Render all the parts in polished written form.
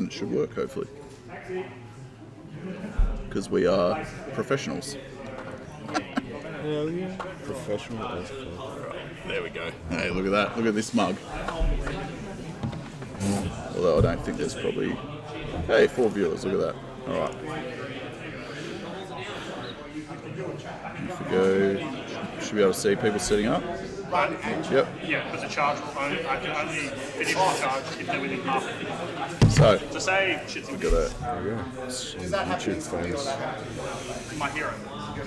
and it should work, hopefully. Because we are professionals. Hell yeah. Professional as fuck. There we go. Hey, look at that. Look at this mug. Although I don't think there's probably... Hey, 4 viewers. Look at that. All right. If we go... Should be able to see people setting up. Yep. Yeah, there's a charge. I can only fit in the charge if they're within half of it. So, To say shit's in look at that. There we go. YouTube famous. my hero.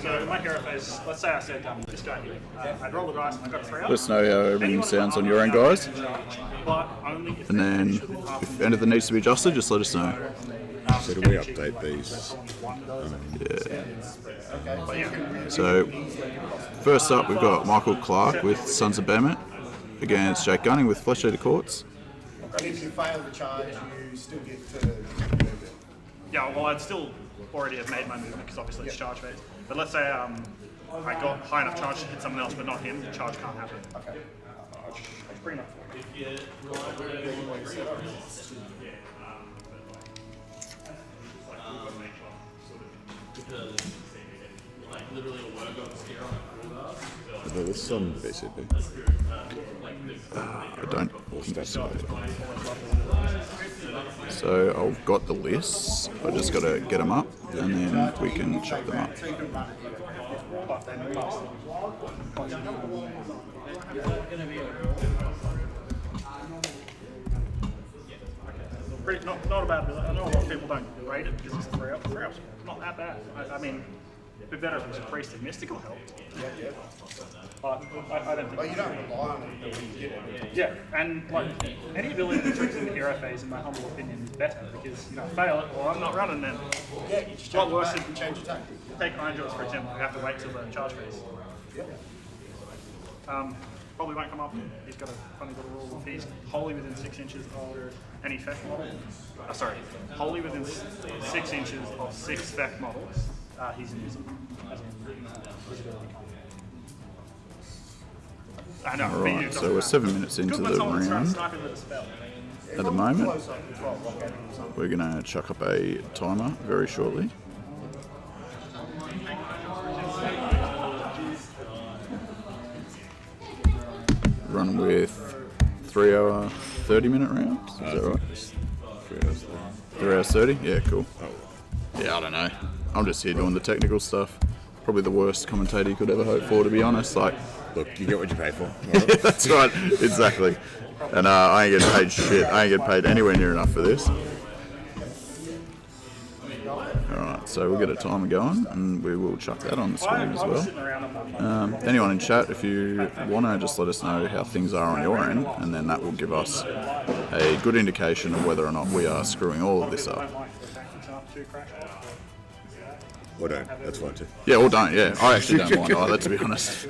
So my hero phase, let's say I said this guy here. I'd roll the dice and I got a 3 up. Let us know how everything sounds on your end, guys. But only if And then, if anything needs to be adjusted, just let us know. So do we update these? Yeah. So, first up, we've got Michael Clark with Sons of Behemoth against Jake Gunning with Flesh Eater Courts. And if you fail the charge, you still get to move it. Yeah, well, I'd still already have made my movement because obviously it's charge phase. But let's say I got high enough charge to hit someone else, but not him. The charge can't happen. Okay. I'll bring it up for you. There's some basically. I don't think so. So I've got the lists. I just got to get them up, and then we can chuck them up. Not a bad ability. I know a lot of people don't rate it because it's a 3 up. 3 up's not that bad. I mean, it'd be better if it was a priest and mystical help. Yeah. But I don't think. But you don't rely on it when you get it. Yeah, and like any ability that tricks in the hero phase, in my humble opinion, is better because fail it. Well, I'm not running then. Yeah, you just A lot change worse your if back, change your tactic. take Iron Jaws for example. You have to wait till the charge phase. Yeah. Probably won't come up. He's got a funny little rule. If he's wholly within 6 inches of any FEC model, wholly within 6 inches of 6 FEC models, he's invisible. As in, visibility. I know. Alright, so we're 7 minutes into the round. At the moment, we're going to chuck up a timer very shortly. Run with 3 hour, 30-minute rounds. Is that right? 3 hours 30? Yeah, cool. Yeah, I don't know. I'm just here doing the technical stuff. Probably the worst commentator you could ever hope for, to be honest. Like, Look, you get what you pay for. that's right, exactly. And I ain't getting paid shit. I ain't getting paid anywhere near enough for this. Alright, so we'll get a timer going, and we will chuck that on the screen as well. Anyone in chat, if you want to, just let us know how things are on your end, and then that will give us a good indication of whether or not we are screwing all of this up. Or don't. That's fine too. Yeah, or don't, yeah. I actually don't mind either, to be honest.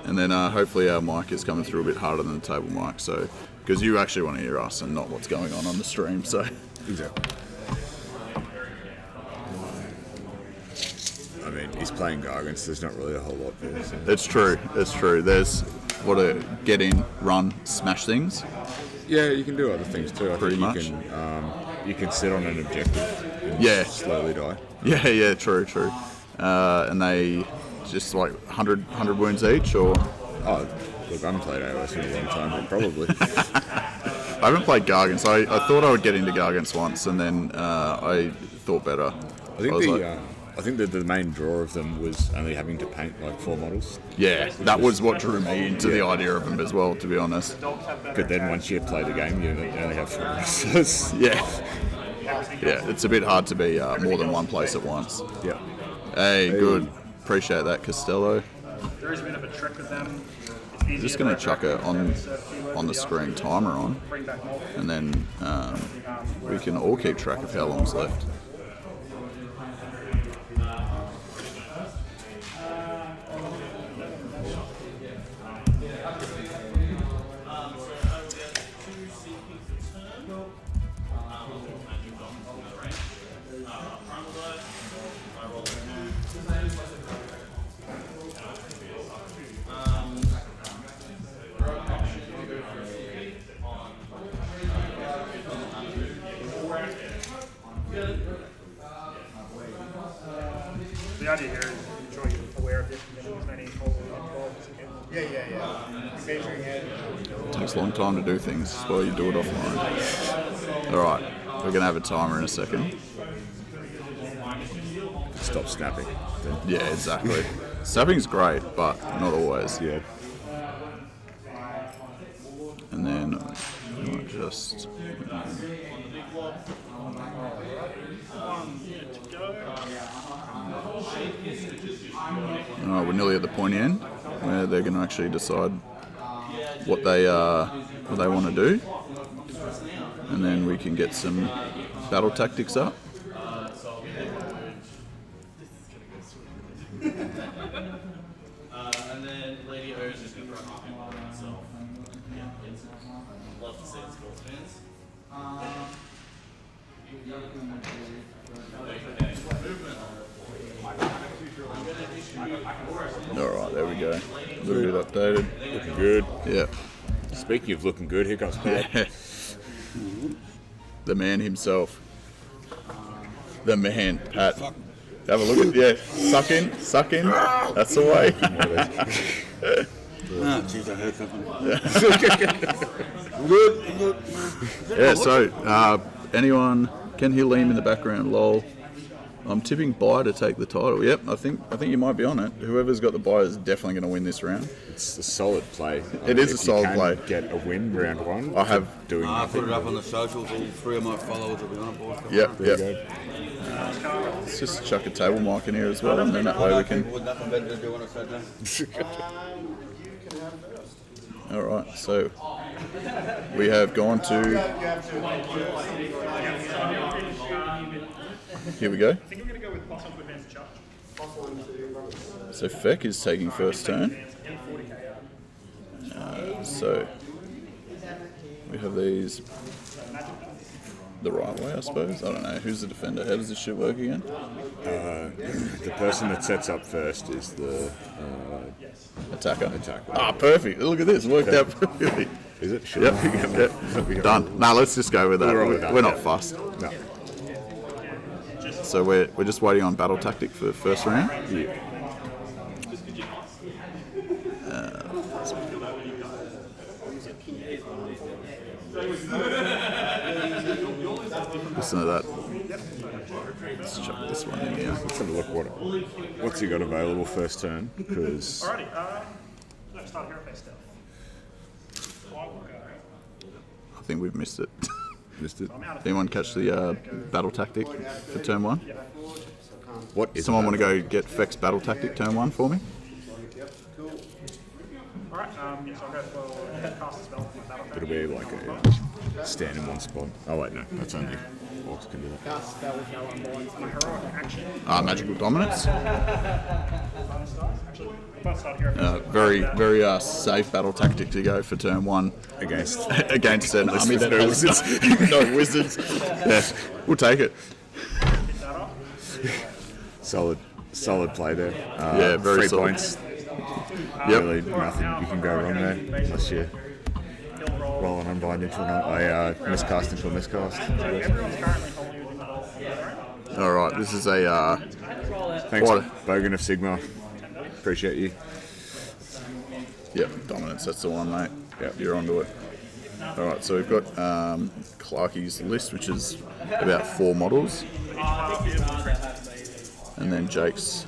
And then hopefully our mic is coming through a bit harder than the table mic, so because you actually want to hear us and not what's going on the stream, so. Exactly. I mean, he's playing Gargants, so there's not really a whole lot there. So. It's true, it's true. There's what a get in, run, smash things. Yeah, you can do other things too. I Pretty think much. You can sit on an objective and Yeah. slowly die. Yeah, true. And they just like 100 wounds each, or? Oh, look, I haven't played AOS in a long time, but probably. I haven't played Gargants. I thought I would get into Gargants once, and then I thought better. I think the main draw of them was only having to paint like 4 models. Yeah, that was what drew me into the idea of them as well, to be honest. But then once you play the game, you only have 4 models. Yeah, it's a bit hard to be more than one place at once. Yeah. Hey, good. Appreciate that, Costello. There is a bit of a trick with them. I'm just going to chuck it on the screen timer on, and then we can all keep track of how long's left. idea here is I'm sure you're aware of this, and getting as many holes involved as you can. Yeah. Measuring it. It takes a long time to do things, that's why you do it offline. Alright, we're going to have a timer in a second. Stop snapping. Yeah, exactly. Snapping's great, but not always. Yeah. And then we might just... Alright, we're nearly at the pointy end where they're going to actually decide what they want to do, and then we can get some battle tactics up. And then Lady O is just going to throw a copy on itself. Love to see it score spins. Alright, there we go. A little bit updated. Looking good. Yeah. Speaking of looking good, here comes Pat. The man himself. The man, Pat. Have a look at, yeah, suck in. That's the way. Ah, jeez, I heard something. Yeah, so, anyone can hear Liam in the background, lol. I'm tipping buy to take the title. Yep, I think you might be on it. Whoever's got the buy is definitely going to win this round. It's a solid play. It is a solid If you play. can get a win round one. I have doing I nothing. put it up on the socials. All 3 of my followers will be on it, boys. Yep. There you go. Let's just chuck a table mic in here as well, and then that way we can... With nothing better to do on a Saturday. You can have first. Alright, so we have gone to... You have to. Here we go. I think we're going to go with Possum to advance the charge. So Feck is taking first turn. So we have these the right way, I suppose. I don't know. Who's the defender? How does this shit work again? The person that sets up first is the Attacker. attacker. Ah, perfect. Look at this. Worked out perfectly. Is it? Sure. Yep. Done. No, let's just go with that. We're all with that, We're not yeah. fussed. No. So we're just waiting on battle tactic for the first round. Yeah. Listen to that. Let's chuck this one in here. Let's have a look what's he got available first turn, because Alrighty, let's start hero face stealth. I will go. I think we've missed it. missed it. Anyone catch the battle tactic for turn one? What is Someone want to available? go get Feck's battle tactic turn one for me? Alright, yes, I'll go for cast a spell from the battle. It'll be like a stand in one spot. Oh wait, no, that's only orcs can do that. Cast spell with no unblinds. My heroic action. Magical dominance. Bonus dice. Actually, let's start hero face. Very safe battle tactic to go for turn one Against against an Unless army there's that no has wizards. no wizards. Yes, we'll take it. Hit that off. solid play there. Yeah, very 3 solid. points. Yep. Really nothing you can go wrong there unless you Hill roll. roll an unbind into a miscast into a miscast. Everyone's currently holding within the ball from the other end. All right, this is a Thanks, What? Bogan of Sigma. Appreciate you. dominance. That's the one, mate. Yep. You're onto it. All right, so we've got Clarky's list, which is about 4 models, and then Jake's,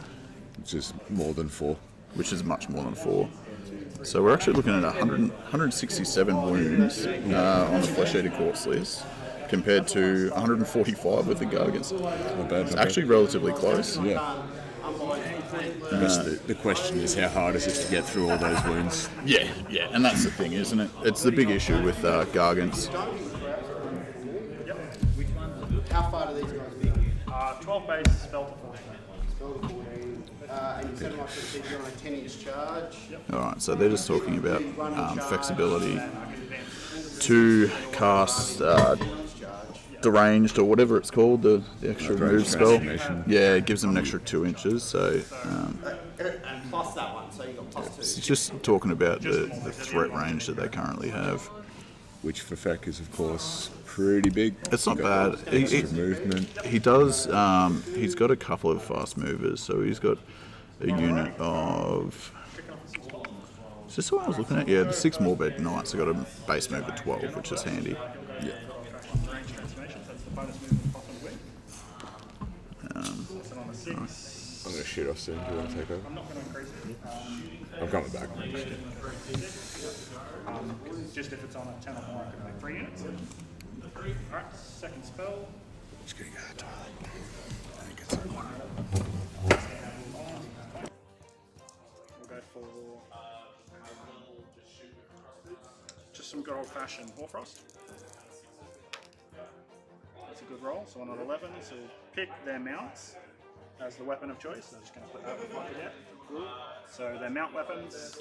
Which is more than 4. which is much more than 4. So we're actually looking at 167 wounds on the Flesh Eater Quartz list, compared to 145 with the Gargants. Not bad. It's actually relatively close. Yeah. I guess the question is, how hard is it to get through all those wounds? Yeah, and that's the thing, isn't it? It's the big issue with Gargants. How far do these guys be? 12 base, spell to 14. Spell to 14. And you set them up to you're on a 10-inch charge. All right, so they're just talking about flexibility to cast deranged or whatever it's called, the extra move spell. Transformation. Yeah, it gives them an extra 2 inches. So Plus that one, so you got plus 2. it's just talking about the threat range that they currently have. which for Feck is of course pretty big. It's not Got bad. Extra movement. He does. He's got a couple of fast movers, so he's got a unit of. Is this what I was looking at? Yeah, the 6 Morbid Knights have got a base move of 12, which is handy. Yeah. Range transformations, that's the bonus movement plus on wing. So on the 6. I'm gonna shoot off soon. Do you want to take over? I'm not going to increase it. I'm coming back. Just if it's on a 10 or more, I can make 3 units. Alright, second spell. Just gonna go to the toilet. I think it's okay. We'll go for just some good old fashioned Warfrost. That's a good roll. So on an 11, so pick their mounts as the weapon of choice. I'm just going to put that in front of it. So their mount weapons.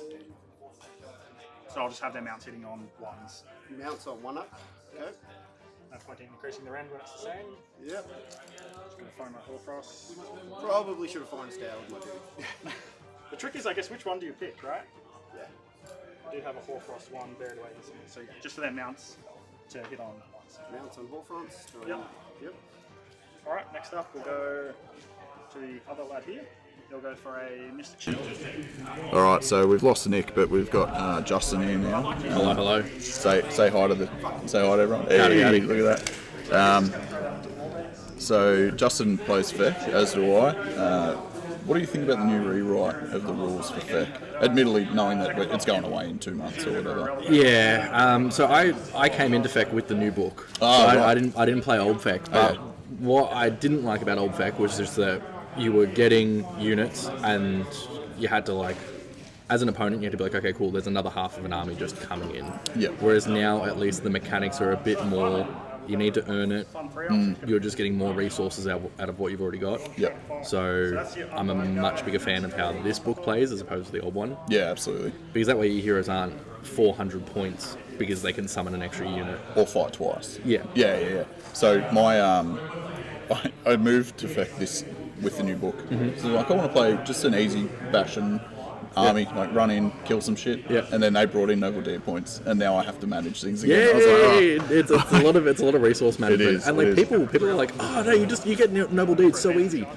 So I'll just have their mounts hitting on 1s. Mounts on 1 up. Okay. No point in increasing the rend when it's the same. Yep. Just going to find my Warfrost. Probably should have found style with my dude. The trick is, I guess, which one do you pick, right? Yeah. I do have a Warfrost one buried away in somewhere. So yeah, just for their mounts to hit on ones. Mounts on Warfronts. Yep. Yep. Alright, next up we'll go to the other lad here. He'll go for a Mystic Shield. All right, so we've lost Nick, but we've got Justin here now. Hello. Say hi to everyone. Howdy, howdy. Look at that. So Justin plays Feck, as do I. What do you think about the new rewrite of the rules for Feck? Admittedly, knowing that it's going away in 2 months or whatever. Yeah. So I came into Feck with the new book. Oh, So right. I didn't play old Feck, but Okay. what I didn't like about old Feck was just that you were getting units and you had to, like, as an opponent, you had to be like, okay, cool, there's another half of an army just coming in. Yeah. Whereas now, at least, the mechanics are a bit more, you need to earn it. You're just getting more resources out of what you've already got. Yeah. So I'm a much bigger fan of how this book plays as opposed to the old one. Yeah, absolutely. Because that way your heroes aren't 400 points because they can summon an extra unit. Or fight twice. Yeah. Yeah. So my I moved to Feck this with the new book. So like I want to play just an easy bastion army, like run in, kill some shit. Yeah. And then they brought in Noble Deer points, and now I have to manage things again. Yeah, I was like, it's a lot of resource management. is, And like it is. people are like, oh no, you get Noble Deeds so easy.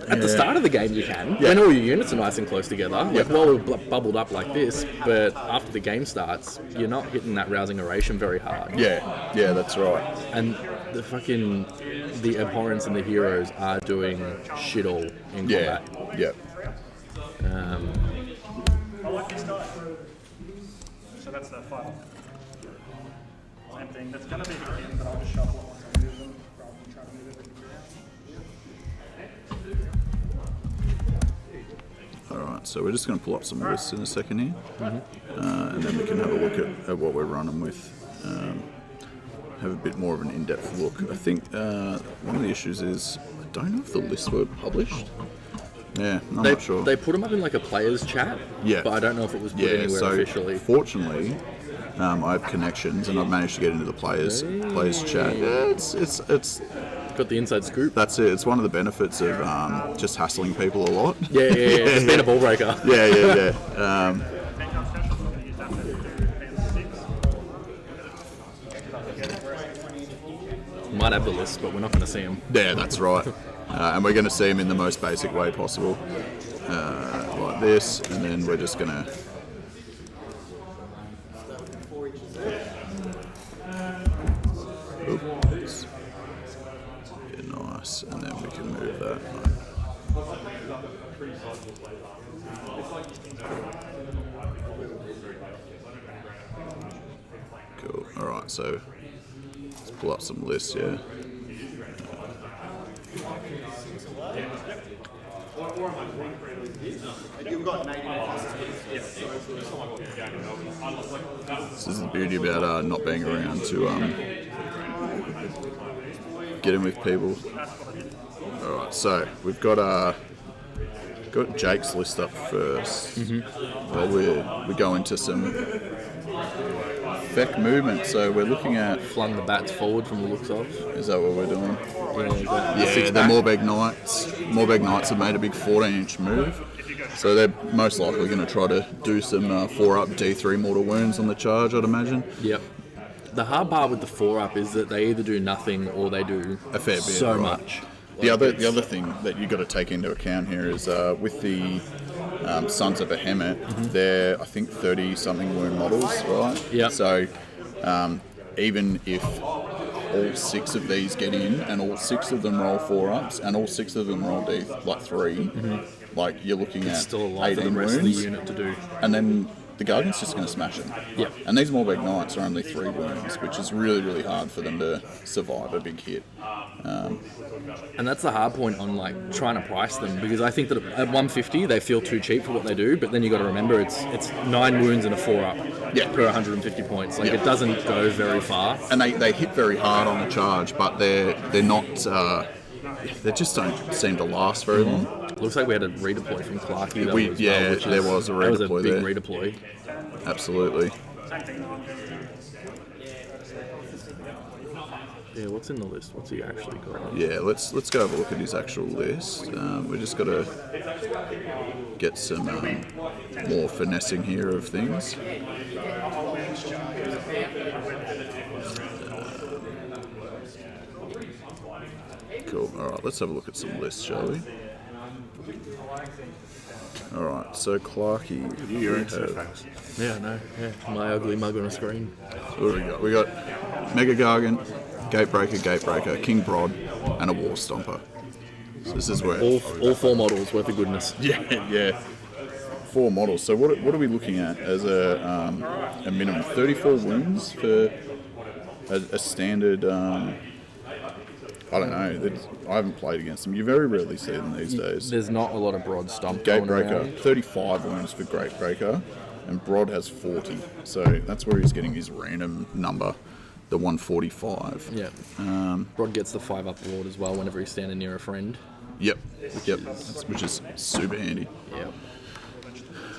At the Yeah. start of the game you can, Yeah. when all your units are nice and close together, like while we're bubbled up like this, but after the game starts, you're not hitting that rousing oration very hard. yeah, that's right. And the abhorrence and the heroes are doing shit all in Yeah, combat. yeah. I like this die. So that's the 5. Same thing. That's going to be a hit, but I'll just shuffle it once I move them rather than trying to move everything around. All right, so we're just going to pull up some lists in a second here, and then we can have a look at what we're running with. Have a bit more of an in-depth look. I think one of the issues is I don't know if the lists were published. Yeah, I'm not sure. They put them up in like a players chat, Yeah. but I don't know if it was put Yeah, anywhere so officially. fortunately, I have connections and I've managed to get into the players chat. Yeah, it's Got the inside scoop. that's it. It's one of the benefits of just hassling people a lot. Yeah. Just being a ball breaker. Yeah. Penthouse Cash, I'm going to use that to do Pen 6. Might have the list, but we're not going to see them. Yeah, that's right. And we're going to see them in the most basic way possible, like this, and then we're just going to. Oops. Yeah, nice, and then we can move that. Cool. All right, so let's pull up some lists, yeah. You've got 90 This is the beauty about not being around to get in with people. Alright, so we've got Jake's list up first. While we go into some Feck movement. So we're looking at, Flung the bats forward from the looks of. is that what we're doing? Yeah, The Morbeg Knights have made a big 14-inch move. So they're most likely going to try to do some 4-up D3 mortal wounds on the charge, I'd imagine. Yep. The hard part with the 4-up is that they either do nothing or they do A fair bit, so right. much. The other thing that you got to take into account here is with the Sons of Behemoth, they're I think 30-something wound models, right? Yep. So even if all 6 of these get in and all 6 of them roll 4-ups and all 6 of them roll D3, like you're looking at Still a lot for the 18 rest wounds, of the unit to do. and then the Guardian's just going to smash them. Yep. And these Morbeck Knights are only 3 wounds, which is really, really hard for them to survive a big hit. And that's the hard point on like trying to price them, because I think that at 150 they feel too cheap for what they do, but then you got to remember it's 9 wounds and a 4-up per 150 points. Like it doesn't go very far. And they hit very hard on the charge, but they're not. They just don't seem to last very long. Looks like we had a redeploy from Clarkey. There was a redeploy That was a big there. redeploy. Absolutely. Yeah, what's in the list? What's he actually got? Yeah, let's go have a look at his actual list. We just got to get some more finessing here of things. Cool. All right, let's have a look at some lists, shall we? All right, so Clarkey. You're into fast. Yeah, no, yeah. My ugly mug on a screen. What do we got? We got Mega Gargant, Gatebreaker, King Broad, and a War Stomper. So this is where All 4 models worth of goodness. yeah. 4 models. So what are we looking at as a minimum? 34 wounds for a standard. I don't know. I haven't played against them. You very rarely see them these days. There's not a lot of broad stomp going Gatebreaker, around. 35 wounds for Gatebreaker, and Broad has 40. So that's where he's getting his random number, the 145. Yeah. Broad gets the 5-up ward as well whenever he's standing near a friend. Yep. Which is super handy. Yeah.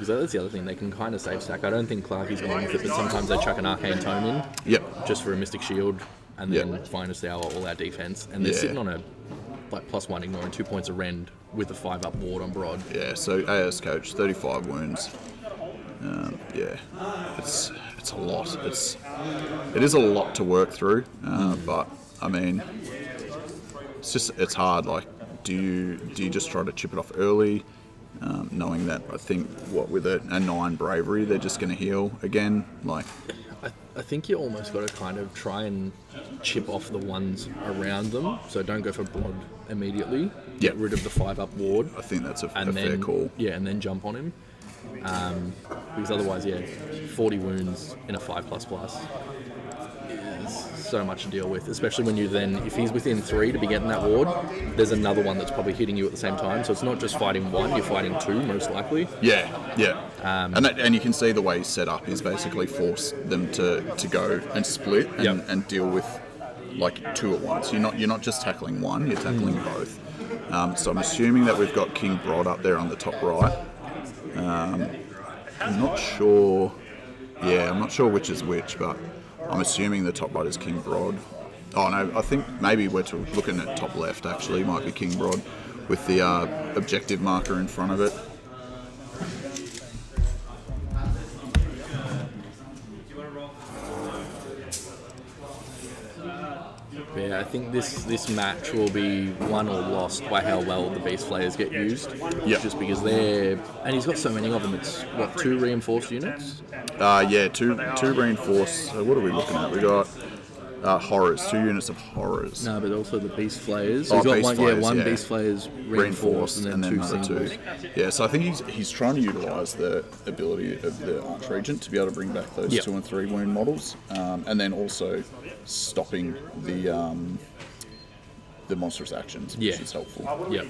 So that's the other thing, they can kind of save stack. I don't think Clarkey's going with it, but sometimes they chuck an Arcane Tome in Yep. just for a Mystic Shield and then Finest Hour all our defense. And they're sitting on a like +1 ignore and 2 points of rend with a 5-up ward on Broad. Yeah, so AOS Coach, 35 wounds. It's a lot. It is a lot to work through, but I mean, it's hard. Like, do you just try to chip it off early, knowing that I think with a 9 bravery they're just going to heal again? Like, I think you almost got to kind of try and chip off the ones around them, so don't go for Broad immediately. Get rid of the 5-up ward. I think that's a then, fair call. Yeah, and then jump on him. Because otherwise, 40 wounds in a 5++ is so much to deal with, especially when you then, if he's within 3 to be getting that ward, there's another one that's probably hitting you at the same time. So it's not just fighting 1, you're fighting 2 most likely. Yeah. And you can see the way he's set up is basically force them to go and split and deal with like 2 at once. You're not just tackling 1, you're tackling both. So I'm assuming that we've got King Broad up there on the top right. I'm not sure. Yeah, I'm not sure which is which, but I'm assuming the top right is King Broad. Oh no, I think maybe we're looking at top left. Actually, might be King Broad with the objective marker in front of it. Yeah, I think this match will be won or lost by how well the Beast Flayers get used. Yep. Just because and he's got so many of them. It's what, 2 reinforced units? Two reinforced. So what are we looking at? We got horrors, 2 units of horrors. No, but also the Beast Flayers. Oh, He's got Beast Flayers, one yeah. Beast Flayers reinforced and then 2 another singles. 2. Yeah, so I think he's trying to utilise the ability of the Archregent to be able to bring back those 2 and 3 wound models, and then also stopping the monstrous actions, which is helpful. Yeah.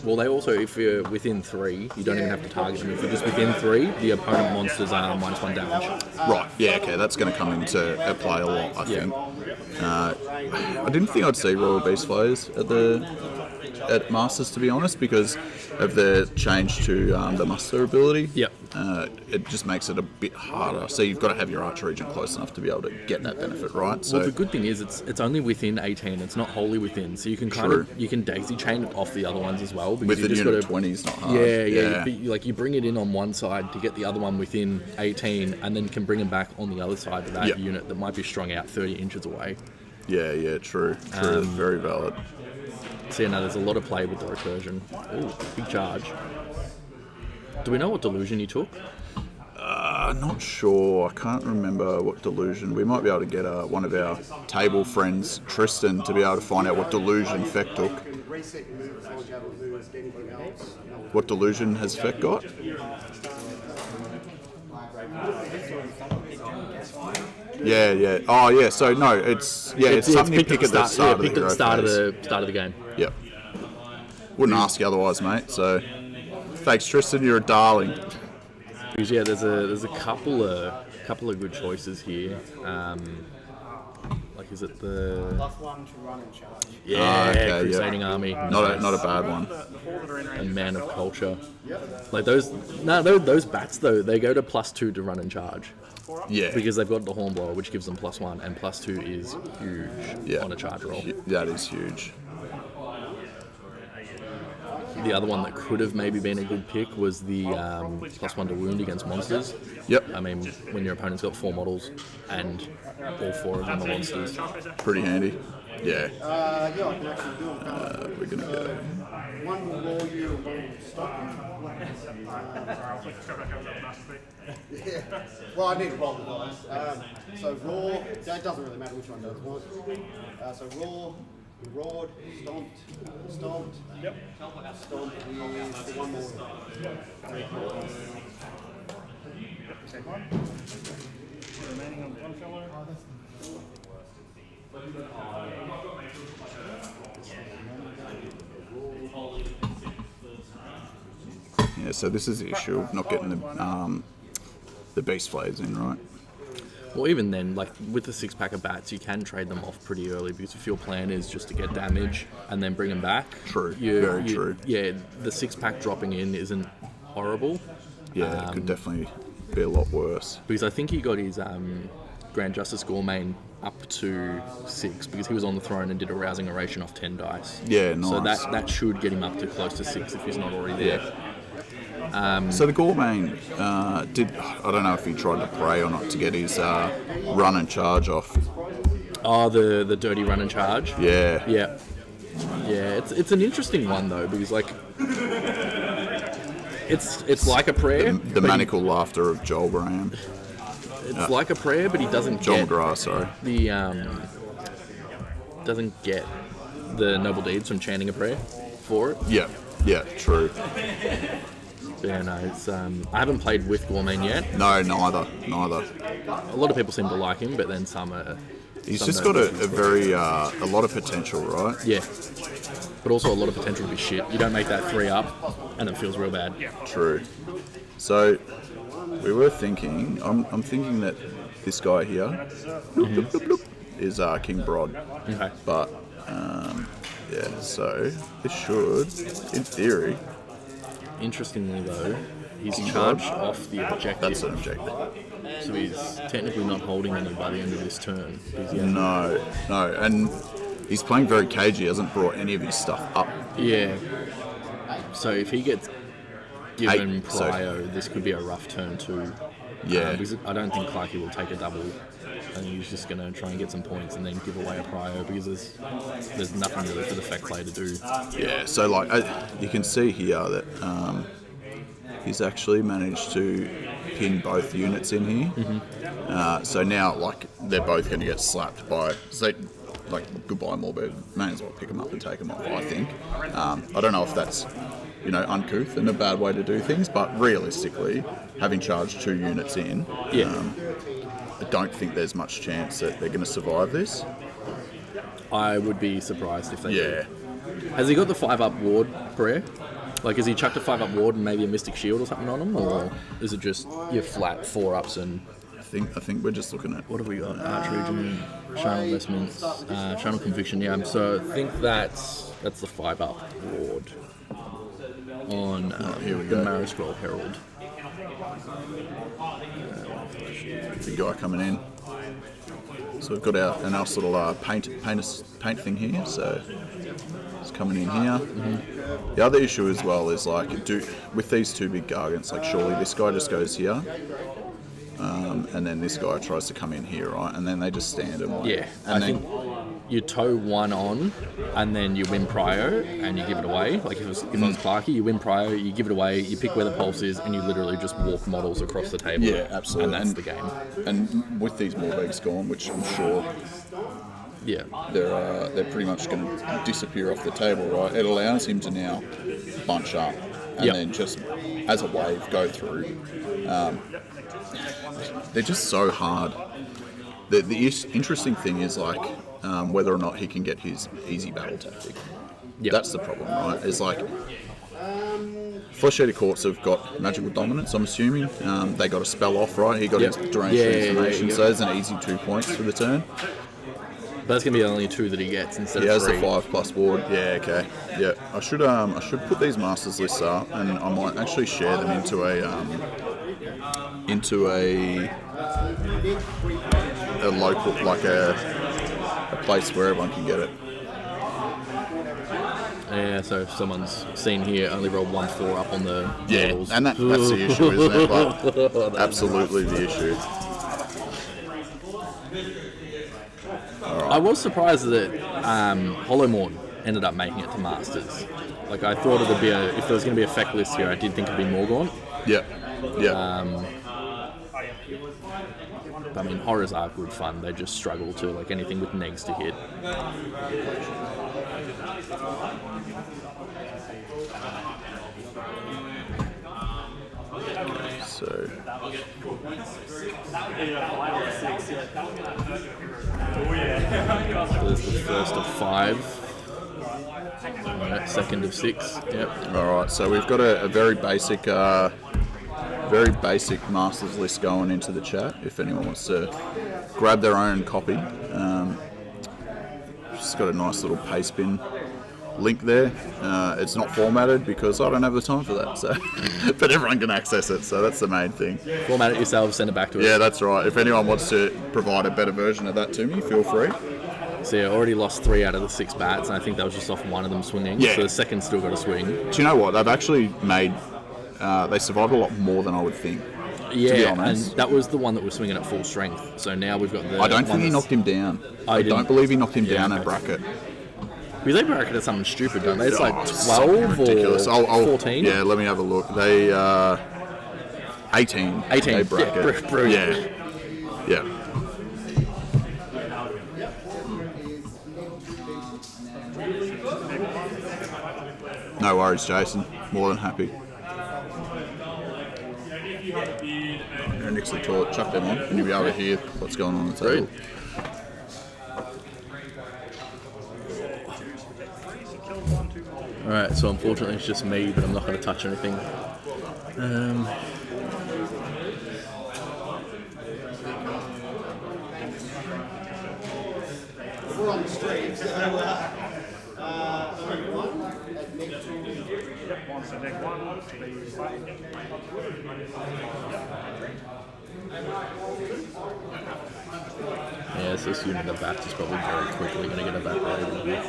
Well, they also, if you're within 3, you don't even have to target them. If you're just within 3, the opponent monsters are -1 damage. Right. Yeah. Okay. That's going to come into play a lot, I think. I didn't think I'd see Royal Beast Flayers at the at Masters, to be honest, because of the change to the muster ability. Yep. It just makes it a bit harder. So you've got to have your archer region close enough to be able to get that benefit, right? So Well, the good thing is it's only within 18. It's not wholly within, so you can kind of you can daisy chain it off the other ones as well. Because with you the just unit gotta, 20 is not hard. Yeah. You bring it in on one side to get the other one within 18, and then can bring them back on the other side of that Yep. unit that might be strung out 30 inches away. Yeah, true. Very valid. So yeah, no, there's a lot of play with the recursion. Ooh, big charge. Do we know what delusion you took? Not sure. I can't remember what delusion. We might be able to get one of our table friends, Tristan, to be able to find out what delusion Feck took. Reset your move as long as you haven't moved anything else. What delusion has Feck got? Yeah. Oh, yeah. So no, it's something you pick at the start of the picked at the start of the game. Yep. Wouldn't ask you otherwise, mate. So thanks, Tristan. You're a darling. Because yeah, there's a couple of good choices here. Like, is it the +1 to run and charge. Okay, Crusading Army? Not a bad one. And Man of Culture. Like those bats though, they go to +2 to run and charge Yeah. because they've got the Hornblower, which gives them +1, and +2 is huge on a charge roll. That is huge. The other one that could have maybe been a good pick was the +1 to wound against monsters. Yep. I mean, when your opponent's got 4 models and all 4 of them are monsters. Pretty handy. Yeah. I can actually do them. We're gonna go. One will roll you and one will stop you. Yeah. Well, I need to roll the dice. So raw, that doesn't really matter which one does what. So raw, roared, stomped. Yep. Stomped is one more. Remaining on one filler. Yeah. So this is the issue of not getting the beast blades in, right? Well, even then, like with the 6-pack of bats, you can trade them off pretty early because if your plan is just to get damage and then bring them back, True. Very true. Yeah, the 6-pack dropping in isn't horrible. Yeah. It could definitely be a lot worse. Because I think he got his Grand Justice Gourmet up to 6 because he was on the throne and did a rousing oration off 10 dice. Yeah, nice. So that should get him up to close to 6 if he's not already there. So the Gourmet I don't know if he tried to pray or not to get his run and charge off. Oh, the dirty run and charge? Yeah. Yeah. Yeah, it's an interesting one though because like it's like a prayer. The maniacal laughter of Joel Graham. It's like a prayer, but he doesn't John get McGrath, sorry. the doesn't get the noble deeds from chanting a prayer for it. Yeah, true. But yeah, no, it's I haven't played with Gourmet yet. No, neither. A lot of people seem to like him, but then some are. He's some just don't. got a lot of potential, right? Yeah, but also a lot of potential to be shit. You don't make that 3 up, and it feels real bad. True. So we were thinking. I'm thinking that this guy here is King Brod. Okay. But yeah, so this should, in theory, Interestingly though, he's King charged Brod? off the objective, that's an objective. so he's technically not holding any by the end of this turn. Because he hasn't- No, and he's playing very cagey. He hasn't brought any of his stuff up. Yeah. So if he gets given 8, so- prio, this could be a rough turn too. Yeah. Because I don't think Clarkey will take a double. I think he's just going to try and get some points and then give away a prio because there's nothing really for the Feck play to do. Yeah, so like you can see here that he's actually managed to pin both units in here. So now like they're both going to get slapped by. So like goodbye Morbid. May as well pick them up and take them off. I think. I don't know if that's uncouth and a bad way to do things, but realistically, having charged 2 units in, I don't think there's much chance that they're going to survive this. I would be surprised if they Yeah. do. Has he got the 5-up ward prayer? Like, has he chucked a 5-up ward and maybe a Mystic Shield or something on him? Or is it just your flat 4-ups and think we're just looking at What have we got? Arch region, channel investments, channel conviction. Yeah, so I think that's the 5-up ward on here we the go. Marrow Scroll Herald. the guy coming in. So we've got our nice little paint thing here. So it's coming in here. The other issue as well is like, with these two big gargants, like surely this guy just goes here, and then this guy tries to come in here, right? And then they just stand and wait. Yeah, and I think you tow one on, and then you win prio, and you give it away. Like if it was Clarky, you win prio, you give it away, you pick where the pulse is, and you literally just walk models across the table. Yeah, absolutely. And that's the game. And with these Morbegs gone, which I'm sure Yeah. they're pretty much going to disappear off the table, right? It allows him to now bunch up and then just, as a wave, go through. They're just so hard. The interesting thing is like whether or not he can get his easy battle tactic. Yep. That's the problem, right? It's like Flesh-Eater Courts have got magical dominance, I'm assuming. They got a spell off, right? He got his Drainage Transformation, so there's an easy 2 points for the turn. But that's going to be the only 2 that he gets instead He of has 3. the 5+ ward. Yeah, okay. Yeah, I should put these masters lists up, and I might actually share them into a local, like a place where everyone can get it. Yeah, so if someone's seen here, only rolled 1/4 up on the models. And that's the issue, isn't it? Like, absolutely the issue. I was surprised that Hollowmorn ended up making it to Masters. Like I thought it would be if there was going to be a effect list here, I did think it'd be Morgaunt. Yeah, yeah. I mean, horrors are good fun. They just struggle to like anything with negs to hit. So there's the first of 5. Alright, second of 6. Yep. all right, so we've got a very basic masters list going into the chat. If anyone wants to grab their own copy, just got a nice little paste bin link there. It's not formatted because I don't have the time for that. So, but everyone can access it. So that's the main thing. Format it yourself, send it back to us. Yeah, that's right. If anyone wants to provide a better version of that to me, feel free. So yeah, already lost 3 out of the 6 bats, and I think that was just off one of them swinging. Yeah. So the second still got a swing. Do you know what? They've actually made. They survived a lot more than I would think. Yeah, to be and honest. that was the one that was swinging at full strength. So now we've got the. I don't think he one knocked him down. Oh, I he don't didn't? believe he knocked him Yeah, down okay. at bracket. Because they bracket at something stupid, don't they? It's like 12 So ridiculous. or 14. Yeah, let me have a look. They 18. 18. They bracket. Yeah, brilliant. Yeah. Yeah. No worries, Jason. More than happy. I'm going to next to chuck them on, and you'll be able to hear what's going on the table. Alright, so unfortunately it's just me, but I'm not going to touch anything. We're on the stream, so Once the deck 1, please. Yeah, so assuming the bat is probably very quickly going to get evaporated here.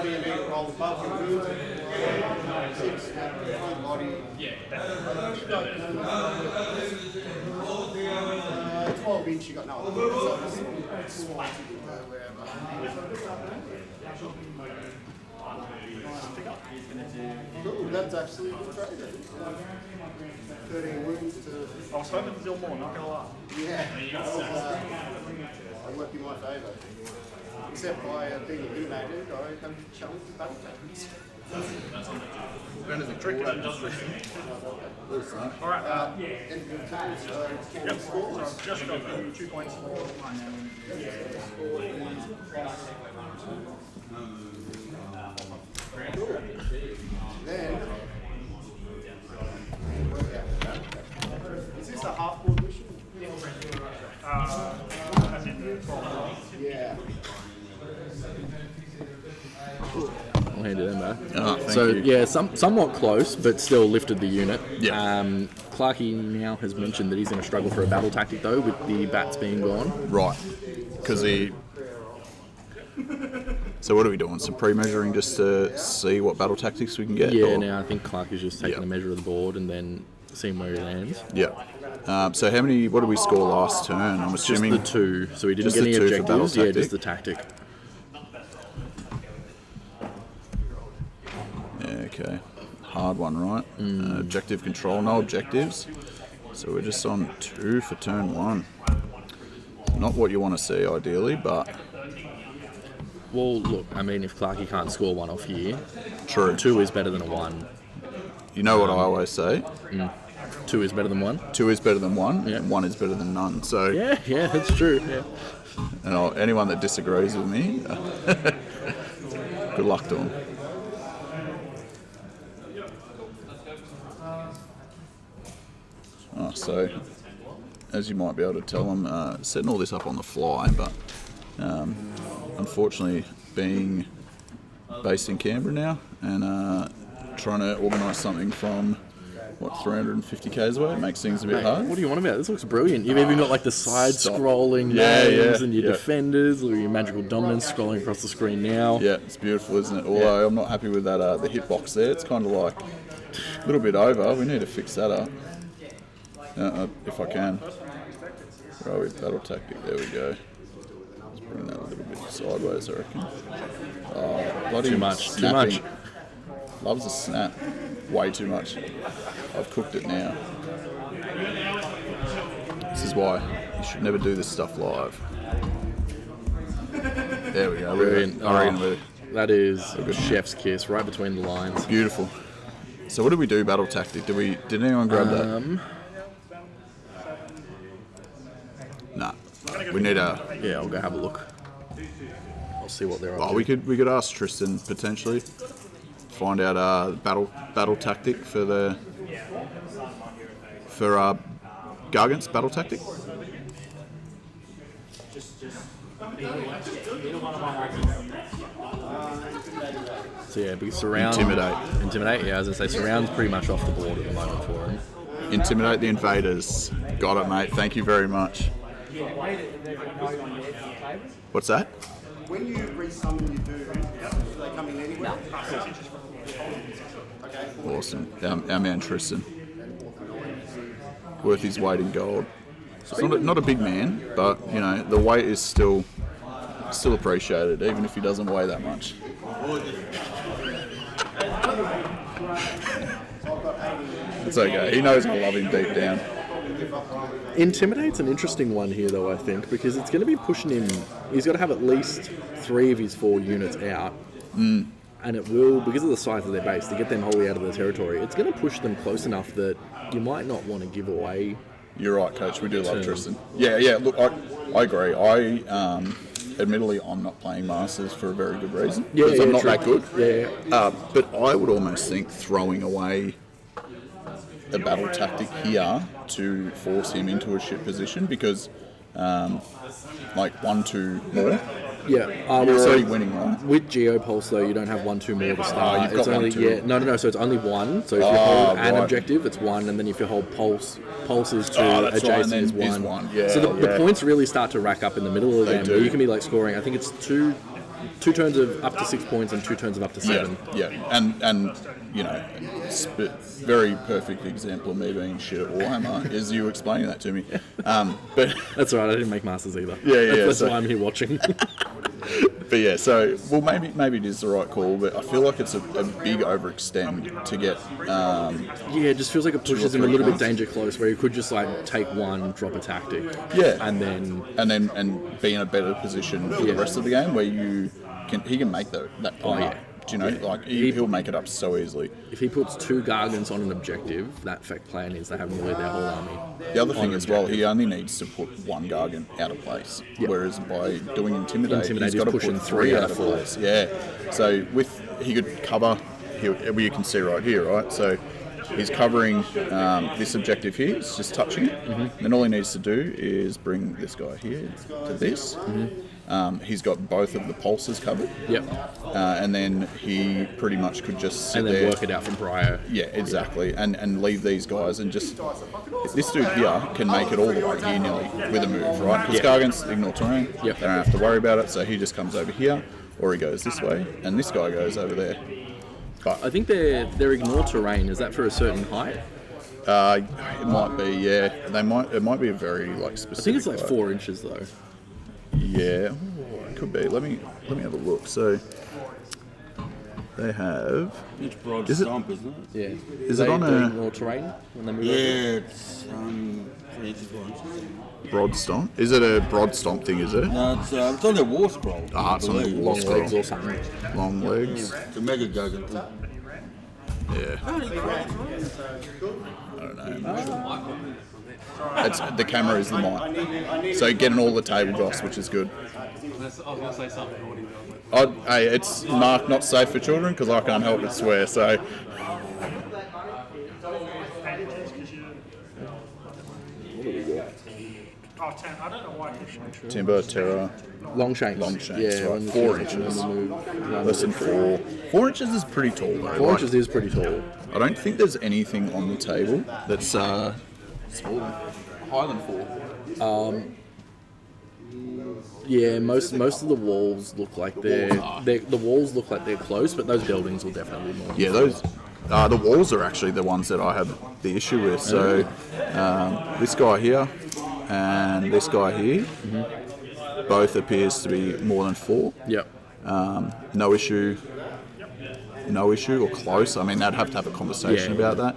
body and then roll the buff and move. 6 body. 12 inch, you got no other. So just splat it wherever. Cool, that's actually a good trade. 13 wounds to... I was hoping to deal more, not gonna lie. Yeah, that worked in my favour. Except by being eliminated, I have challenged the battle tactics. Alright, End of turn, so can yep, we so score? I've just got the 2 points for Then, is this a half board mission? as in the 12. Yeah. I'll hand it in back. Oh, thank So you. yeah, somewhat close, but still lifted the unit. Yeah. Clarkey now has mentioned that he's going to struggle for a battle tactic though, with the bats being gone. Right. Because he... So what are we doing? Some pre-measuring just to see what battle tactics we can get? Yeah, or- now I think Clarkey's just taking Yeah. a measure of the board and then seeing where he lands. Yeah. So how many... What did we score last turn? I'm Just assuming... the 2, so he didn't Just get the any 2 for battle objectives. Yeah, tactic? just the tactic. Yeah, okay. Hard one, right? Objective control, no objectives. So we're just on 2 for turn 1. Not what you want to see, ideally, but Well, look, I mean, if Clarkey can't score 1 off here, true. 2 is better than a 1. You know what I always say? 2 is better than 1. 2 is better than 1, Yeah. and 1 is better than none. So, Yeah, that's true. Yeah. and anyone that disagrees with me, good luck to them. So, as you might be able to tell, I'm setting all this up on the fly, but unfortunately, being based in Canberra now and trying to organise something from 350 k's away, it makes things a bit hard. What do you want about this? Looks brilliant. You've even got like the side-scrolling Yeah, names yeah, and your yeah. defenders, or your magical dominance scrolling across the screen now. Yeah, it's beautiful, isn't it? Although I'm not happy with that the hitbox there. It's kind of like a little bit over. We need to fix that up. If I can. Where are we? Battle tactic. There we go. Let's bring that a little bit sideways, I reckon. Oh, bloody Too much. snapping. Too much. Loves a snap. Way too much. I've cooked it now. This is why you should never do this stuff live. There we go. Brilliant. I reckon Oh, we're that is chef's kiss, right between the lines. beautiful. So what did we do? Battle tactic. Did anyone grab that? Nah. We need a. Yeah, I'll go have a look. I'll see what they're up Oh, to. we could ask Tristan potentially. Find out battle tactic for Gargant's battle tactic. So yeah, because surround... Intimidate, yeah, as I say, surround's pretty much off the board at the moment for him. Intimidate the invaders. Got it, mate. Thank you very much. What's that? When you resummon your dude, are they coming anywhere? Okay. Awesome. Our man Tristan. Worth his weight in gold. It's not a big man, but you know the weight is still appreciated, even if he doesn't weigh that much. It's okay. He knows I love him deep down. Intimidate's an interesting one here, though, I think, because it's going to be pushing him... He's got to have at least 3 of his 4 units out. And it will, because of the size of their base, to get them wholly out of their territory, it's going to push them close enough that you might not want to give away... You're right, Coach. We do love Tristan. Yeah. Look, I agree. Admittedly, I'm not playing Masters for a very good reason. Because I'm not true. that good. Yeah. But I would almost think throwing away a battle tactic here to force him into a shit position because, 1-2 more. Yeah. You're already winning, right? With Geopulse, though, you don't have 1-2 more to start. you've got it's only, 1-2. Yeah, no, so it's only 1. So if you hold an right. objective, it's 1, and then if you hold pulse is 2, that's right, adjacent and is then 1. is 1. Yeah, so the yeah. points really start to rack up in the middle of the They game, do. where you can be like scoring, I think it's 2 turns of up to 6 points and 2 turns of up to 7. Yeah. And you know, very perfect example of me being shit at Warhammer is you explaining that to me. But That's all right, I didn't make Masters either. Yeah, That's so- why I'm here watching. But yeah, so well, maybe it is the right call, but I feel like it's a big overextend to get. Yeah, it just feels like it pushes him a little bit danger close, where he could just like take one, drop a tactic, Yeah, and then be in a better position for the rest of the game where he can make that point up. Do you know, like he'll make it up so easily. if he puts 2 Gargants on an objective, that effect plan is they have nearly their whole army. The other thing as well, he only needs to put 1 Gargant out of place, whereas by doing Intimidate he's got to pushing put 3 out of 4. place. Yeah, so he could cover. You can see right here, right? So he's covering this objective here. It's just touching it. Then all he needs to do is bring this guy here to this. He's got both of the pulses covered. Yep. And then he pretty much could just sit And then there. work it out from prior. Yeah, exactly. And leave these guys and just... This dude here can make it all the way here nearly with a move, right? Because Gargants ignore terrain. Yep. They don't have to worry about it. So he just comes over here, or he goes this way, and this guy goes over there. But I think their ignore terrain, is that for a certain height? it might be, yeah. It might be a very specific. I think it's like height. 4 inches though. Yeah, it could be. Let me have a look. So they have. It's broad Is it- stomp, isn't it? Yeah. Is it on do a- ignore terrain when they move Yeah, over? it's 3 inches, 4 inches. Broad stomp. Is it a broad stomp thing? Is it? No, it's on their war scroll. Ah, it's on the I believe. war Long scroll. legs or something. Long legs. It's a mega Gargant thing. Yeah. I don't know. It's, the camera is the mic. So you're getting all the table goss, which is good. I was going to say something. What do you know? Hey, it's marked not safe for children because I can't help but swear. So Oh, 10. I don't know why. timber, terror, Long shanks. long shanks. Yeah, right, when the 4 kids inches. move. Less than 4. 4 inches is pretty tall though. 4 Like, inches is pretty tall. I don't think there's anything on the table that's smaller, higher than 4. Yeah, most of the walls look like the walls look like they're close, but those buildings will definitely be more. Yeah, those. The walls are actually the ones that I have the issue with. So this guy here and this guy here, both appears to be more than 4. Yep. No issue or close. I mean, they'd have to have a conversation Yeah. about that.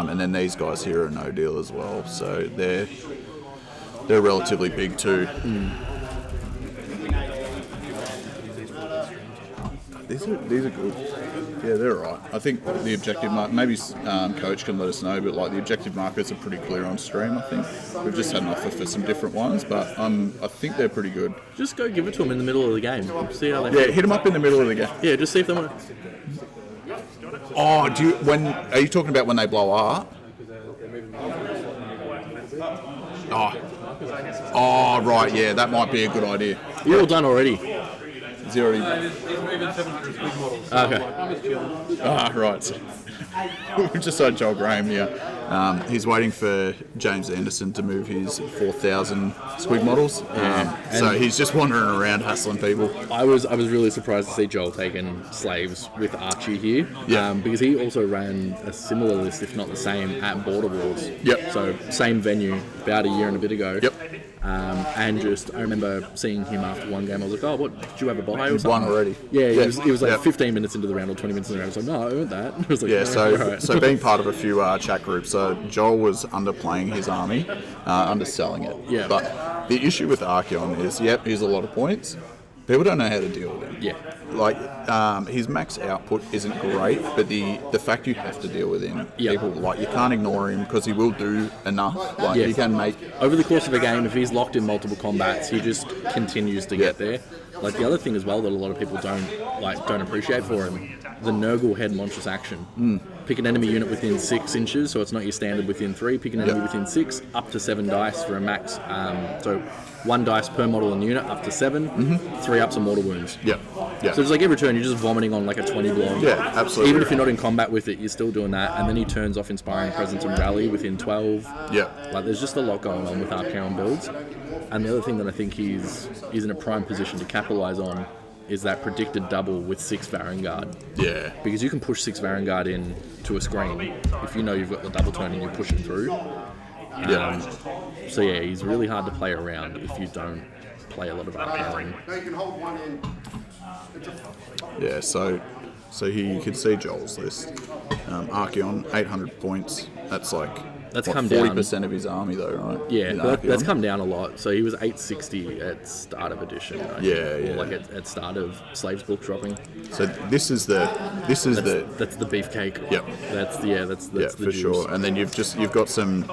And then these guys here are no deal as well. So they're relatively big too. These are good. Yeah, they're right. I think the objective mark, maybe coach can let us know, but the objective markers are pretty clear on stream. I think we've just had an offer for some different ones, but I think they're pretty good. Just go give it to them in the middle of the game. See how they Yeah, feel. hit them up in the middle of the game. Yeah, just see if they want. Oh, are you talking about when they blow up? Oh, right. Yeah, that might be a good idea. You're all done already. Is he already? He's moving 700 squid models. Okay. I'm just chilling. Ah, right. We've just had Joel Graham here. He's waiting for James Anderson to move his 4,000 squig models. So he's just wandering around hassling people. I was really surprised to see Joel taking slaves with Archie here. Yeah. Because he also ran a similar list, if not the same, at Border Wars. Yep. So same venue about a year and a bit ago. Yep. And I remember seeing him after one game. I was like, oh, what, did you have a buy or He's something? won already. Yeah, he was like Yep. 15 minutes into the round or 20 minutes into the round. I was like, no, I earned that. I was like, Yeah, "No, all right." so being part of a few chat groups, Joel was underplaying his army, underselling it. Yeah. But the issue with Archeon is, he's a lot of points. People don't know how to deal with him. Yeah. His max output isn't great, but the fact you have to deal with him, Yeah. people you can't ignore him because he will do enough. Yeah. He can make. Over the course of a game, if he's locked in multiple combats, he just continues to get there. Like the other thing as well that a lot of people don't appreciate for him, the Nurgle head monstrous action. Pick an enemy unit within 6 inches, so it's not your standard within 3. Pick an enemy within 6, up to 7 dice for a max. So 1 dice per model and unit, up to 7. 3 ups and mortal wounds. Yeah. So it's like every turn you're just vomiting on like a 20 block. Yeah, absolutely. Even if you're not in combat with it, you're still doing that. And then he turns off Inspiring Presence and Rally within 12. Yeah. Like there's just a lot going on with Archeon builds. And the other thing that I think he's in a prime position to capitalise on is that predicted double with 6 Varangard. Yeah. Because you can push 6 Varangard in to a screen if you know you've got the double turn and you're pushing through. Yeah. So yeah, he's really hard to play around if you don't play a lot of Archeon. No, you can hold one in. Yeah, so here you can see Joel's list. Archeon, 800 points. That's like That's what, come down. 40% of his army, though, right? Yeah, In but that's Archeon? come down a lot. So he was 860 at start of edition. I think, Yeah, or yeah. like at start of Slaves book dropping. So this is the That's the beefcake. Yep. That's yeah, the for juice. sure. And then you've got some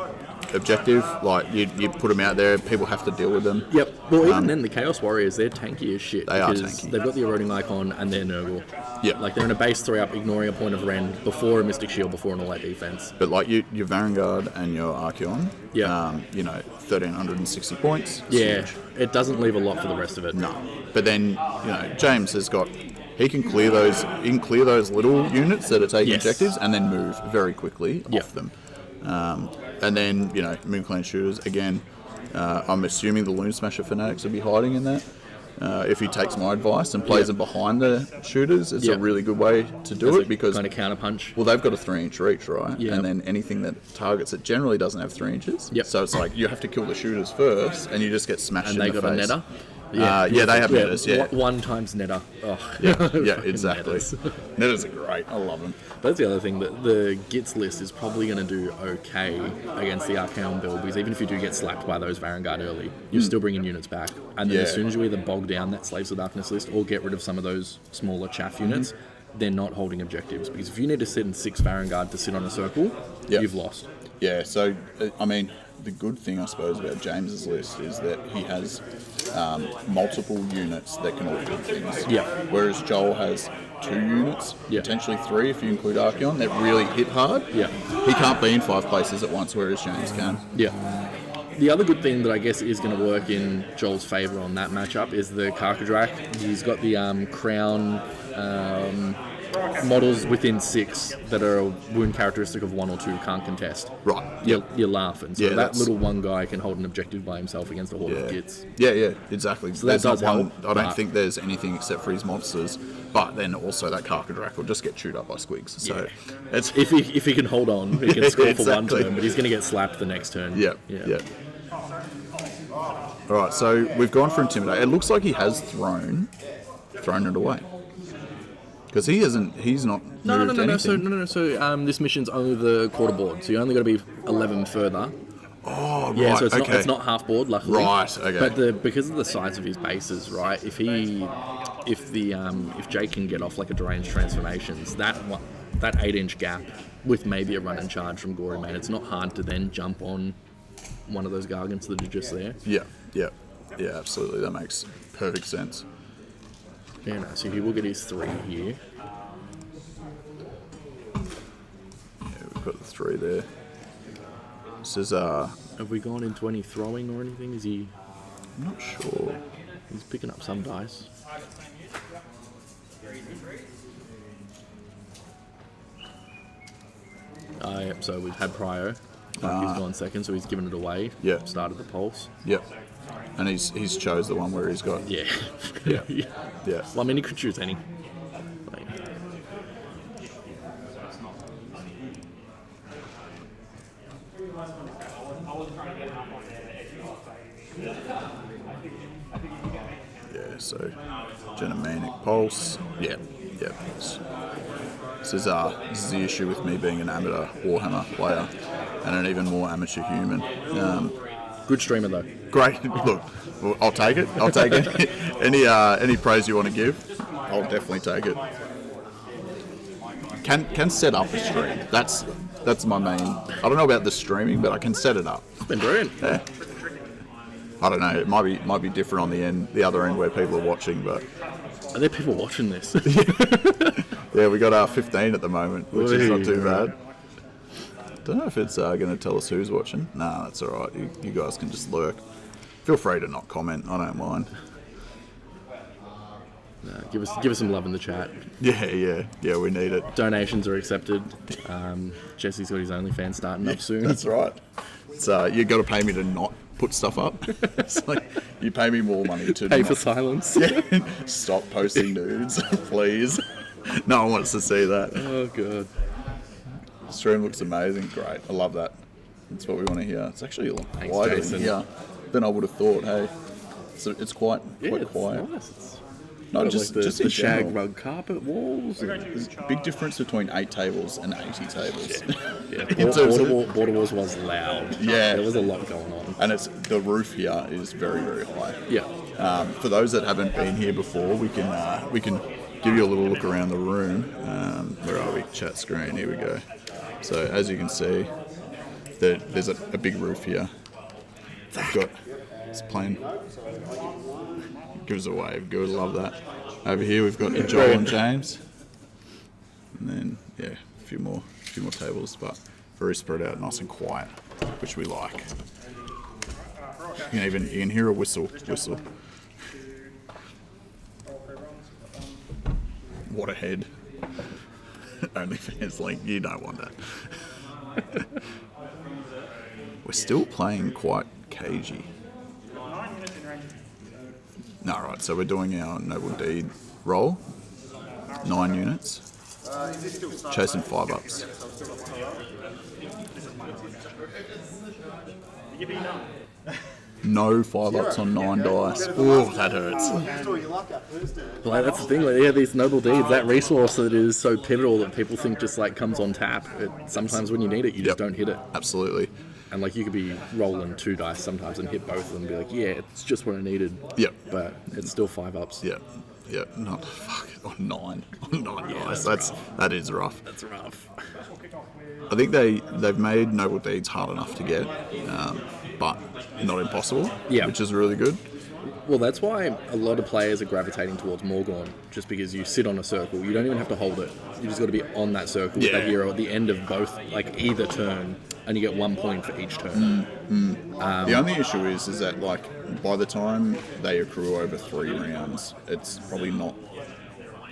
objective, like you put them out there, people have to deal with them. Yep. Well, even then, the Chaos Warriors, they're tanky as shit. They are because tanky. They've got the eroding icon and they're Nurgle. Yep. Like they're in a base 3-up, ignoring a point of rend before a Mystic Shield, before an all-out defense. But like your Vanguard and your Archeon, Yeah. 1,360 points. It's Yeah, huge. it doesn't leave a lot for the rest of it. No. But then, James has got, he can clear those little units that are taking Yes. objectives and then move very quickly Yep. off them. And then, Moon Clan shooters, again, I'm assuming the Loon Smasher fanatics will be hiding in that. If he takes my advice and plays them behind the shooters, it's Yeah. a really good way to do it because, kind of counter punch. well, they've got a 3-inch reach, right? Yeah. And then anything that targets it generally doesn't have 3 inches. Yep. So it's like you have to kill the shooters first and you just get smashed And in they the got face. a netter. Yeah, they have netters, yeah. One times netter. Oh, Yeah, fucking exactly. netters. Netters are great. I love them. That's the other thing, that the Gits list is probably going to do okay against the Archeon build, because even if you do get slapped by those Vanguard early, you're still bringing units back. And then as Yeah. soon as you either bog down that Slaves of Darkness list or get rid of some of those smaller chaff units, they're not holding objectives. Because if you need to sit in 6 Vanguard to sit on a circle, Yep. you've lost. Yeah, so, the good thing, I suppose, about James's list is that he has multiple units that can all do things. Yeah. Whereas Joel has 2 units, Yeah. potentially 3 if you include Archeon, that really hit hard. Yeah. He can't be in 5 places at once, whereas James can. Yeah. The other good thing that I guess is going to work in Joel's favour on that matchup is the Karkadrak. He's got the crown models within 6 that are a wound characteristic of 1 or 2 can't contest. Right. You're laughing. So Yeah, that that's- little one guy can hold an objective by himself against a horde of Gits. Yeah, exactly. So that There's not does one. help, I don't but- think there's anything except for his monsters. But then also that Karkadrak will just get chewed up by Squigs. So it's If he can hold on, he can score for one Exactly. turn, but he's going to get slapped the next turn. yeah. All right, so we've gone for Intimidate. It looks like he has thrown it away because he's not No. moved anything. So this mission's only the quarter board, so you only got to be 11 further. Oh, right. Yeah, so it's okay. not half board, luckily. Right, okay. But because of the size of his bases, right? If Jake can get off like a deranged transformations, that 8-inch gap with maybe a run and charge from Gory Man, it's not hard to then jump on one of those Gargants that are just there. Yeah, absolutely. That makes perfect sense. Yeah, no, so he will get his 3 here. Yeah, we've got the 3 there. This is Have we gone into any throwing or anything? Is he? I'm not sure. He's picking up some dice. Yep, so we've had Pryo. He's gone second, so he's given it away. Yeah. Started the pulse. Yep. And he's chose the one where he's got. Yeah. Yeah. Yeah. Yeah. Well, I mean, he could choose any. Like, Yeah, so Genomanic Pulse. Yeah. This is the issue with me being an amateur Warhammer player and an even more amateur human. good streamer though. Great. Look, well, I'll take it. Any praise you want to give, I'll definitely take it. Can set up a stream. That's my main. I don't know about the streaming, but I can set it up. It's been brilliant. Yeah. I don't know. It might be different on the other end where people are watching, but Are there people watching this? yeah, we got 15 at the moment, which is not too Whee! bad. Don't know if it's going to tell us who's watching. Nah, that's all right. You guys can just lurk. Feel free to not comment. I don't mind. Give us some love in the chat. Yeah. We need it. Donations are accepted. Jesse's got his OnlyFans starting up soon. That's right. So you got to pay me to not put stuff up. It's like you pay me more money to Pay not- for silence. Stop posting nudes, please. No one wants to see that. Oh god. The stream looks amazing. Great. I love that. That's what we want to hear. It's actually a lot Thanks, wider Jason. than here than I would have thought. Hey, it's quite it's quiet. nice. It's No, got, just like, just the in shag general. rug carpet walls. There's a big difference between 8 tables and 80 tables. Yeah, In terms of- Border Wars was loud. Yeah. There was a lot going on. And the roof here is very, very high. Yeah. For those that haven't been here before, we can give you a little look around the room. Where are we? Chat screen. Here we go. So as you can see, there's a big roof here. We've got it's plain. Give us a wave. Good, love that. Over here we've got Joel and James, and then a few more tables, but very spread out, nice and quiet, which we like. You can hear a whistle. What a head. OnlyFans link, you don't want that. We're still playing quite cagey. No, right, so we're doing our Noble Deed roll. 9 units. Chasing 5-ups. No 5-ups on 9 dice. Oh, that hurts. Like, that's the thing, like, these noble deeds, that resource that is so pivotal that people think just like comes on tap. Sometimes when you need it, you just don't hit it. Absolutely. And like you could be rolling 2 dice sometimes and hit both of them and be like, yeah, it's just what I needed. Yep. But it's still 5-ups. Yeah. Not fuck on 9 dice. That is rough. That's rough. I think they've made Noble Deeds hard enough to get, but not impossible. Yeah. Which is really good. Well, that's why a lot of players are gravitating towards Morgorn, just because you sit on a circle. You don't even have to hold it. You just got to be on that circle with that hero at the end of both, like either turn, and you get 1 point for each turn. The only issue is that like by the time they accrue over 3 rounds, it's probably not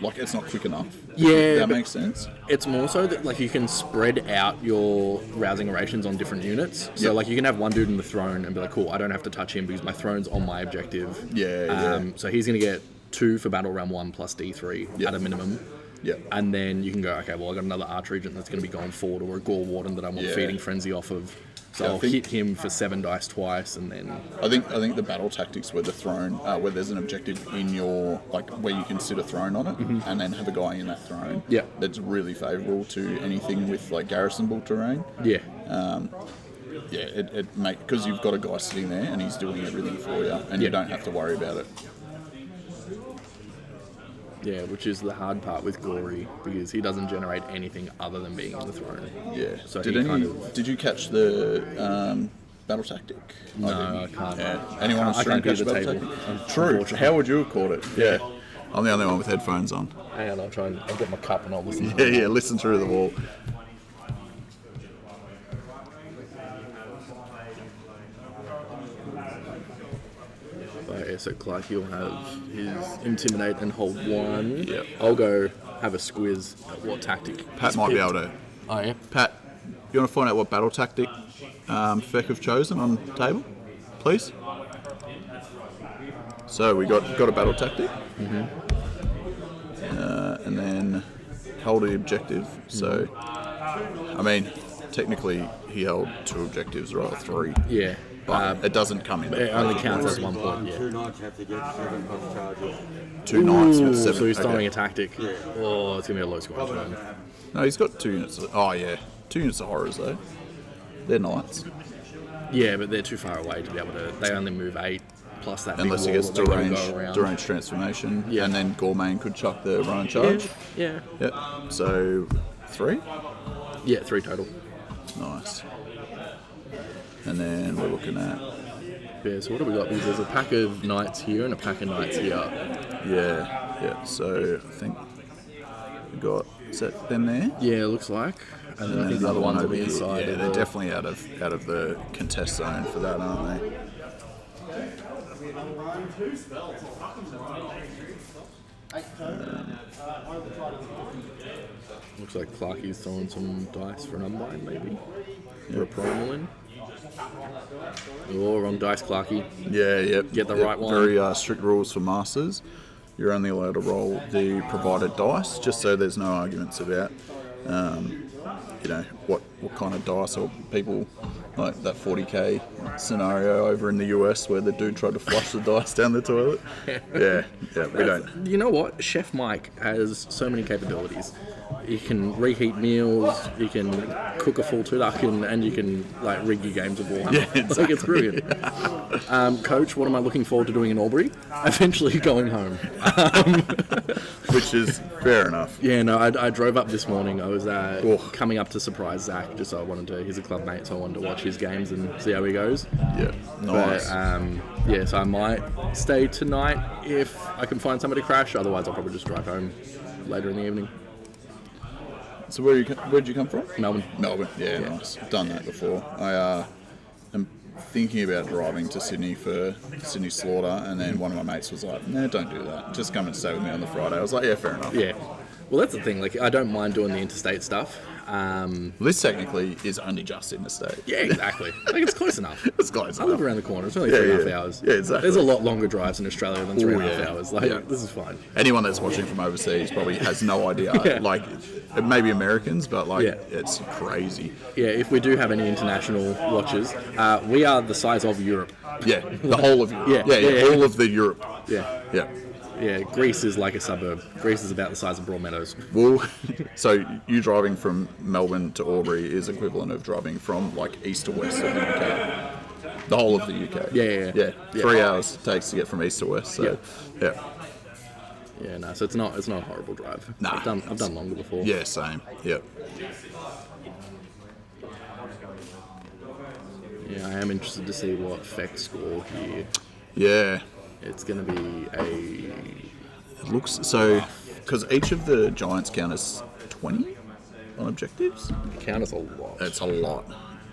like it's not quick enough. Yeah, that but makes sense. It's more so that like you can spread out your rousing rations on different units. So like you can have one dude in the throne and be like, cool, I don't have to touch him because my throne's on my objective. So he's gonna get 2 for battle round 1 plus D3 at a minimum. Yeah. And then you can go, okay, well I got another Arch Regent that's going to be going forward, or a Gore Warden that I want Feeding Frenzy off of. So I'll hit him for 7 dice twice, and then I think the battle tactics where the throne, where there's an objective in your like where you can sit a throne on it, and then have a guy in that throne. Yeah. That's really favourable to anything with like garrisonable terrain. Yeah. It make because you've got a guy sitting there and he's doing everything for you, and you don't have to worry about it. Yeah, which is the hard part with Gory, because he doesn't generate anything other than being in the throne. Yeah. So Did you catch the battle tactic? No, I can't. Yeah. Anyone on I stream can't catch do the the battle table. tactic? True. How would you have caught it? Yeah. I'm the only one with headphones on. Hang on, I'll get my cup and I'll listen. Yeah, listen through the wall. So Clark, you'll have his Intimidate and hold 1. Yep. I'll go have a squiz at what tactic. Pat might be able to. Oh, yeah? Pat, you want to find out what battle tactic Feck have chosen on the table, please? So we got a battle tactic, and then hold the objective. So, I mean, technically he held 2 objectives rather than 3. Yeah. But it doesn't come in. It only counts as 1 point, yeah. 2 knights have to get 7 plus charges. 2 knights with 7. So he's throwing okay. a tactic. Yeah. Oh, it's going to be a low scoring turn. No, he's got 2 units. Oh yeah, 2 units of horrors though. They're knights. Yeah, but they're too far away to be able to. They only move 8 plus that Unless he big gets wall that they gotta go around. deranged transformation, Yeah. and then Gormain could chuck the run and charge. Yeah. Yep. So 3. Yeah, 3 total. Nice. And then we're looking at Yeah, so what have we got? Because there's a pack of knights here and a pack of knights here. yeah. So I think we got them there. Yeah, it looks like. And then I think the other ones will be inside. Yeah, of they're the- definitely out of the contest zone for that, aren't they? Looks like Clarky's throwing some dice for an unbind, maybe. For a primal in. Oh, wrong dice, Clarky. Yeah. Get the right one. Very strict rules for masters. You're only allowed to roll the provided dice, just so there's no arguments about, what kind of dice or people like that 40k scenario over in the US where the dude tried to flush the dice down the toilet. Yeah, we don't. You know what? Chef Mike has so many capabilities. You can reheat meals, you can cook a full turducken, and you can like rig your games of Warhammer. Yeah, exactly. Like, it's brilliant. Coach, what am I looking forward to doing in Albury? Eventually going home. Which is fair enough. Yeah, no, I drove up this morning. I was coming up to surprise Zach, just so I wanted to. He's a club mate, so I wanted to watch his games and see how he goes. Yeah, nice. But, so I might stay tonight if I can find somebody to crash. Otherwise, I'll probably just drive home later in the evening. So where'd you come from? Melbourne. Melbourne, yeah, nice. Done that before. I am thinking about driving to Sydney for Sydney Slaughter, and then one of my mates was like, "No, don't do that. Just come and stay with me on the Friday." I was like, "Yeah, fair enough." Yeah. Well, that's the thing. Like, I don't mind doing the interstate stuff. Well, this technically is only just interstate. Yeah, exactly. Like, it's close enough. It's close I enough. live around the corner. It's only Yeah, 3.5 yeah. hours. Yeah, exactly. There's a lot longer drives in Australia than 3.5 hours. Like, Yeah. this is fine. Anyone that's watching from overseas probably has no idea. Yeah. Like, maybe Americans, but like, Yeah. it's crazy. Yeah, if we do have any international watchers, we are the size of Europe. Yeah, the whole of Europe. Yeah. All of the Europe. Yeah. Yeah. Yeah, Greece is like a suburb. Greece is about the size of Broadmeadows. Well, so you driving from Melbourne to Albury is equivalent of driving from like east to west of the UK. The whole of the UK. Yeah. 3 hours it takes to get from east to west. So, yeah. Yeah, no, so it's not a horrible drive. Nah. I've done longer before. Yeah, same. Yeah. Yeah, I am interested to see what Feck score here. Yeah. It's going to be It looks so because each of the Giants count as 20 on objectives. count as a lot. It's a lot.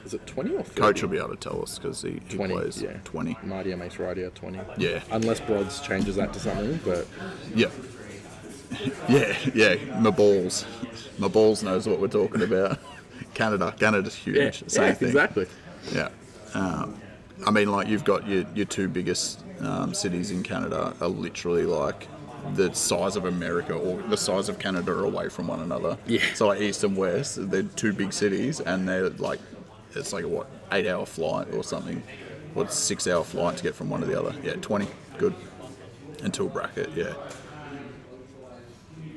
Is it 20 or 30? Coach will be able to tell us because he 20, plays yeah. 20. Mardia makes radio 20. Yeah. Unless Brods changes that to something, but Yeah. Yeah. My balls knows what we're talking about. Canada's huge. Same thing. exactly. Yeah. I mean, like, you've got your two biggest cities in Canada are literally like the size of America or the size of Canada away from one another. Yeah. So like east and west, they're two big cities, and they're like, it's like a 8-hour flight or something. Or 6-hour flight to get from one to the other. Yeah, 20. Good. Until bracket, yeah.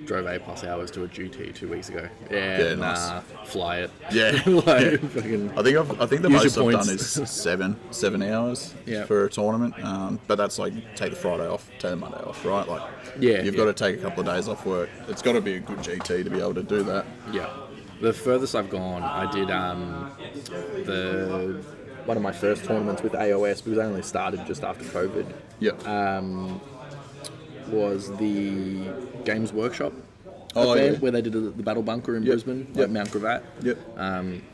Drove 8+ hours to a GT 2 weeks ago. Yeah, Yeah, nah, nice. Fly it. Yeah. Like, fucking I think the use most your I've points. done is seven hours Yeah. for a tournament. But that's like take the Friday off, take the Monday off, right? Like, Yeah, you've yeah. got to take a couple of days off work. It's got to be a good GT to be able to do that. Yeah. The furthest I've gone, I did one of my first tournaments with AOS, because I only started just after COVID, Yeah. was the Games Workshop Oh, event yeah. where they did the Battle Bunker in Brisbane, Yep. like Mount Gravatt. Yep.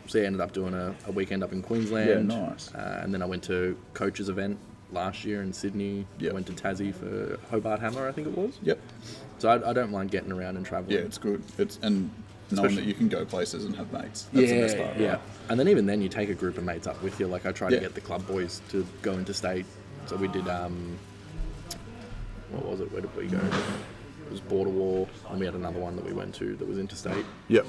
So I ended up doing a weekend up in Queensland. Yeah, nice. And then I went to Coach's event last year in Sydney. Yep. I went to Tassie for Hobart Hammer, I think it was. Yep. So I don't mind getting around and travelling. Yeah, it's good. And knowing that you can go places and have mates. That's the best part, Yeah. right? And then even then, you take a group of mates up with you. Like, I try to Yeah. get the club boys to go interstate. So we did, what was it? Where did we go? It was Border War, and we had another one that we went to that was interstate. Yep.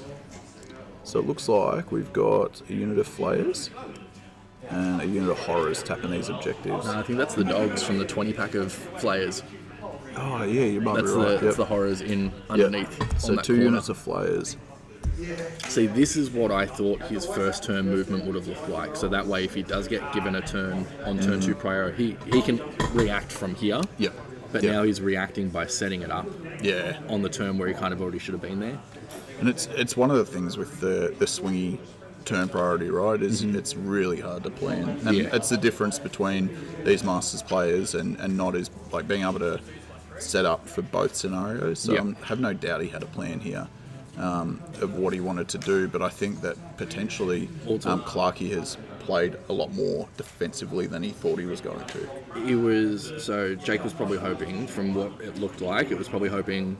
So it looks like we've got a unit of Flayers and a unit of Horrors tapping these objectives. I think that's the dogs from the 20-pack of Flayers. Oh, yeah, you might That's be right. that's the horrors in underneath. Yep. So on that 2 corner. units of Flayers. See, this is what I thought his first turn movement would have looked like. So that way, if he does get given a turn on turn 2 prior, he can react from here. Yep. But Yep. now he's reacting by setting it up Yeah. on the turn where he kind of already should have been there. And it's one of the things with the swingy turn priority, right? Is it's really hard to plan, and Yeah. it's the difference between these Masters players and not is like being able to set up for both scenarios. So Yeah. I have no doubt he had a plan here of what he wanted to do, but I think that potentially Also- Clarkey has played a lot more defensively than he thought he was going to. It was, so Jake was probably hoping, from what it looked like, it was probably hoping,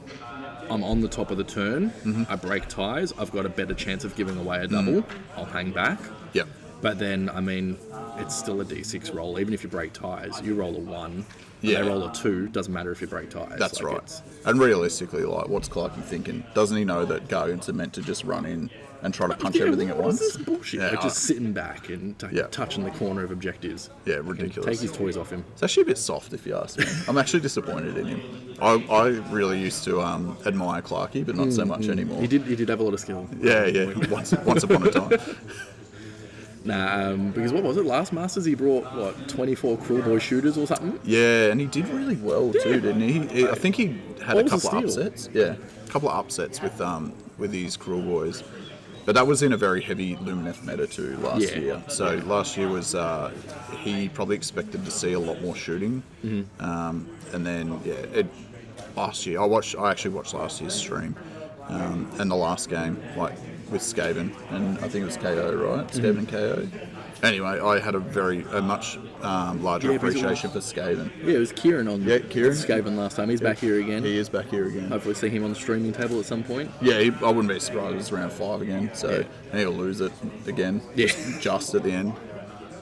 I'm on the top of the turn, I break ties, I've got a better chance of giving away a double, I'll hang back. Yep. But then, I mean, it's still a D6 roll. Even if you break ties, you roll a 1, Yeah. they roll a 2, doesn't matter if you break ties. That's Like, right. it's- And realistically, like, what's Clarkey thinking? Doesn't he know that Guardians are meant to just run in and try to punch everything at once. What is this bullshit? Yeah, Like just sitting back and Yeah. touching the corner of objectives. Yeah, Take ridiculous. his toys off him. It's actually a bit soft, if you ask me. I'm actually disappointed in him. I really used to admire Clarkey, but not so much anymore. He did have a lot of skill. Yeah. Once upon a time. Nah, because what was it? Last Masters he brought 24 Cruel Boy shooters or something. Yeah, and he did really well too, didn't he? I think he had a Balls of couple of steel. upsets. Yeah, a couple of upsets with these Cruel Boys. But that was in a very heavy Lumineth meta too last Yeah. year. So last year was he probably expected to see a lot more shooting, and then last year I actually watched last year's stream, and the last game with Skaven, and I think it was KO, right? Skaven and KO. Anyway, I had a much larger Yeah, because it appreciation for Skaven. Yeah, it was Kieran on Kieran. Skaven last time. He's back here again. He is back here again. Hopefully see him on the streaming table at some point. Yeah, I wouldn't be surprised if it's round 5 again. So and he'll lose it again. Yeah. Just at the end.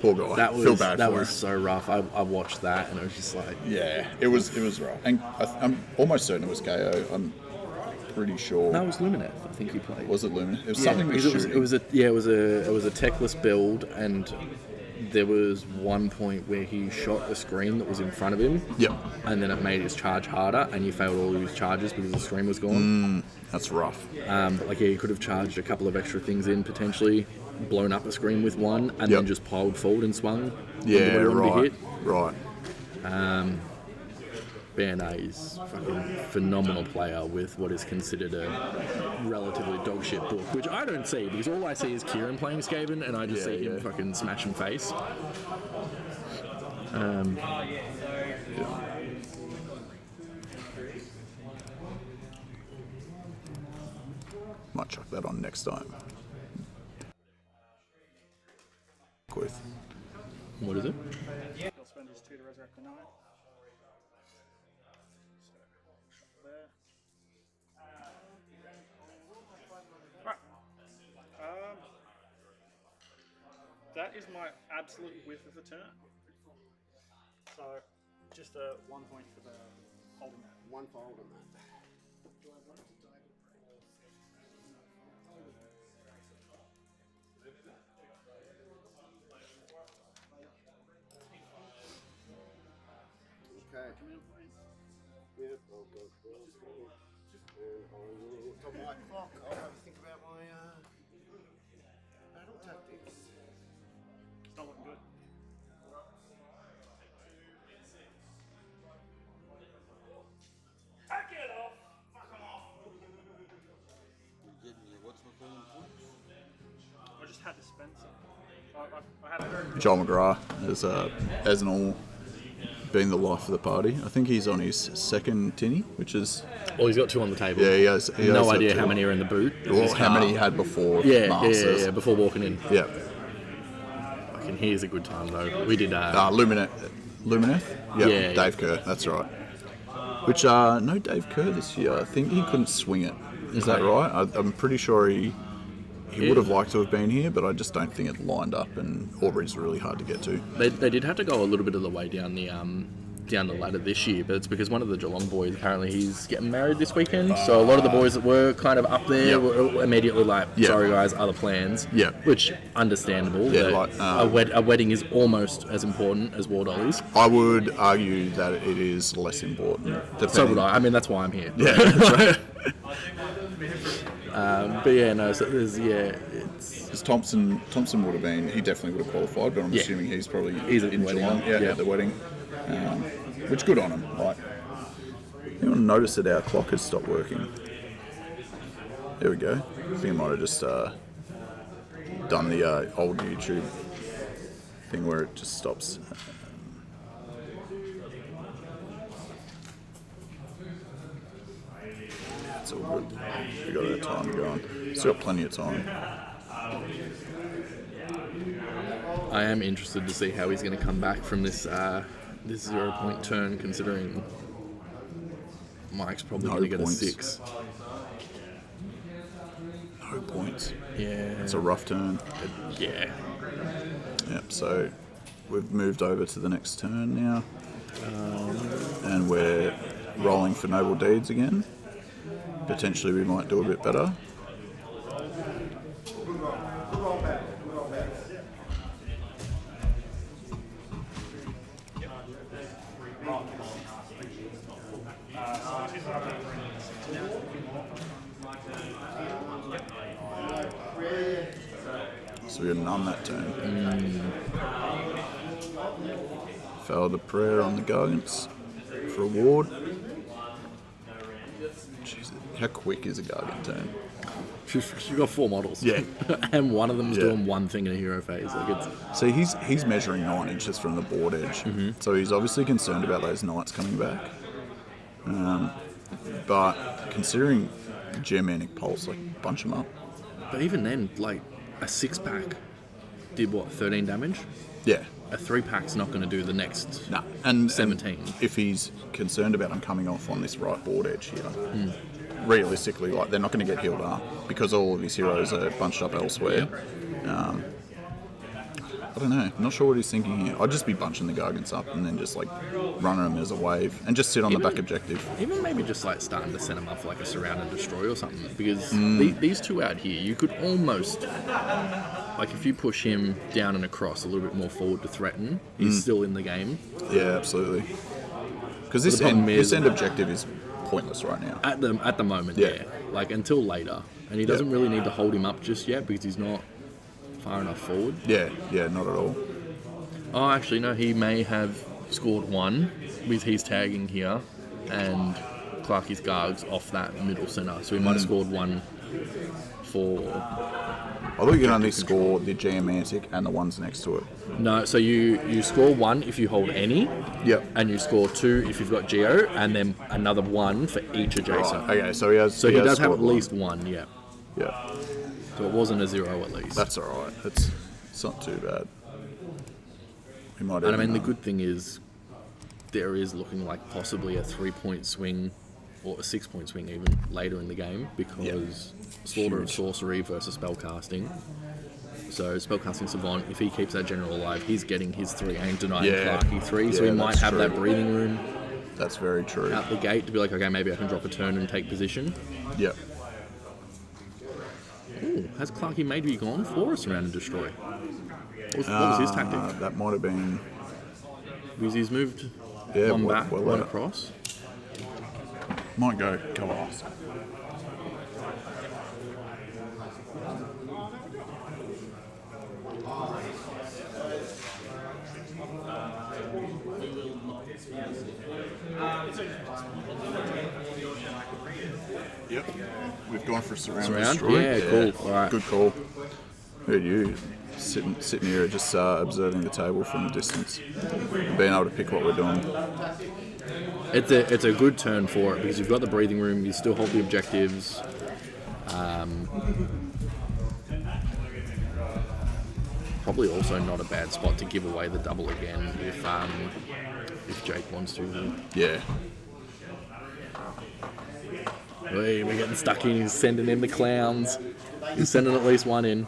Poor guy. That Feel was bad that for was him. so rough. I watched that and it was just like, Yeah, it was rough. And I'm almost certain it was KO. I'm pretty sure. no, it was Lumineth. I think he played. Was it Lumineth? It was Yeah, something with because shooting. it was a techless build, and there was one point where he shot a screen that was in front of him. Yep. And then it made his charge harder, and he failed all his charges because the screen was gone. That's rough. But he could have charged a couple of extra things in potentially, blown up a screen with one, and then just piled forward and swung. Yeah, When he wanted to right. hit. Right. Ben A is a fucking phenomenal player with what is considered a relatively dog shit book, which I don't see because all I see is Kieran playing Skaven and I just see him fucking smash and face. Might chuck that on next time. With. What is it? He'll spend his 2 to resurrect the knight. So, there. Right. That is my absolute width of the turn. So, just a 1 point for the holding that. One fold on that. Okay. Yep, I'll go first. And I will look on my clock. I'll have a think about my battle tactics. It's not looking good. Back it off! Fuck 'em off! What's my phone points? I just had to spend some. I had a Joel McGrath as an all being the life of the party. I think he's on his second tinny, which is Well, he's got 2 on the table. he has No that idea too. how many are in the boot. Or how many he had before Masters. Yeah, before walking in. Yeah. Fucking here's a good time though. We did Lumineth? Yep, Yeah, Dave Kerr, that's right. Which, no Dave Kerr this year. I think he couldn't swing it. Is that right? I'm pretty sure he would have liked to have been here, but I just don't think it lined up, and Aubrey's really hard to get to. They did have to go a little bit of the way down the ladder this year, but it's because one of the Geelong boys, apparently he's getting married this weekend, so a lot of the boys that were kind of up there were immediately like, sorry guys, other plans. Yeah. Which, understandable. Yeah, that like, a wedding is almost as important as war dollies. I would argue that it is less important. So would I. I mean, that's why I'm here. Yeah, that's right. But yeah, no, so there's, it's... Because Thompson would have been, he definitely would have qualified, but I'm assuming he's probably He's at in the wedding. Geelong. Yeah, Yeah. at the wedding. Which good on him. Like, anyone notice that our clock has stopped working? There we go. I think I might have just done the old YouTube thing where it just stops. It's all good. We got our time going. Still got plenty of time. I am interested to see how he's going to come back from this 0-point turn, considering Mike's probably No going to get points. a 6. No points. Yeah. It's a rough turn. Yeah. Yep, so we've moved over to the next turn now. And we're rolling for noble deeds again. Potentially we might do a bit better. So we got none that turn. Failed a prayer on the Gargants for a ward. Jeez, how quick is a Gargant turn? She's got 4 models. Yeah. And one of them's Yeah. doing one thing in a hero phase. Like it's So he's measuring 9 inches from the board edge. So he's obviously concerned about those knights coming back. But considering Germanic Pulse, like, bunch them up. But even then, like, a 6-pack did what, 13 damage? Yeah. A 3-pack's not going to do the next. Nah. And 17. And if he's concerned about them coming off on this right board edge here, realistically, like, they're not going to get healed up because all of his heroes are bunched up elsewhere. I don't know. I'm not sure what he's thinking here. I'd just be bunching the Gargants up and then just, like, running them as a wave and just sit on the back objective. Even maybe just like starting to set them up for like a surround and destroy or something. Because these two out here, you could almost, like, if you push him down and across a little bit more forward to threaten, he's still in the game. Yeah, absolutely. Because The this problem is- end objective is pointless right now. At the moment, Yeah. yeah. Like, until later. And he doesn't really need to hold him up just yet because he's not far enough forward. Yeah, not at all. Oh, actually, no, he may have scored 1 with his tagging here and Clarky's Gargs off that middle centre. So he might have scored 1 for... I thought you could only score the Geomantic and the ones next to it. No, so you score 1 if you hold any. Yep. And you score 2 if you've got Geo, and then another 1 for each adjacent. Right, okay, so he has. So he does have scored at least 1, yeah. Yeah, So it wasn't a 0 at least. that's all right. It's not too bad. He might. And I even, mean, the good thing is there is looking like possibly a 3-point swing or a 6-point swing even later in the game because Slaughter of Sorcery versus Spellcasting. So Spellcasting Savant, if he keeps that general alive, he's getting his 3 and denying Clarky 3, so Yeah, he might that's have true. that breathing room That's very true. out the gate to be like, okay, maybe I can drop a turn and take position. Yep. Ooh, has Clarky maybe gone for a surround and destroy? What was his tactic? That might have been. Because he's moved Yeah, one well- back, well one out. across. Might go Chaos. Yep. We've gone for surround. Surround? Destroy. Yeah, cool. All right. Good call. Who are you? Sitting here, just observing the table from a distance, being able to pick what we're doing. It's a good turn for it because you've got the breathing room, you still hold the objectives. Probably also not a bad spot to give away the double again if Jake wants to. Yeah. Hey, we're getting stuck in. He's sending in the clowns. He's sending at least 1 in.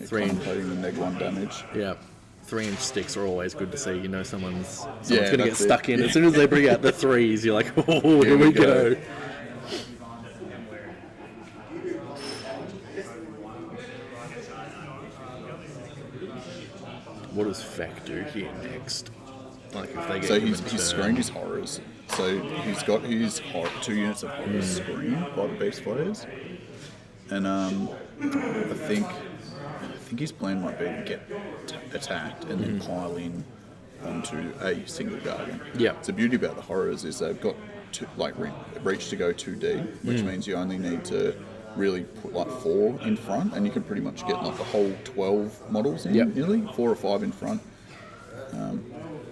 Contemplating the neg 1 damage. Yeah. 3-inch sticks are always good to see. You know someone's Yeah, going to get that's it. stuck in. As soon as they bring out the 3s, you're like, oh, here we go. What does Feck do here next? Like if they get So him he's in screened turn. his horrors. So he's got his 2 units of horrors screened by the beast players. And I think his plan might be to get attacked and then pile in onto a single Guardian. Yeah. The beauty about the horrors is they've got reach to go 2D, which means you only need to really put like 4 in front, and you can pretty much get like a whole 12 models in, Yep. nearly 4 or 5 in front.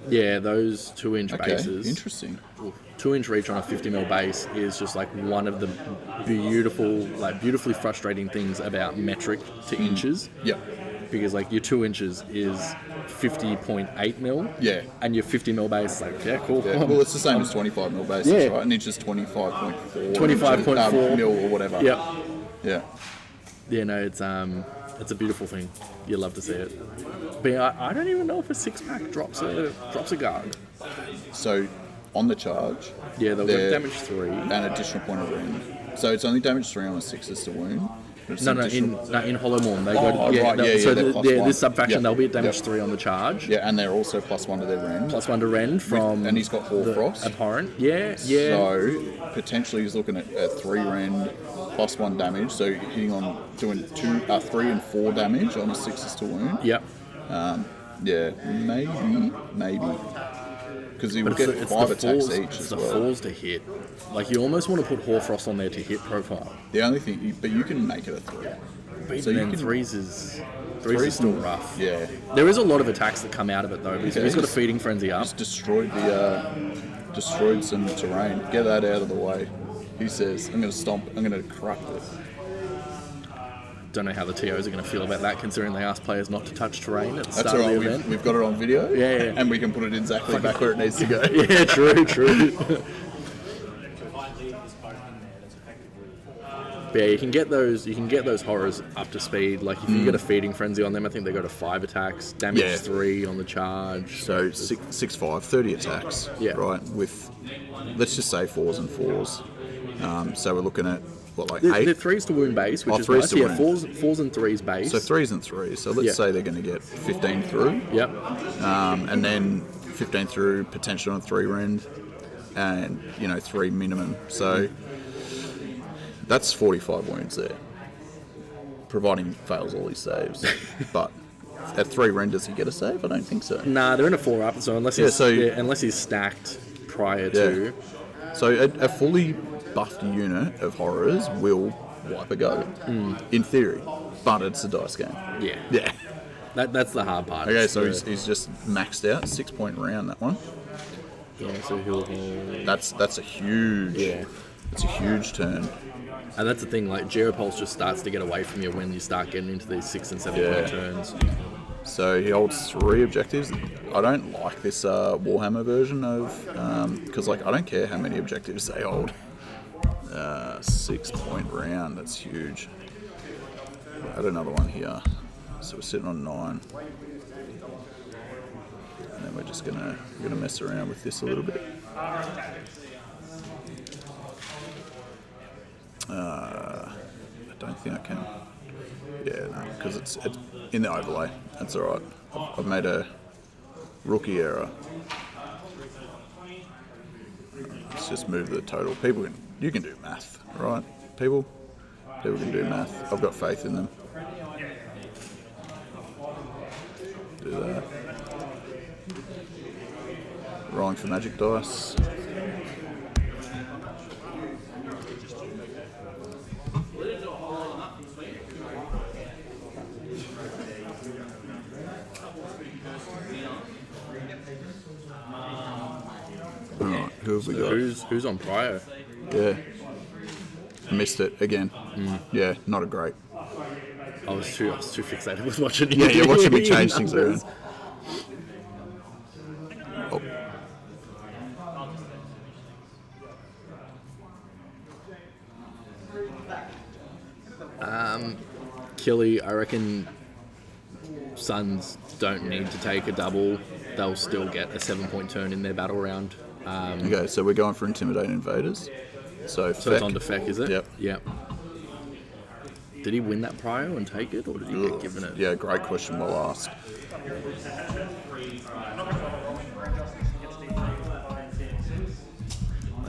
Yeah, those 2-inch Okay, bases. interesting. 2-inch reach on a 50mm base is just like one of the beautifully frustrating things about metric to inches. Yep. Because like your 2 inches is 50.8 mil. Yeah. And your 50mm base is like, yeah, cool. Yeah, well, it's the same as 25 mil basis, Yeah. right? An inch is 25.4. 25.4 mil or whatever. Yep. Yeah. Yeah, no, it's a beautiful thing. You love to see it. But I don't even know if a 6-pack drops a guard. So on the charge, Yeah, they'll go they're damage 3. an additional point of wound. So it's only damage 3 on a 6 as to wound, It's No, additional- in Hollow Morn they Oh, go. right, yeah, So they're plus one. this subfaction Yep. they'll be at damage Yep. 3 on the charge. Yeah, and they're also +1 to their rend. +1 to rend from. and he's got Hoarfrost. Abhorrent. Yeah, yeah. So potentially he's looking at a 3 rend +1 damage. So you're hitting on doing 3 and 4 damage on a 6 to wound. Yep. Yeah, maybe. Because he will But get it's 5 the attacks falls, each it's as the well. falls to hit. Like you almost want to put Hoarfrost on there to hit profile. The only thing, but you can make it a 3. But So even you then can- threes is still rough. Yeah, There is a lot of attacks that come out of it though. Because Yeah, he's got a he's- feeding frenzy up. just destroyed some terrain. Get that out of the way. He says, I'm going to corrupt it. Don't know how the TOs are going to feel about that, considering they ask players not to touch terrain at the That's start all of right, the event. we've got it on video. Yeah. And we can put it exactly back where it needs to go. Yeah, true. But yeah, you can get those horrors up to speed. Like if you get a feeding frenzy on them, I think they go to 5 attacks, damage Yeah. 3 on the charge. So 6'5", 30 attacks, Yeah. right? With, let's just say 4s and 4s. So we're looking at, what, like They're 8? 3s to wound base, which is 3s nice. to Yeah, wound. 4s and 3s base. So 3s and 3s. So let's Yeah. say they're going to get 15 through. Yep. And then 15 through, potential on 3 rend, and 3 minimum. So that's 45 wounds there, providing he fails all his saves. But at 3 rend, does he get a save? I don't think so. Nah, they're in a 4-up, so unless he's stacked prior to. So a fully buffed unit of horrors will wipe a go, in theory, but it's a dice game. Yeah. Yeah. That's the hard part. Okay, It's so the- he's just maxed out, 6-point round, that one. yeah, so he'll That's a huge. Yeah. It's a huge turn. and that's the thing. Like Geopulse just starts to get away from you when you start getting into these 6 and 7 Yeah. point turns. So he holds 3 objectives. I don't like this Warhammer version of, because I don't care how many objectives they hold. 6-point round, that's huge. Add another one here. So we're sitting on 9. And then we're just gonna mess around with this a little bit. I don't think I can. Yeah, no, because it's in the overlay. That's all right. I've made a rookie error. Let's just move the total. You can do math, right? People can do math. I've got faith in them. Do that. Rolling for magic dice. Alright, who have we got? Who's on prior? Yeah. Missed it again. Yeah, not a great. I was too fixated with watching. Yeah, you're watching me change things around. Oh. Killy, I reckon Suns don't need to take a double. They'll still get a 7-point turn in their battle round. Okay, so we're going for Intimidate Invaders. So So it's on to Feck, is it? Yep. Yep. Did he win that prior and take it, or did he get given it? Yeah, great question, well asked.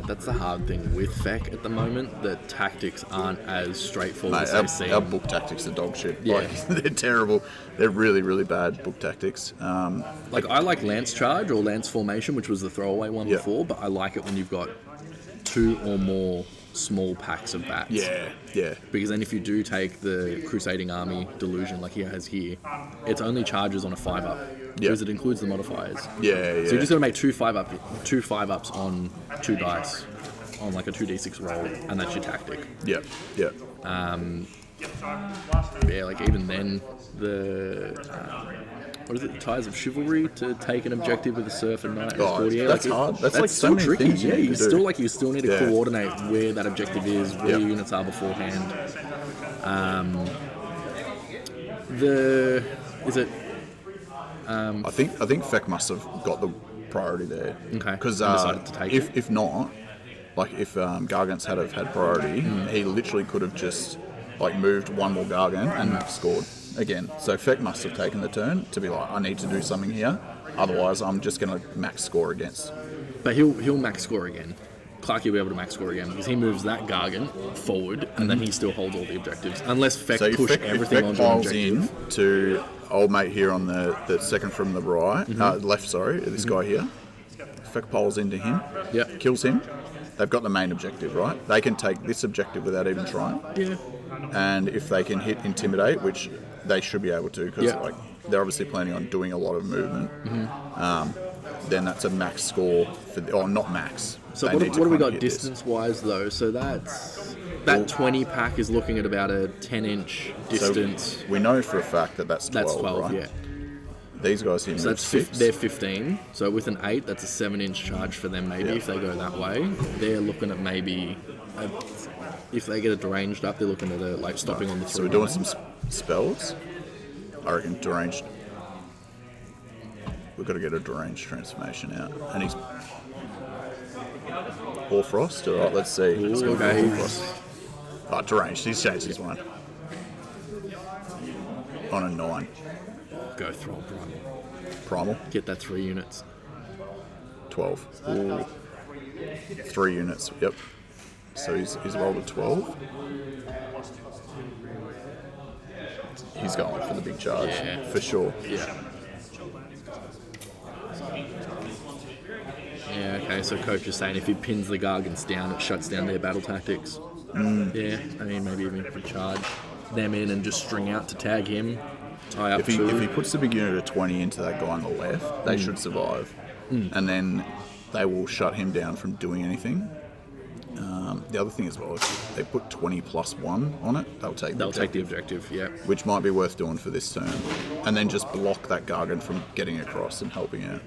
That's the hard thing with Feck at the moment. The tactics aren't as straightforward Mate, as they seem. our book tactics are dog shit. Yeah. Like, they're terrible. They're really, really bad book tactics. Like I like Lance Charge or Lance Formation, which was the throwaway one Yeah. before, but I like it when you've got 2 or more small packs of bats. Yeah, yeah. Because then if you do take the Crusading Army Delusion like he has here, it's only charges on a 5-up. Because it includes the modifiers. Yeah, So you just got to make 2 5-ups on 2 dice, on like a 2d6 roll, and that's your tactic. Yeah, yeah. Yeah, like even then, what is it, the Ties of Chivalry to take an objective with a Surf and Knight? Oh, 48, that's like, hard. That's like so still many tricky. things you Yeah, need you to do. still need to Yeah. coordinate where that objective is, where Yep. your units are beforehand. I think Feck must have got the priority there. Okay. Because And decided to take if not, like if Gargant's had priority, he literally could have just like moved one more Gargan and scored again. So Feck must have taken the turn to be like, I need to do something here. Otherwise, I'm just going to max score against. But he'll max score again. Clarky will be able to max score again because he moves that Gargan forward and then he still holds all the objectives. Unless Feck push everything onto an objective. In to old mate here on the second from the right, left, sorry, this guy here. Feck poles into him, kills him. They've got the main objective, right? They can take this objective without even trying. Yeah. And if they can hit Intimidate, which they should be able to, because like they're obviously planning on doing a lot of movement, then that's a max score for, or not max. So what do we got distance-wise though? So that 20 pack is looking at about a 10-inch distance. So we know for a fact that that's 12, That's 12, right? yeah. These guys here move 6. They're 15. So with an 8, that's a 7-inch charge for them maybe if they go that way. They're looking at maybe, if they get it deranged up, they're looking at like stopping on the 3. So we're doing some spells. I reckon deranged. We've got to get a deranged transformation out. And he's Hoarfrost. All right, let's see. Let's go for Hoarfrost. Oh, deranged. He's changed his one. On a 9. Go throw Primal. Get that 3 units. 12. Ooh. 3 units. Yep. So he's rolled a 12. He's going for the big charge for sure. Yeah. Yeah, okay, so coach is saying if he pins the Gargants down, it shuts down their battle tactics. Yeah, I mean, maybe even if we charge them in and just string out to tag him, tie up if he puts the big unit of 20 into that guy on the left, they should survive. And then they will shut him down from doing anything. The other thing as well, if they put 20 plus 1 on it, they'll take the objective, yeah. which might be worth doing for this turn. And then just block that Gargan from getting across and helping out.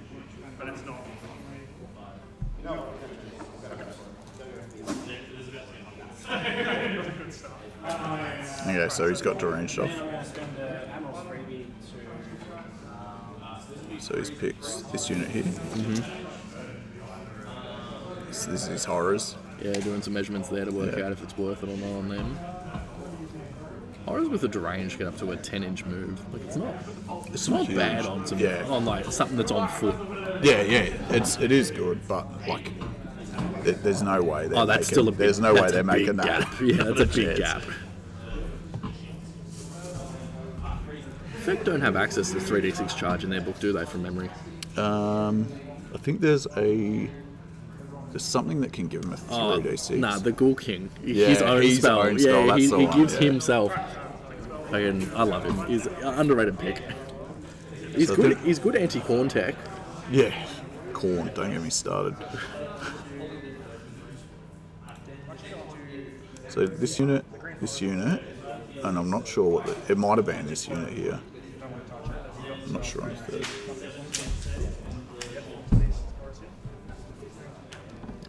Okay, so he's got deranged off. So he's picked this unit here. So this is his horrors. Yeah, doing some measurements there to work out if it's worth it or not on them. Horrors with a deranged get up to a 10-inch move. Like it's not huge. bad on some on like something that's on foot. Yeah, it is good, but like there's no way they're that's still a big, there's no way they're making gap. that. Yeah, that's a big gap. Feck don't have access to 3d6 charge in their book, do they, from memory? I think there's something that can give him a 3d6. Nah, the Ghoul King. Yeah, his own his spell. own spell, that's the he one, gives yeah. himself. I love him. He's an underrated pick. He's So good. He's good anti-corn tech. Yeah, corn. Don't get me started. So this unit, and I'm not sure what it might have been this unit here. I'm not sure on the third.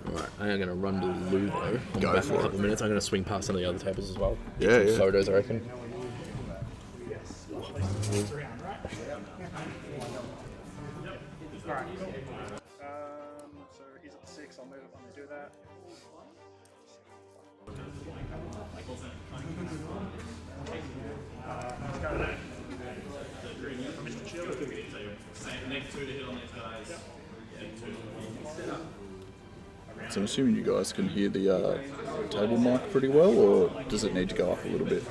Alright, I am going to run to Luvo. I'm Go back for in a it. couple of minutes. I'm going to swing past some of the other tables as well. Yeah, Some yeah. photos, I reckon. Alright. So he's at 6, I'll move it when we do that. Let's go there. Mr. Chill. Next 2 to hit on these guys. So I'm assuming you guys can hear the table mic pretty well, or does it need to go up a little bit?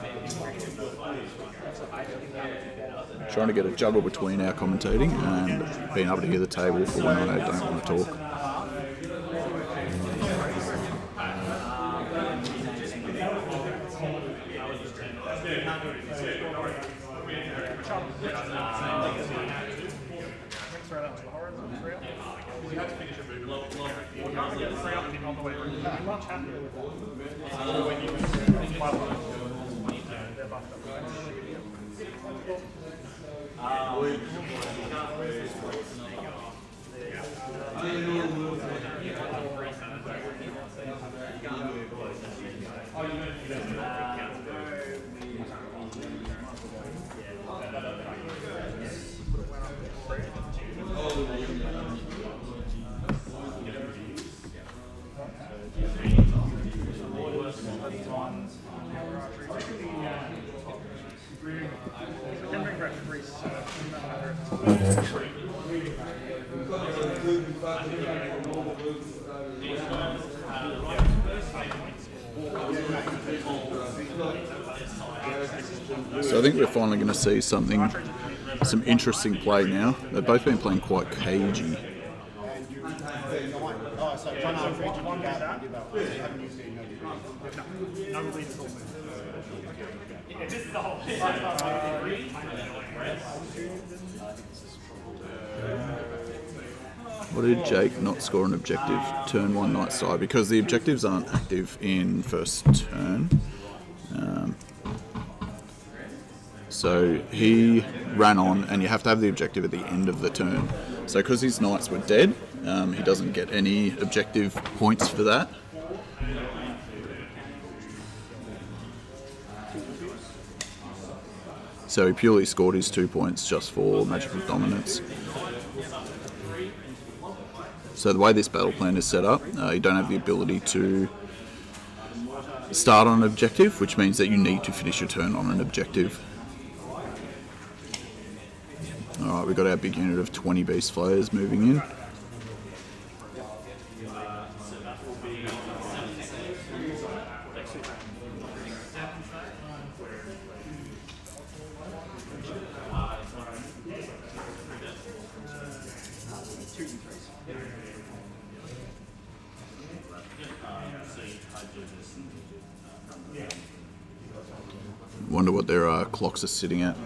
Trying to get a juggle between our commentating and being able to hear the table for when I don't want to talk. So I think we're finally going to see some interesting play now. They've both been playing quite cagey. Oh, so 1 hour free, you give out. You haven't used it, no. No leads or move. What did Jake not score an objective? Turn 1 night side, because the objectives aren't active in first turn. So he ran on, and you have to have the objective at the end of the turn. So because his knights were dead, he doesn't get any objective points for that. So he purely scored his 2 points just for magical dominance. So the way this battle plan is set up, you don't have the ability to start on an objective, which means that you need to finish your turn on an objective. Alright, we've got our big unit of 20 beast flayers moving in. Wonder what their clocks are sitting at.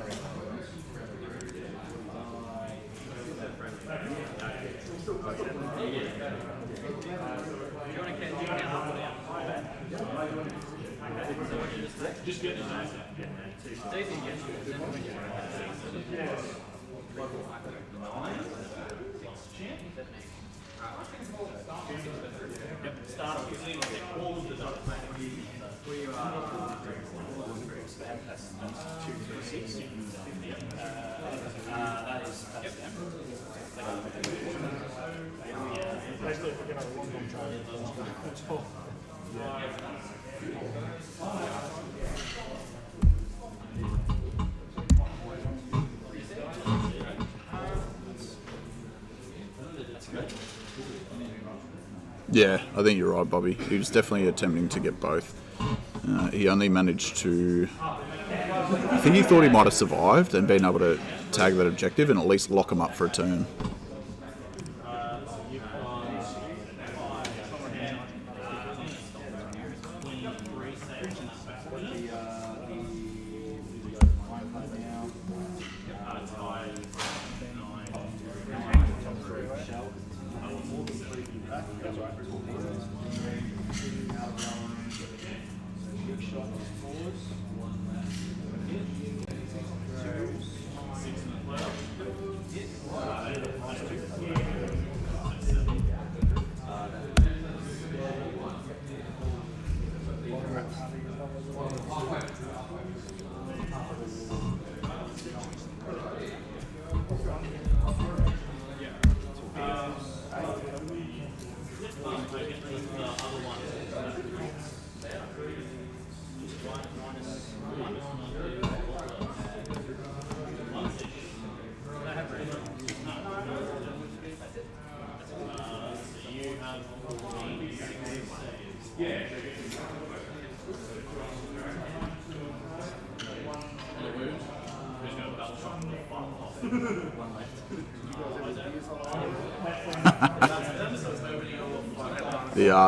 Yeah, I think you're right, Bobby. He was definitely attempting to get both. He only managed to... I think he thought he might have survived and been able to tag that objective and at least lock him up for a turn.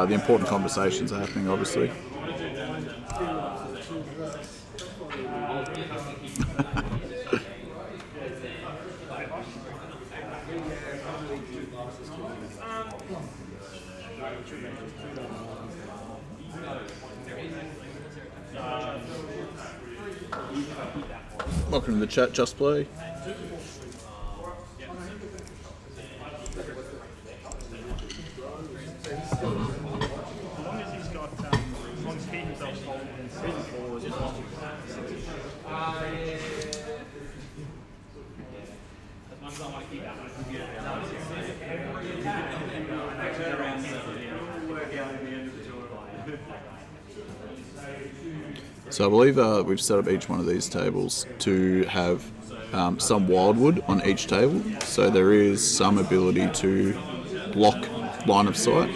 The important conversations are happening, obviously. Welcome to the chat, Just Play. So I believe we've set up each one of these tables to have some wildwood on each table, so there is some ability to block line of sight,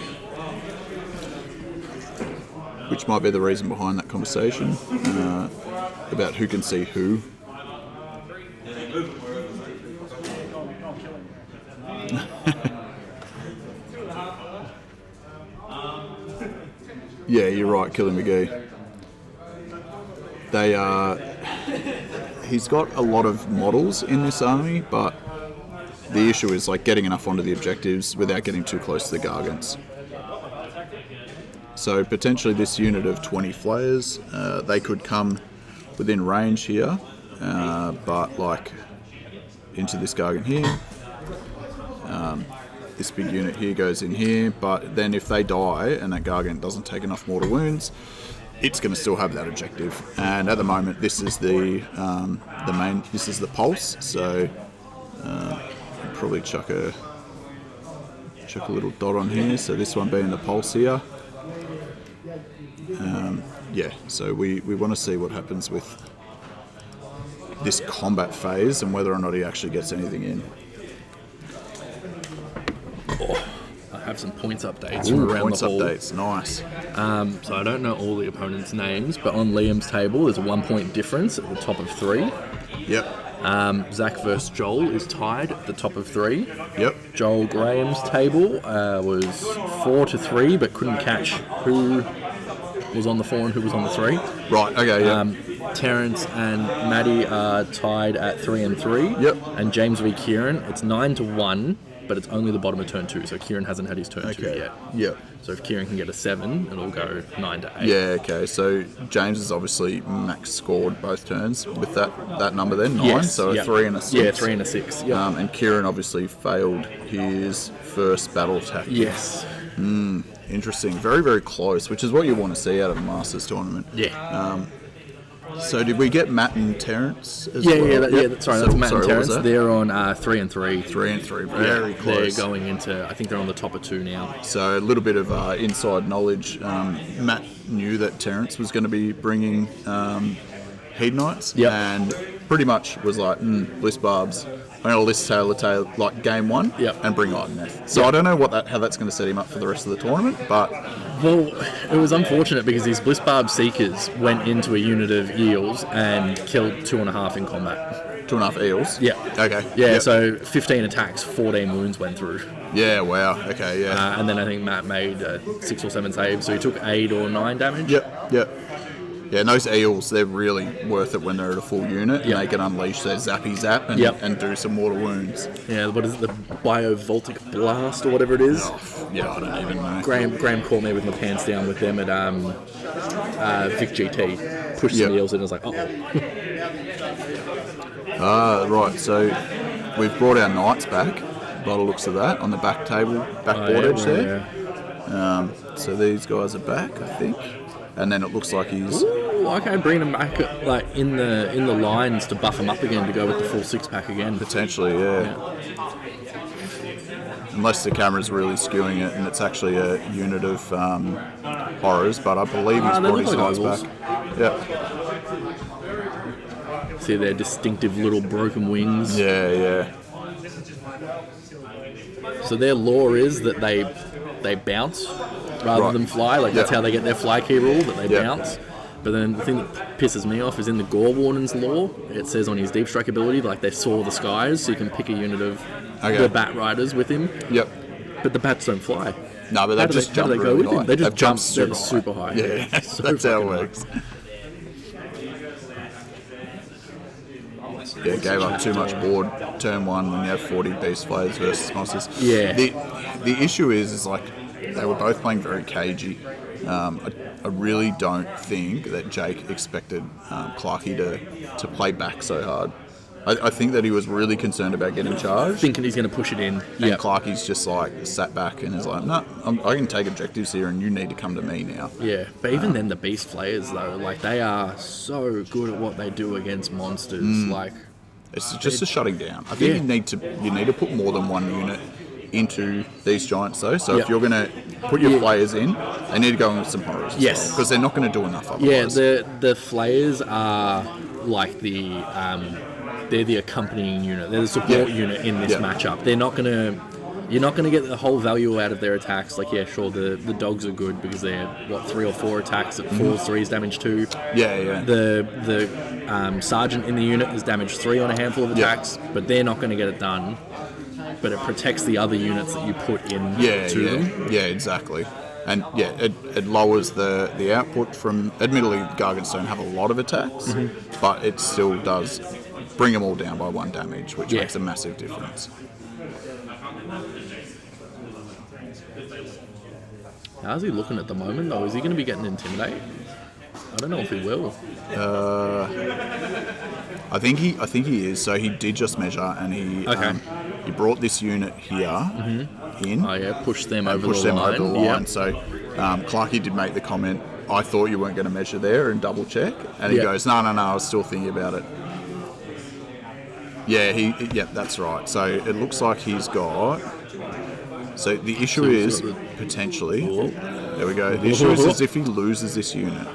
which might be the reason behind that conversation about who can see who. Yeah, you're right, Killing McGee. He's got a lot of models in this army, but the issue is like getting enough onto the objectives without getting too close to the Gargants. So potentially this unit of 20 flayers, they could come within range here, but like into this Gargant here. This big unit here goes in here, but then if they die and that Gargant doesn't take enough mortal wounds, it's going to still have that objective. And at the moment, this is the main. This is the pulse. So I'll probably chuck a little dot on here. So this one being the pulse here. Yeah. So we want to see what happens with this combat phase and whether or not he actually gets anything in. I have some points updates from around Points the hall. updates, nice. So I don't know all the opponents' names, but on Liam's table, there's a 1 point difference at the top of 3. Yep. Zach versus Joel is tied at the top of 3. Yep. Joel Graham's table was 4-3, but couldn't catch who was on the 4 and who was on the 3. Right. Okay. Yeah. Terrence and Maddie are tied at 3 and 3. Yep. And James v Kieran, it's 9-1, but it's only the bottom of turn 2, so Kieran hasn't had his turn 2 yet. Yep. So if Kieran can get a 7, it'll go 9-8. Yeah. Okay. So James has obviously max scored both turns with that number then 9. Yes, So yep. a 3 and a 6. Yeah, 3 and a 6. Yep. And Kieran obviously failed his first battle tactic. Yes. Interesting. Very, very close, which is what you want to see out of a Masters tournament. Yeah. So did we get Matt and Terrence as Yeah, well? that's Matt and what was Terrence. that? They're on 3 and 3. 3 and 3. Very close. They're going into, I think they're on the top of 2 now. So a little bit of inside knowledge. Matt knew that Terrence was going to be bringing Hedonites, Yep. and pretty much was like, Bliss Barbs, I'm going to list Taylor like game 1 Yep. and bring Ideneth. So Yep. I don't know how that's going to set him up for the rest of the tournament, but Well, it was unfortunate because these Bliss Barb Seekers went into a unit of eels and killed 2.5 in combat. 2.5 eels. Yeah. Okay. Yeah, Yep. so 15 attacks, 14 wounds went through. Yeah, wow. Okay, yeah. And then I think Matt made 6 or 7 saves, so he took 8 or 9 damage. Yep. Yeah, and those eels, they're really worth it when they're at a full unit and Yep. they can unleash their zappy zap and, Yep. and do some mortal wounds. Yeah, what is it, the Biovoltic Blast or whatever it is? Yeah, I don't even know. Graham caught me with my pants down with them at Vic GT. Pushed some Yep. eels in and was like, Right, so we've brought our knights back by the looks of that on the back table, backboard edge there. Yeah. So these guys are back, I think. And then it looks like he's... Ooh, okay, bringing them back like in the lines to buff them up again to go with the full 6-pack again. Potentially, yeah. Unless the camera's really skewing it and it's actually a unit of horrors, but I believe he's They brought look his like knights ovals. back. Yeah. See their distinctive little broken wings. Yeah. So their lore is that they bounce rather Right. than fly. Like that's Yeah. how they get their fly key rule, that they Yeah. bounce. But then the thing that pisses me off is in the Gore Warden's lore, it says on his deep strike ability, like they soar the skies, so you can pick a unit of the Bat Riders with him. Yep. But the bats don't fly. No, but How they just how jump do they go really with him? high. They just They've jump jumped super high. Yeah, So that's how it fucking works. Yeah, gave up too much board turn 1 when you have 40 beast flayers versus monsters. Yeah. The issue is like they were both playing very cagey. I really don't think that Jake expected Clarkey to play back so hard. I think that he was really concerned about getting charged. Thinking he's going to push it in. And Clarkey's just like sat back and is like, no, I can take objectives here and you need to come to me now. Yeah, but even then the beast flayers though, like they are so good at what they do against monsters. Like It's just a shutting down. I think you need to put more than one unit into these giants though. So if you're going to put your players in, they need to go in with some horrors. Yes. Because they're not going to do enough yeah, otherwise. the flayers are like they're the accompanying unit. They're the support unit in this matchup. They're not going to You're not going to get the whole value out of their attacks. Like, yeah, sure, the dogs are good because they're, 3 or 4 attacks at 4s, 3s, damage 2. Yeah. The sergeant in the unit is damage 3 on a handful of attacks, but they're not going to get it done. But it protects the other units that you put in to them. Yeah, exactly. And yeah, it lowers the output from. Admittedly, Gargants don't have a lot of attacks, but it still does bring them all down by 1 damage, which makes a massive difference. How's he looking at the moment, though? Is he going to be getting Intimidate? I don't know if he will. I think he is. So he did just measure, and he brought this unit here in. Oh yeah, push them over Push the them line. over the line. So Clarkey did make the comment, I thought you weren't going to measure there and double check. And he goes, no, I was still thinking about it. Yeah, that's right. So it looks like he's got... So the issue is, potentially... There we go. The issue is if he loses this unit.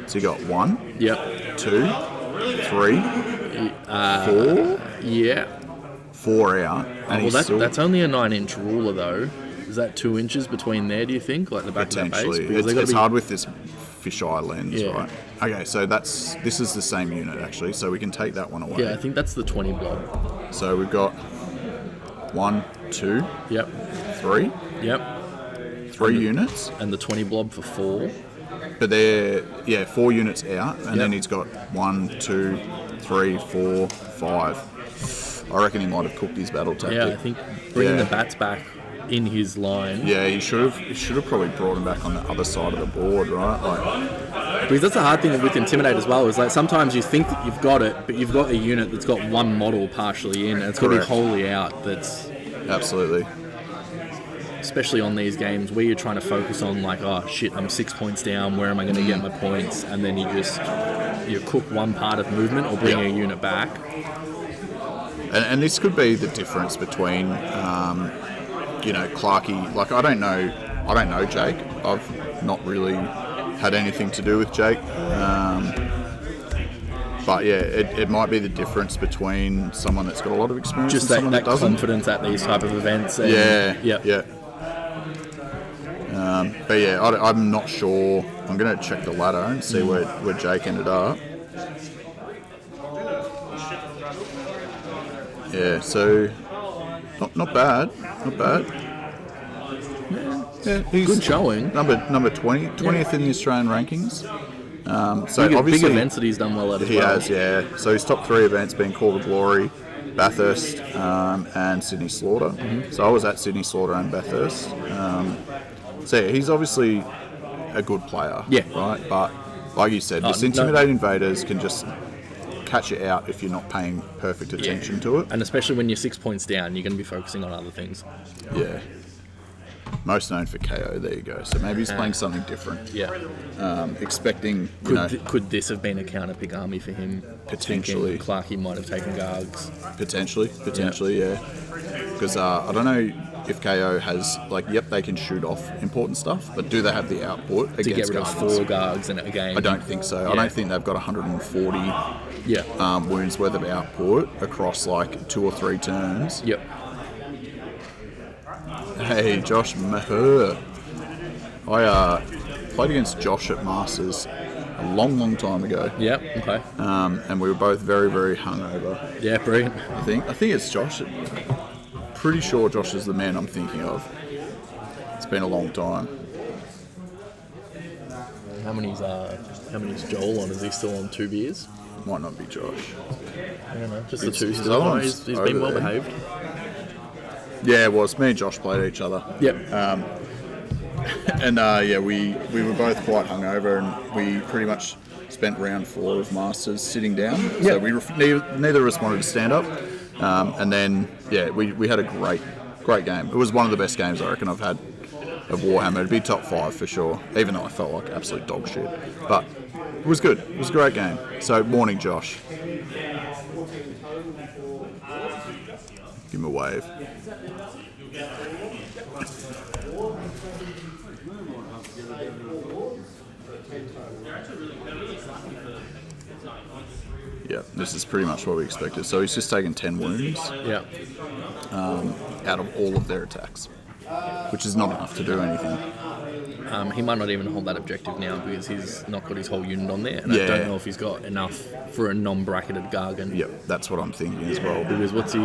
So you got 1, 2, 3, 4... Yeah. 4 out. And that's only a 9-inch ruler, though. Is that 2 inches between there, do you think? Like the back of that base? Potentially. It's hard with this fisheye lens, right? Okay, so this is the same unit, actually, so we can take that one away. Yeah, I think that's the 20 blob. So we've got 1, 2, Yep. 3. Yep. 3 units. And the 20 blob for 4. But they're, 4 units out, and then he's got 1, 2, 3, 4, 5. I reckon he might have cooked his battle tactic. Yeah, I think bringing the bats back in his line. Yeah, he should have probably brought him back on the other side of the board, right? Because that's the hard thing with Intimidate as well, is like sometimes you think that you've got it, but you've got a unit that's got 1 model partially in, and it's got to be wholly out. That's absolutely. Especially on these games where you're trying to focus on like, oh shit, I'm 6 points down, where am I going to get my points? And then you cook one part of movement or bring a unit back. And this could be the difference between, Clarkey. Like I don't know Jake. I've not really had anything to do with Jake. But yeah, it might be the difference between someone that's got a lot of experience just and someone that that doesn't. confidence at these type of events. And, Yeah. But yeah, I'm not sure. I'm going to check the ladder and see where Jake ended up. Yeah, so not bad. Yeah, he's good showing. Number 20th in the Australian rankings. So big obviously events that he's done well at as he well. has, yeah. So his top 3 events being Call to Glory, Bathurst, and Sydney Slaughter. So I was at Sydney Slaughter and Bathurst. So yeah, he's obviously a good player, right? But like you said, this Intimidate Invaders can just catch it out if you're not paying perfect attention to it. And especially when you're 6 points down, you're going to be focusing on other things. Yeah. Most known for KO, there you go. So maybe he's playing something different. Yeah. Expecting, Could this have been a counter-pick army for him? Potentially. Clarkey might have taken Gargs. Potentially, yeah. Because I don't know if KO has, they can shoot off important stuff, but do they have the output To get against rid of Gargants? 4 Gargs in a game. I don't think so. Yeah. I don't think they've got 140 wounds worth of output across 2 or 3 turns. Yep. Hey, Josh Maher. I played against Josh at Masters a long time ago. Yep, okay. And we were both very, very hungover. Yeah, brilliant. I think it's Josh. Pretty sure Josh is the man I'm thinking of. It's been a long time. How many's Joel on? Is he still on 2 beers? Might not be Josh. I don't know. Just the His 2 other still. one's He's over been well there. behaved. Yeah, it was. Me and Josh played each other. Yep. And we were both quite hungover, and we pretty much spent round 4 of Masters sitting down. Yep. So neither of us wanted to stand up. And then we had a great game. It was one of the best games I reckon I've had of Warhammer. It'd be top 5 for sure, even though I felt like absolute dog shit. But it was good. It was a great game. So morning, Josh. Give him a wave. Yeah, this is pretty much what we expected. So he's just taken 10 wounds Yeah. out of all of their attacks, which is not enough to do anything. He might not even hold that objective now because he's not got his whole unit on there, and I Yeah. don't know if he's got enough for a non-bracketed Gargan. Yep, that's what I'm thinking as well. Because what's he?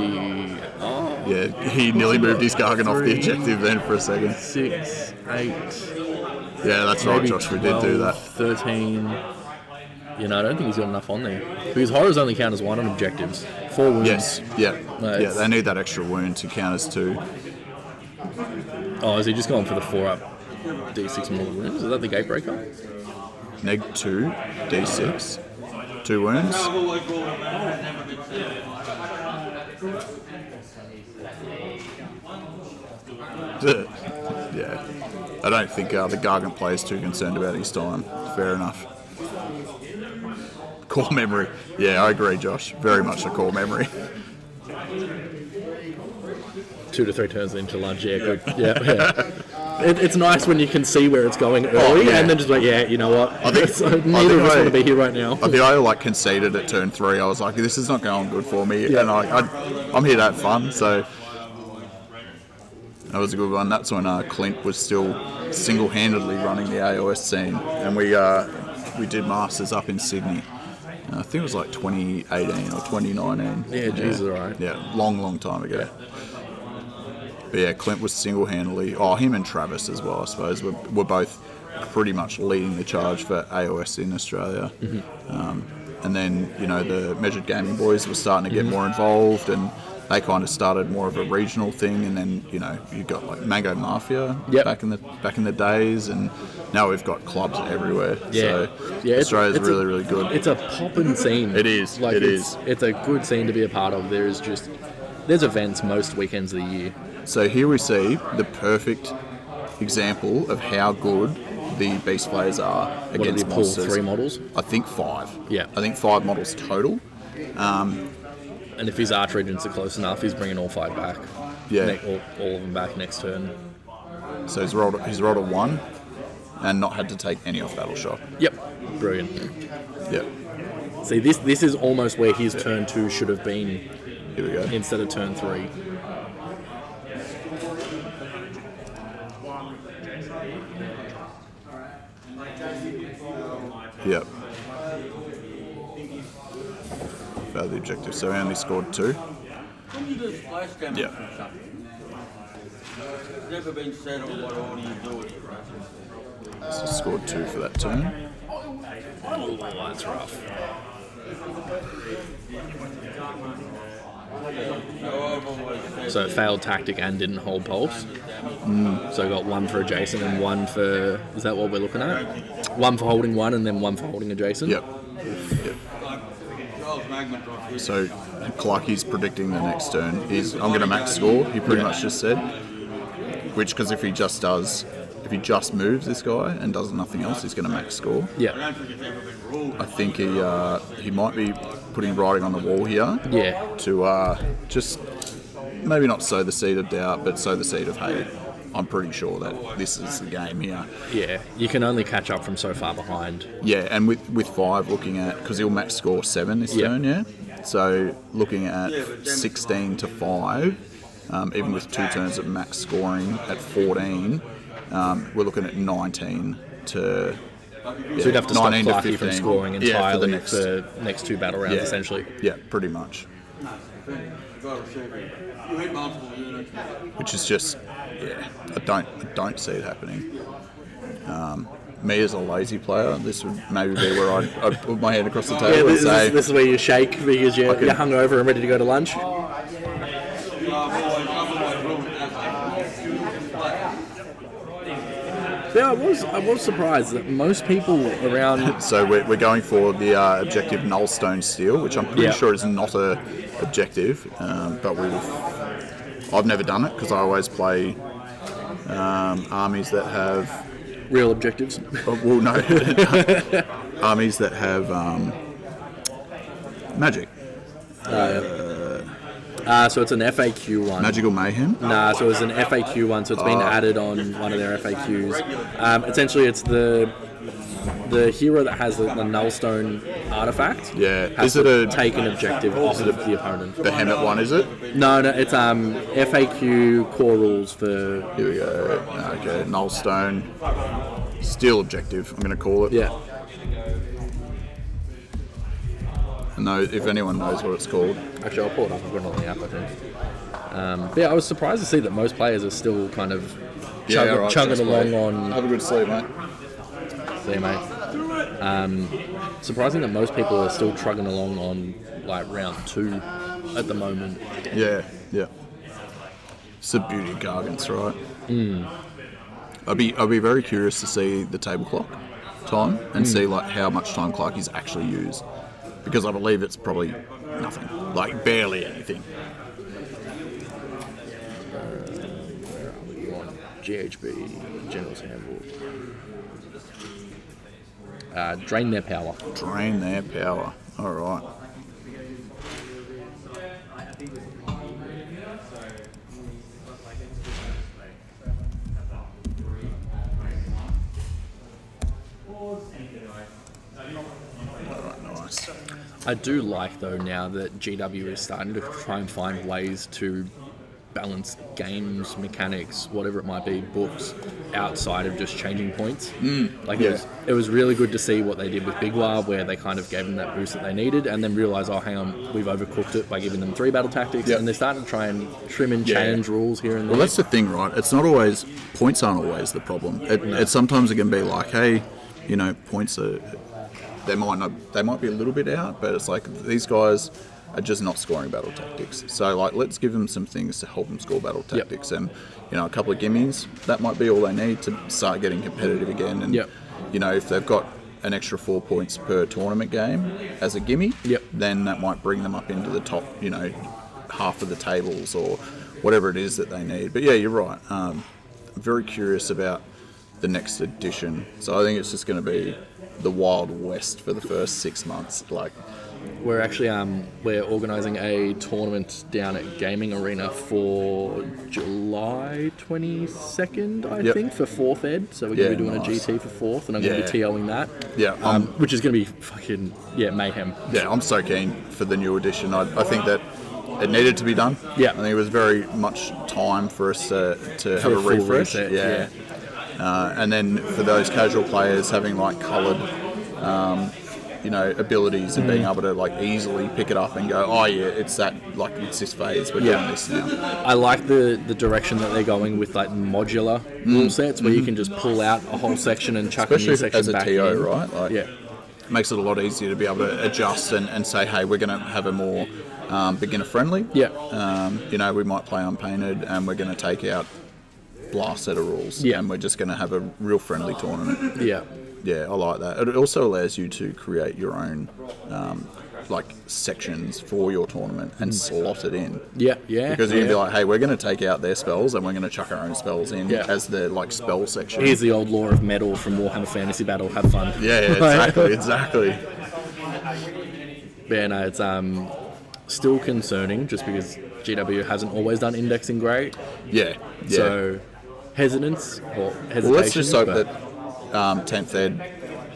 Oh, Yeah, he nearly moved his Gargan off the objective then for a second. 6, 8, Yeah, that's right, maybe Josh. We 12, did do that. 13. You know, I don't think he's got enough on there because horrors only count as 1 on objectives. 4 wounds. Yes, yeah. No, Yeah, it's- they need that extra wound to count as 2. Oh, is he just going for the 4-up D6 more wounds? Is that the Gatebreaker? Neg 2, D6, 2 wounds. Yeah. I don't think the Gargant player is too concerned about his time. Fair enough. Core memory. Yeah, I agree, Josh. Very much a core memory. 2 to 3 turns into lunch. Yeah, good. Yeah. It's nice when you can see where it's going early, yeah. and then just like, yeah, you know what? I think- Neither of us I- want to be here right now. I think I conceded at turn 3. I was like, this is not going good for me, and I'm here to have fun. So that was a good one. That's when Clint was still single-handedly running the AOS scene, and we did Masters up in Sydney. I think it was like 2018 or 2019. Yeah, Jesus, alright. Yeah, long time ago. But yeah, Clint was single-handedly. Him and Travis as well, I suppose. Were both pretty much leading the charge for AOS in Australia. And then, the Measured Gaming boys were starting to get more involved, and they kind of started more of a regional thing. And then, you got like Mango Mafia Yep. back in the days, and now we've got clubs everywhere. Yeah. So Yeah, Australia's really, really good. It's a poppin' scene. It is, Like, it it's, is. It's a good scene to be a part of. There's events most weekends of the year. So here we see the perfect example of how good the beast players are What did he against pull? monsters. 3 models? I think 5. Yeah. I think 5 models total. And if his arch regions are close enough, he's bringing all 5 back. Yeah. All of them back next turn. So he's rolled a 1 and not had to take any off battle shock. Yep. Brilliant. Yep. See, this is almost where his turn 2 should have been Here we go. instead of turn 3. Yep. Failed the objective, so we only scored 2. When you do splash damage Yeah. or something, it's never been said on what order you do it, right? So scored 2 for that turn. Oh, that's rough. So it failed tactic and didn't hold pulse. So I got 1 for adjacent and 1 for... Is that what we're looking at? 1 for holding 1 and then 1 for holding adjacent? Yep. Charles Magman dropped his. So Clarky's predicting the next turn is I'm going to max score. He pretty much just said, which because if he just moves this guy and does nothing else, he's going to max score. Yeah. I don't think it's ever been ruled. I think he might be putting writing on the wall here Yeah. to just maybe not sow the seed of doubt, but sow the seed of hey, I'm pretty sure that this is the game here. Yeah. You can only catch up from so far behind. Yeah, and with 5 looking at, because he'll max score 7 this Yeah. turn, yeah? So looking at 16 to 5, even with 2 turns of max scoring at 14, we're looking at 19 to... So you'd have to stop 19 to Clarky from 15. scoring Yeah, for entirely the next... for next 2 battle rounds, Yeah. essentially. Yeah, pretty much. You got to receive it. You hit multiple units. Which is just, yeah, I don't see it happening. Me as a lazy player, this would maybe be where I'd put my head across the Yeah, table and say, this is where you shake because you're hungover and ready to go to lunch. I've always ruled it as Yeah, I was surprised that most people around... so we're going for the objective Nullstone Steel, which I'm pretty Yeah. sure is not a objective, but I've never done it because I always play armies that have... Real objectives. Well, no. Armies that have magic. So it's an FAQ one. Magical Mayhem. Nah, so it's an FAQ one, so it's been added on one of their FAQs. Essentially, it's the the hero that has the Nullstone artifact. Yeah. Has Is it to a take an objective off of the opponent. behemoth one? Is it? No, it's FAQ core rules for Here we go. Okay, Nullstone. Steel objective, I'm going to call it. yeah. And if anyone knows what it's called. Actually, I'll pull it up. I've got it on the app, I think. But yeah, I was surprised to see that most players are still kind of chugging along on. Have a good sleep, mate. See you, mate. Surprising that most people are still trugging along on like round 2 at the moment. Yeah. It's the beauty of Gargants, right? I'd be very curious to see the table clock time and see like how much time Clarkies actually use, because I believe it's probably nothing, like barely anything. Where are we on? GHB, General's Handbook. Drain their power. Drain their power. All right. Nice. I do like, though, now that GW is starting to try and find ways to balance games, mechanics, whatever it might be, books, outside of just changing points. It was really good to see what they did with Big War, where they kind of gave them that boost that they needed, and then realised, oh, hang on, we've overcooked it by giving them 3 battle tactics, and they're starting to try and trim and change rules here and there. Well, that's the thing, right? It's not always, points aren't always the problem. It sometimes it can be like, hey, points are, they might be a little bit out, but it's like these guys are just not scoring battle tactics. So like, let's give them some things to help them score battle tactics, and a couple of gimmies, that might be all they need to start getting competitive again. And if they've got an extra 4 points per tournament game as a gimme, then that might bring them up into the top, half of the tables or whatever it is that they need. But yeah, you're right. I'm very curious about the next edition. So I think it's just going to be the Wild West for the first 6 months. Like, we're actually we're organising a tournament down at Gaming Arena for July 22nd, I think, for 4th Ed. So we're going to be doing a GT for 4th, and I'm going to be TOing that. Which is going to be fucking mayhem. Yeah, I'm so keen for the new edition. I think that it needed to be done. Yeah, I think it was very much time for us to have a refresh. Reset, and then for those casual players having like coloured abilities and being able to like easily pick it up and go, oh yeah, it's this phase, we're doing this now. I like the direction that they're going with like modular rule sets where you can just pull out a whole section and chuck a new section as a back TO, in. right? Like, it makes it a lot easier to be able to adjust and say, hey, we're going to have a more beginner friendly. We might play unpainted and we're going to take out blast set of rules and we're just going to have a real friendly tournament. Yeah, I like that. It also allows you to create your own sections for your tournament and slot it in. Because you can be like, hey, we're going to take out their spells and we're going to chuck our own spells in as the spell section. Here's the old law of metal from Warhammer Fantasy Battle. Have fun. Exactly. Yeah, no, it's still concerning just because GW hasn't always done indexing great. So hesitation. Well, let's just hope that 10th Ed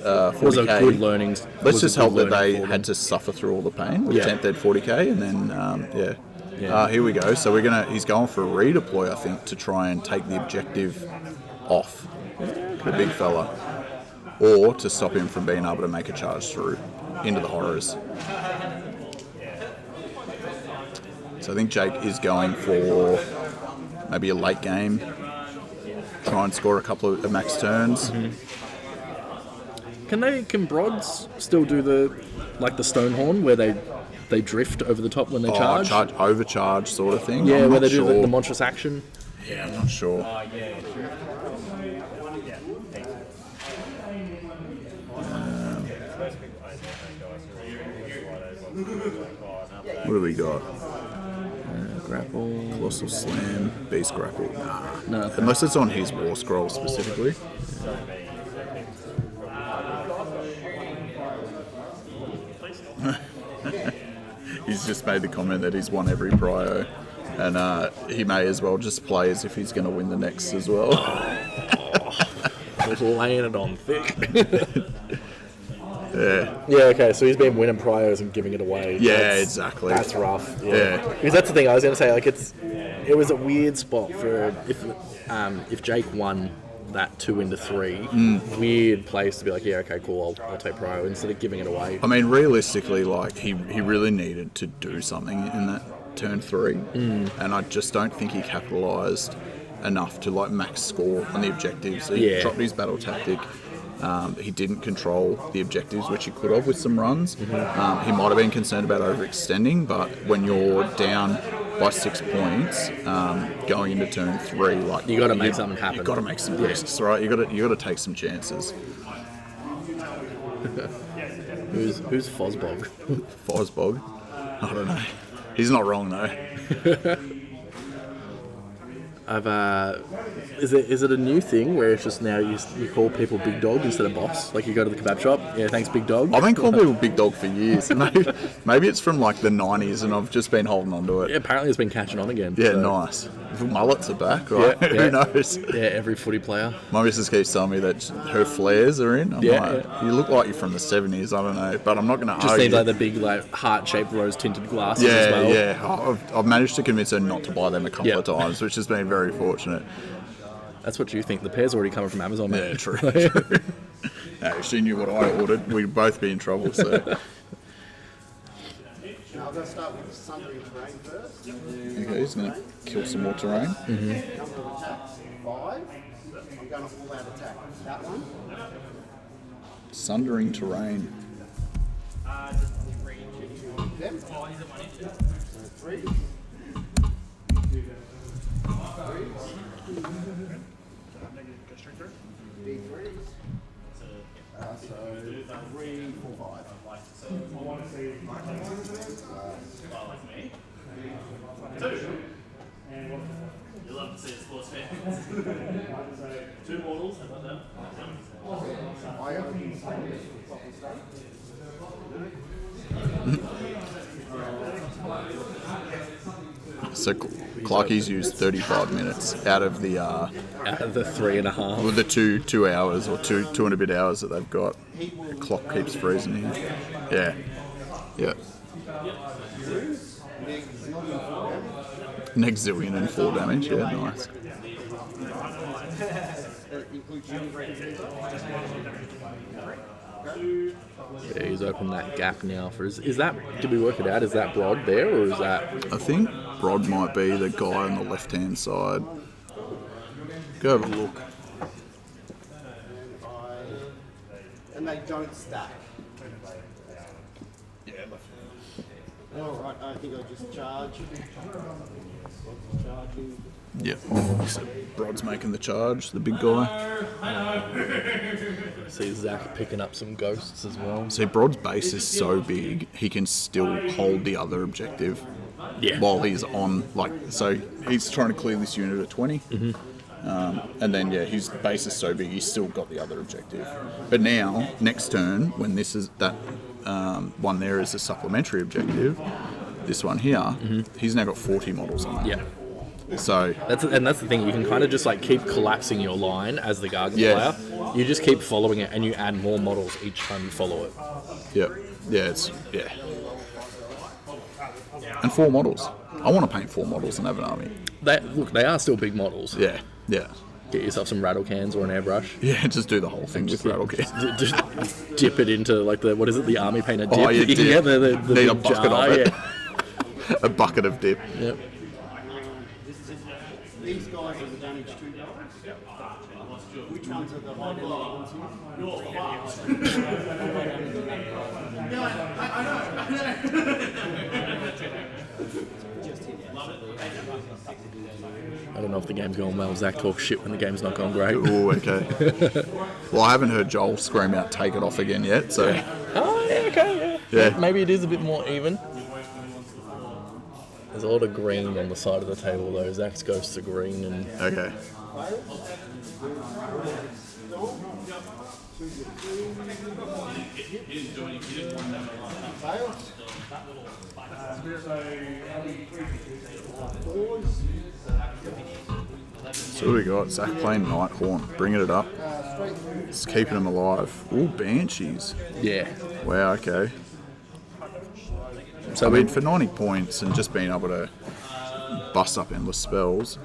40K was a good learning. Let's just hope that they had to suffer through all the pain with 10th Ed 40K, and then here we go. So he's going for a redeploy, I think, to try and take the objective off the big fella, or to stop him from being able to make a charge through into the horrors. So I think Jake is going for maybe a late game, try and score a couple of max turns. Can Brods still do the Stonehorn where they drift over the top when they charge? Overcharge sort of thing. Yeah, where they do the monstrous action. Yeah, I'm not sure. What do we got? Grapple. Colossal Slam, Beast Grapple. No. Unless it's on his War Scroll specifically. He's just made the comment that he's won every prio, and he may as well just play as if he's going to win the next as well. laying it on thick. Yeah. Yeah, okay, so he's been winning priors and giving it away. Yeah, exactly. That's rough. Yeah. Because that's the thing I was going to say. Like, it was a weird spot for if Jake won that 2 into 3, weird place to be like, yeah, okay, cool, I'll take prior instead of giving it away. I mean, realistically, like he really needed to do something in that turn 3, and I just don't think he capitalised enough to like max score on the objectives. He dropped his battle tactic. He didn't control the objectives, which he could have with some runs. He might have been concerned about overextending, but when you're down by 6 points going into turn 3, like You got to make something happen. You've got to make some risks, right? You got to take some chances. Who's Fosbog? Fosbog, I don't know. He's not wrong though. Is it a new thing where it's just now you call people Big Dog instead of Boss? Like you go to the kebab shop, yeah, thanks Big Dog. I've been calling people Big Dog for years. Maybe it's from like the 90s and I've just been holding on to it. Yeah, apparently it's been catching on again. Yeah, so. nice. The mullets are back, right? Yeah. Who knows? Yeah, every footy player. My missus keeps telling me that her flares are in. I'm Yeah, like, you look like you're from the 70s, I don't know. But I'm not going to argue. Just seems like the big like heart-shaped rose-tinted glasses as well. Yeah. I've managed to convince her not to buy them a couple of times, which has been very fortunate. That's what you think. The pair's already coming from Amazon, mate. Yeah, true. No, if she knew what I ordered, we'd both be in trouble. So. Now I'm going to start with the sundering terrain first. Okay, he's going to kill some more terrain. Number of attacks, 5. I'm going to all out attack that one. Sundering terrain. Them. 3. Go straight through. D3s. So 3, 4, 5. You love to see a sports fan. 2 mortals, how about that? I open properly start. So Clarkie's used 35 minutes out of the Out of the 3.5. well, the 2 hours or two and a bit hours that they've got. The clock keeps freezing here. Yeah. Yeah. Next zillion and 4 damage. Yeah, nice. Yeah, he's opened that gap now. Is that? Did we work it out? Is that Broad there, or is that? I think Rod might be the guy on the left-hand side. Go have a look. And they don't stack. Yeah, Alright, I think I'll just charge. Charging. yeah. So Brod's making the charge, the big guy. I see Zach picking up some ghosts as well. See, Brod's base is so big, he can still hold the other objective Yeah. while he's on, like, so he's trying to clear this unit at 20. And then, yeah, his base is so big, he's still got the other objective. But now, next turn, when this is that one there is a supplementary objective, this one here, he's now got 40 models on it. Yeah. So, That's the thing. You can kind of just like keep collapsing your line as the Gargan Yeah. player. You just keep following it, and you add more models each time you follow it. yeah, and 4 models. I want to paint 4 models and have an army. They are still big models. Yeah. Get yourself some rattle cans or an airbrush. Yeah, just do the whole thing with rattle cans. Just dip it into like the army painter dip. Oh, you can dip. get the Need big a bucket jar. of it. Yeah. A bucket of dip. Yep. These guys are the damage 2 guys. Which ones are the high damage ones I don't know if the game's going well. Zach talks shit when the game's not going great. Oh, okay. Well, I haven't heard Joel scream out "take it off" again yet, so Oh, yeah, okay, Yeah. Maybe it is a bit more even. There's a lot of green on the side of the table though. Zach's ghosts are green and okay. So what do we got? Zach playing Nighthorn, bringing it up. It's keeping him alive. Ooh, Banshees. Yeah. Wow, okay. So I mean, for 90 points and just being able to bust up endless spells,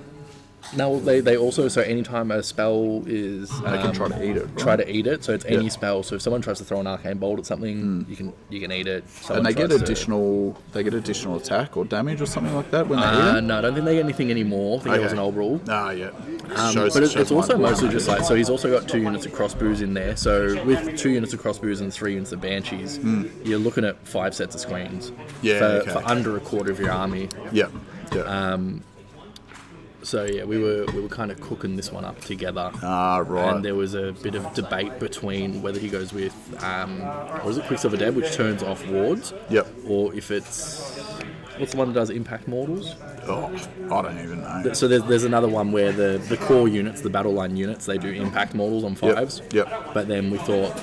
no, they also, so anytime a spell is... they can try to eat it. Right? Try to eat it, so it's any Yeah. spell. So if someone tries to throw an arcane bolt at something, you can eat it. Someone And they get tries to- additional attack or damage or something like that when they eat it? No, I don't think they get anything anymore. I think that was an old rule. Ah, yeah. But it's also mostly just like, so he's also got 2 units of crossbows in there. So with 2 units of crossbows and 3 units of banshees, you're looking at 5 sets of screens Yeah, for under a quarter of your army. Yep. Yeah. So yeah, we were kind of cooking this one up together. Ah, right. And there was a bit of debate between whether he goes with, what is it, Quicksilver Deb, which turns off wards, Yep. or if it's, what's the one that does impact mortals? Oh, I don't even know. So there's another one where the core units, the battle line units, they do impact mortals on 5s. Yep. But then we thought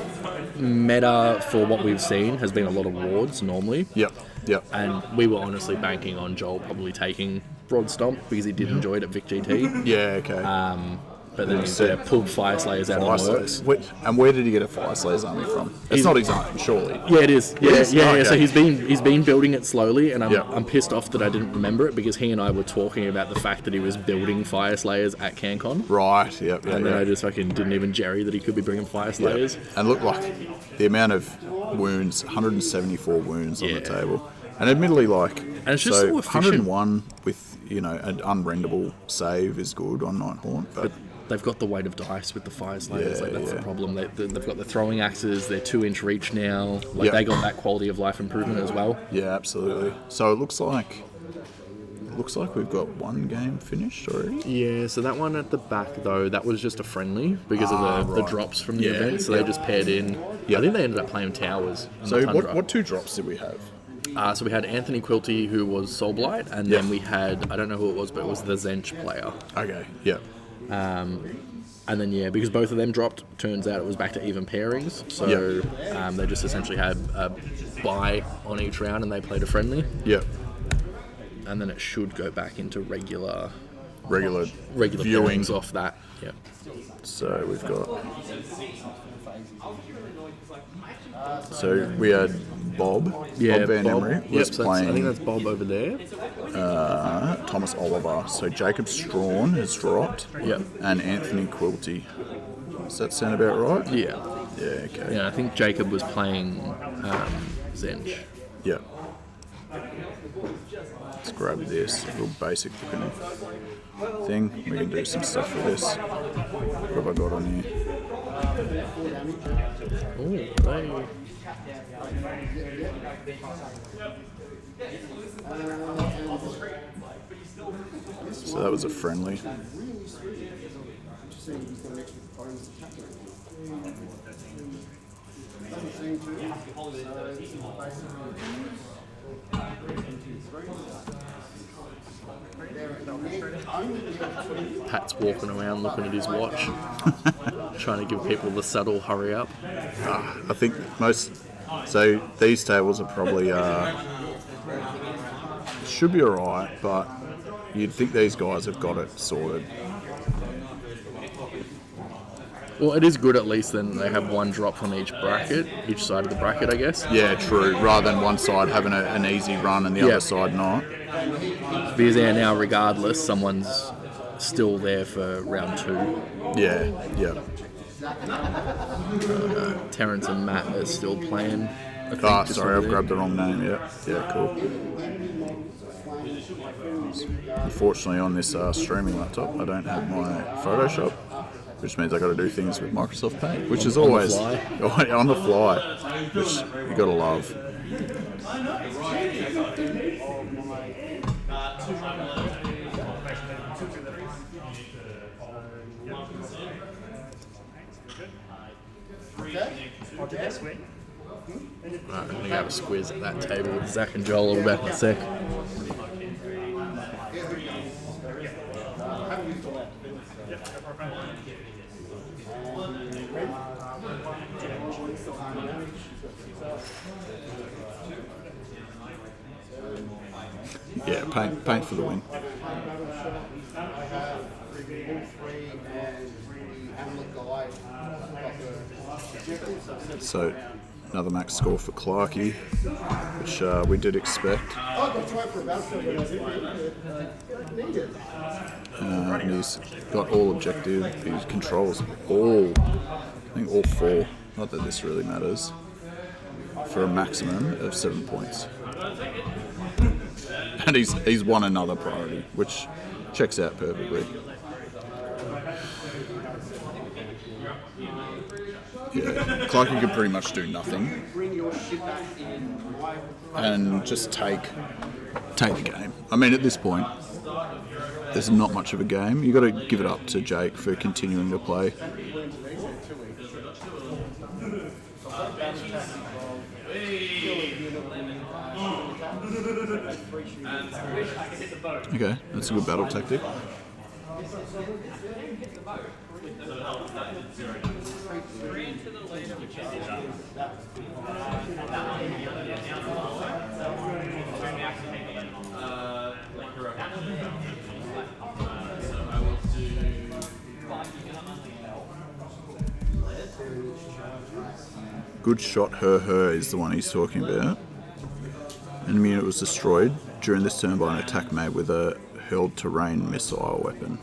meta for what we've seen has been a lot of wards normally. Yep. Yep. And we were honestly banking on Joel probably taking Broad Stomp because he did enjoy it at Vic GT. Yeah, okay. But then he pulled Fire Slayers out Fire of the works. Slayers. And where did he get a Fire Slayers army from? It's not his own, surely. Yeah, it is. Yeah, is? yeah. Oh, So okay. he's been building it slowly, and Yeah. I'm pissed off that I didn't remember it because he and I were talking about the fact that he was building Fire Slayers at CanCon. Right, yep. And then I just fucking didn't even jerry that he could be bringing Fire Slayers. And look, like, the amount of wounds, 174 wounds on the Yeah. table. And admittedly, like, And it's just so efficient. 101 with, an unrendable save is good on Nighthorn. But They've got the weight of dice with the Fire Slayers. Yeah, Like that's yeah. the problem. They've got the throwing axes. They're 2-inch reach now. Like Yeah. they got that quality of life improvement as well. yeah, absolutely. So it looks like we've got one game finished already. Yeah, so that one at the back though, that was just a friendly because of the right. drops from the Yeah, event. So yeah. they just paired in. Yeah. I think they ended up playing Towers. And So the Tundra. what 2 drops did we have? So we had Anthony Quilty, who was Soulblight, and then we had, I don't know who it was, but it was the Zench player. Okay, yeah. And then, yeah, because both of them dropped, turns out it was back to even pairings. So they just essentially had a bye on each round and they played a friendly. Yeah. And then it should go back into regular Regular viewing viewings. off that. Yeah. So we've got. So we had Bob. Bob Van Emery was Yep, so playing I think that's Bob over there. Thomas Oliver. So Jacob Strawn has dropped. Yep. And Anthony Quilty. Does that sound about right? Yeah. Yeah, okay. Yeah, I think Jacob was playing Zench. Yeah. Let's grab this real basic looking thing. We can do some stuff with this. What have I got on here? Oh, So that was a friendly. Pat's walking around looking at his watch, trying to give people the subtle hurry up. I think most. So these tables are probably should be alright, but you'd think these guys have got it sorted. Well, it is good at least then they have one drop from each bracket, each side of the bracket, I guess. Yeah, true. Rather than one side having an easy run and the other side not. Because now, regardless, someone's still there for round 2. Yeah, yeah. Terrence and Matt are still playing. I think, Ah, just sorry, over I've there. grabbed the wrong name. Yeah, yeah, cool. Unfortunately, on this streaming laptop, I don't have my Photoshop, which means I got to do things with Microsoft Paint, which is always on the fly, which you got to love. Right, I'm going to have a squiz at that table with Zach and Joel. I'll be back in a sec. Yeah, paint for the win. and the Hamlet guy got the objective, so 70 So round. another max score for Clarkey, which we did expect. I got tried for a battlefield when I didn't need it. And he's got all objective. He controls all, I think all 4. Not that this really matters. For a maximum of 7 points. And he's won another priority, which checks out perfectly. Yeah, Clarkey could pretty much do nothing Bring your shit back in my and just take the game. I mean, at this point, there's not much of a game. You got to give it up to Jake for continuing to play. Okay, that's a good battle tactic. Good shot, her is the one he's talking about. Enemy unit was destroyed during this turn by an attack made with a hurled terrain missile weapon.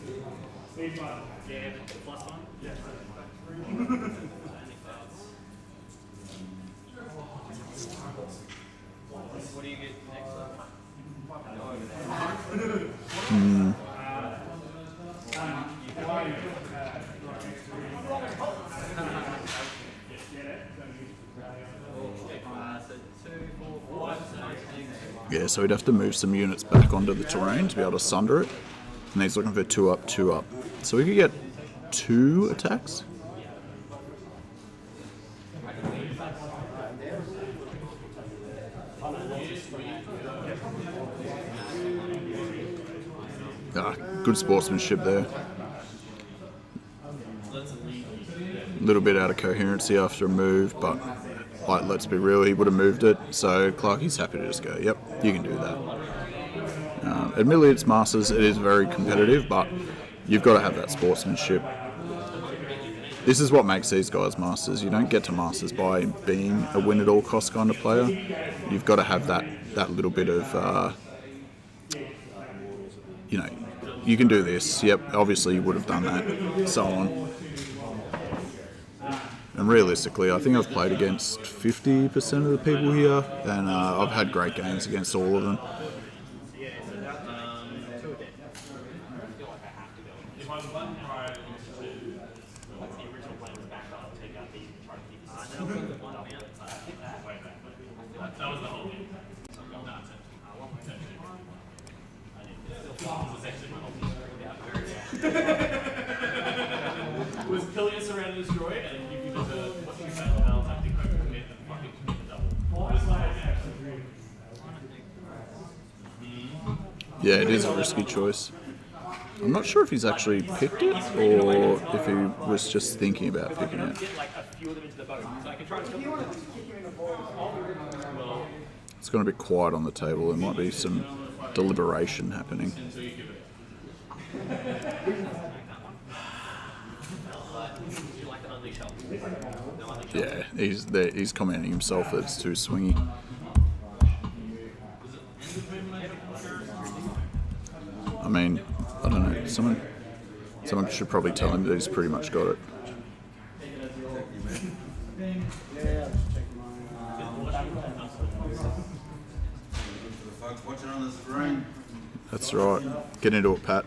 Yeah, so he'd have to move some units back onto the terrain to be able to sunder it. And he's looking for 2 up, 2 up. So we could get 2 attacks. Good sportsmanship there. A little bit out of coherency after a move, but like, let's be real, he would have moved it. So Clarkey's happy to just go, yep, you can do that. Admittedly, it's Masters. It is very competitive, but you've got to have that sportsmanship. This is what makes these guys Masters. You don't get to Masters by being a win-at-all-cost kind of player. You've got to have that little bit of, you know, you can do this. Yep, obviously you would have done that, so on. And realistically, I think I've played against 50% of the people here, and I've had great games against all of them. Was Pilius around and destroy it, and give you the what you found the balance, I think I commit and fucking commit the double. Yeah, it is a risky choice. I'm not sure if he's actually picked it or if he was just thinking about picking it. It's gone a bit quiet on the table. There might be some deliberation happening. Yeah, he's commenting himself that it's too swingy. I mean, I don't know. Someone should probably tell him that he's pretty much got it. Watching on the screen. That's right. Get into it, Pat.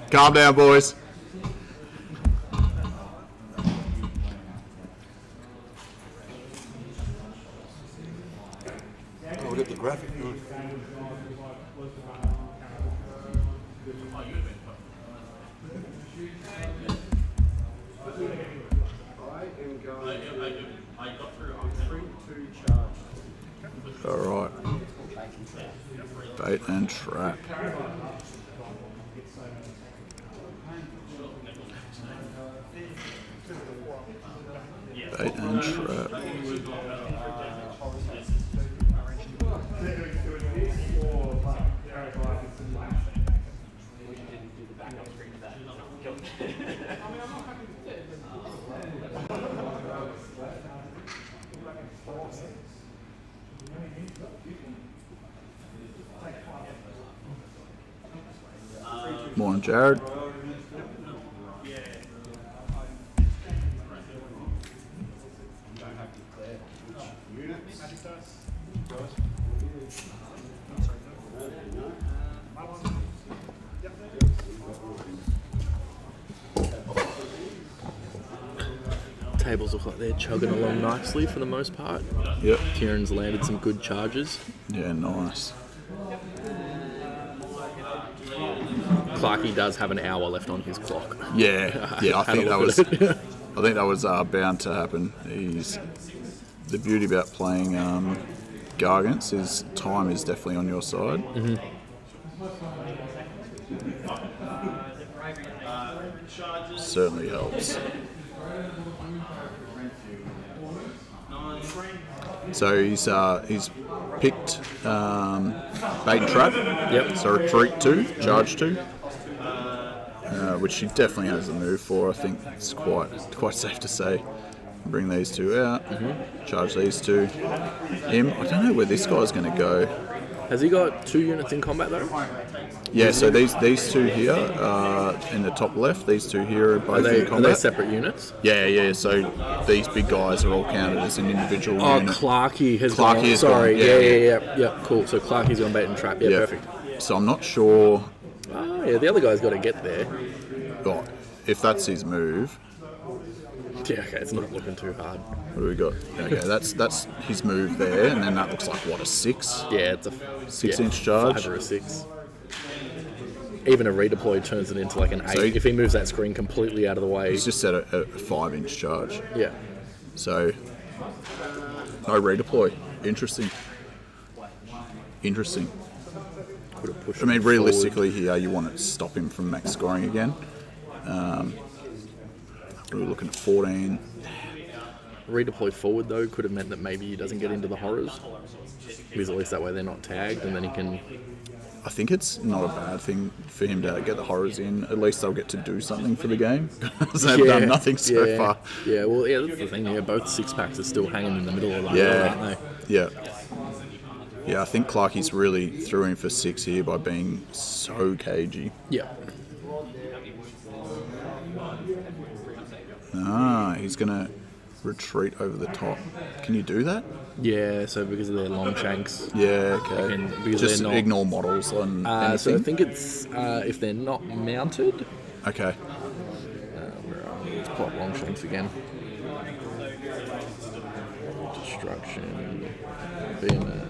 Calm down, boys. Look at the graphic. All right. Bait and trap. Bait and trap. Morning, Jared. Tables look like they're chugging along nicely for the most part. Yep. Kieran's landed some good charges. Yeah, nice. Clarkey does have an hour left on his clock. Yeah, yeah. I Had a think that look was. at it. I think that was bound to happen. He's the beauty about playing Gargants is time is definitely on your side. Certainly helps. So he's picked bait and trap. Yep. So retreat 2, charge 2. Which he definitely has the move for. I think it's quite safe to say. Bring these two out, charge these two. Him, I don't know where this guy's going to go. Has he got 2 units in combat though? Yeah, so these two here in the top left, these two here are both in Are combat. they separate units? Yeah. So these big guys are all counted as an individual Oh, unit. Clarkey has Clarkey gone. has Sorry, gone, yeah. Cool. So Clarkey's gone bait and trap. Yeah, perfect. So I'm not sure. Oh, yeah. The other guy's got to get there. Oh, if that's his move. Yeah, okay. It's not looking too hard. What do we got? Okay, that's his move there, and then that looks like what, a 6? Yeah, it's a 6-inch charge. 5 or a 6. Even a redeploy turns it into like an 8 So if he moves that screen completely out of the way. He's just set a 5-inch charge. Yeah. So no redeploy. Interesting. Could have pushed I mean, him realistically here, you want to stop him from max scoring again. We're looking at 14. forward. Redeploy forward though could have meant that maybe he doesn't get into the horrors. Because at least that way they're not tagged, and then he can. I think it's not a bad thing for him to get the horrors in. At least they'll get to do something for the game. Because they've done nothing so far. Yeah, well, yeah, that's the thing. Yeah, both 6-packs are still hanging in the middle of that, aren't they? Yeah. Yeah, I think Clarkey's really threw in for 6 here by being so cagey. Yeah. He's going to retreat over the top. Can you do that? Yeah, so because of their long shanks. Yeah, okay. Because Just they're not, ignore models on anything? so I think it's if they're not mounted. Okay. Where are we? Let's pull up long shanks again. Destruction. Behemoth.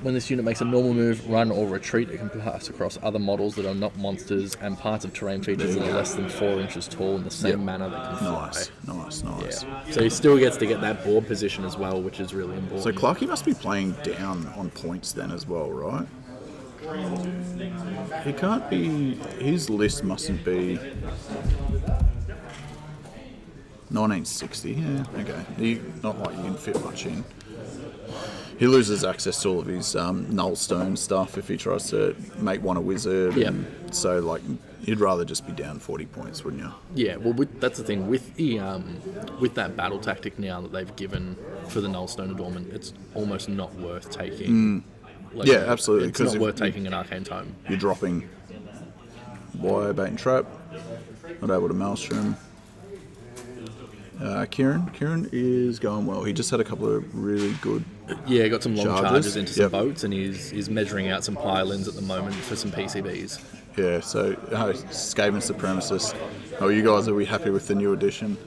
When this unit makes a normal move, run or retreat, it can pass across other models that are not monsters and parts of terrain features that are less than 4 inches tall in the same manner that can fly. Nice. Yeah. So he still gets to get that board position as well, which is really important. So Clarkey must be playing down on points then as well, right? He can't be... His list mustn't be... 1960, yeah, okay. Not like you can fit much in. He loses access to all of his nullstone stuff if he tries to make one a wizard. Yeah. So, like, you'd rather just be down 40 points, wouldn't you? Yeah, well, that's the thing. With that battle tactic now that they've given for the nullstone adornment, it's almost not worth taking. Like, Yeah, absolutely. It's not worth taking an arcane tome. You're dropping wire, bait and trap, not able to maelstrom. Kieran is going well. He just had a couple of really good Yeah, got some long charges into some Yep. boats, and he's measuring out some pylons at the moment for some PCBs. Yeah, so Skaven Supremacist. Oh, you guys, are we happy with the new edition?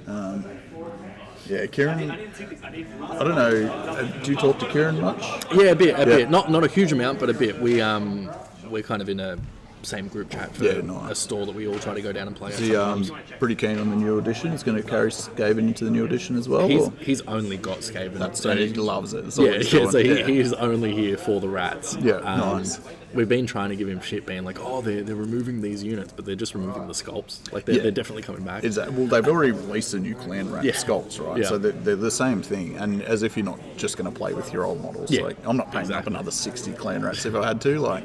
Yeah, Kieran, I don't know, do you talk to Kieran much? Yeah, a bit. Not a huge amount, but a bit. We're kind of in a same group chat for a store that we all try to go down and play at Is sometimes. he pretty keen on the new edition? He's going to carry Skaven into the new edition as well? He's only got Skaven. So he loves it. That's all Yeah, he's so doing. he is only here for the rats. Yeah, nice. We've been trying to give him shit, being like, oh, they're removing these units, but they're just removing the sculpts. Like, they're definitely coming back. Exactly. Well, they've already released a new clan rat sculpts, right? Yeah. So they're the same thing. And as if you're not just going to play with your old models. Yeah, Like, I'm not paying up another 60 clan rats if I had to. Like,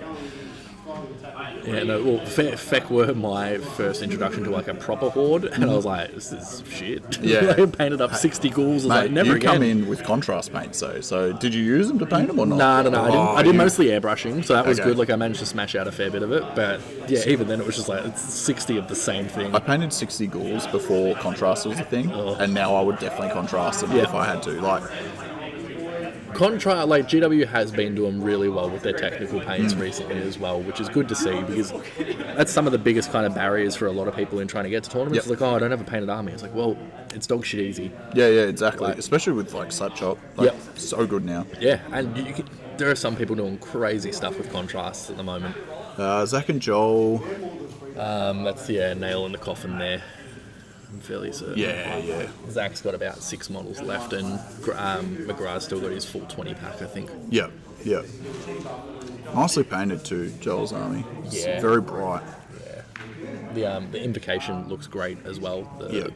Yeah, no, well, Feck were my first introduction to like a proper horde, and I was like, this is shit. Yeah. They painted up 60 ghouls, I was Mate, like, never you again. come in with contrast paints, so did you use them to paint them or not? No, Oh, I did you- mostly airbrushing, so that was Okay. good. Like I managed to smash out a fair bit of it, but yeah, even then it was just like it's 60 of the same thing. I painted 60 ghouls before contrast was a thing, and now I would definitely contrast them Yeah. if I had to. Like, Like GW has been doing really well with their technical paints recently as well, which is good to see because that's some of the biggest kind of barriers for a lot of people in trying to get to tournaments. Yep. It's like, oh, I don't have a painted army. It's like, well, it's dog shit easy. yeah, exactly. Like- Especially with like Sutchop. Like, Yep. so good now. Yeah, and there are some people doing crazy stuff with contrasts at the moment. Zach and Joel. That's nail in the coffin there. I'm fairly certain. Yeah. Zach's got about 6 models left, and McGrath's still got his full 20 pack, I think. Yeah. Nicely painted too, Joel's army. It's Yeah. very bright. The invocation looks great as well. The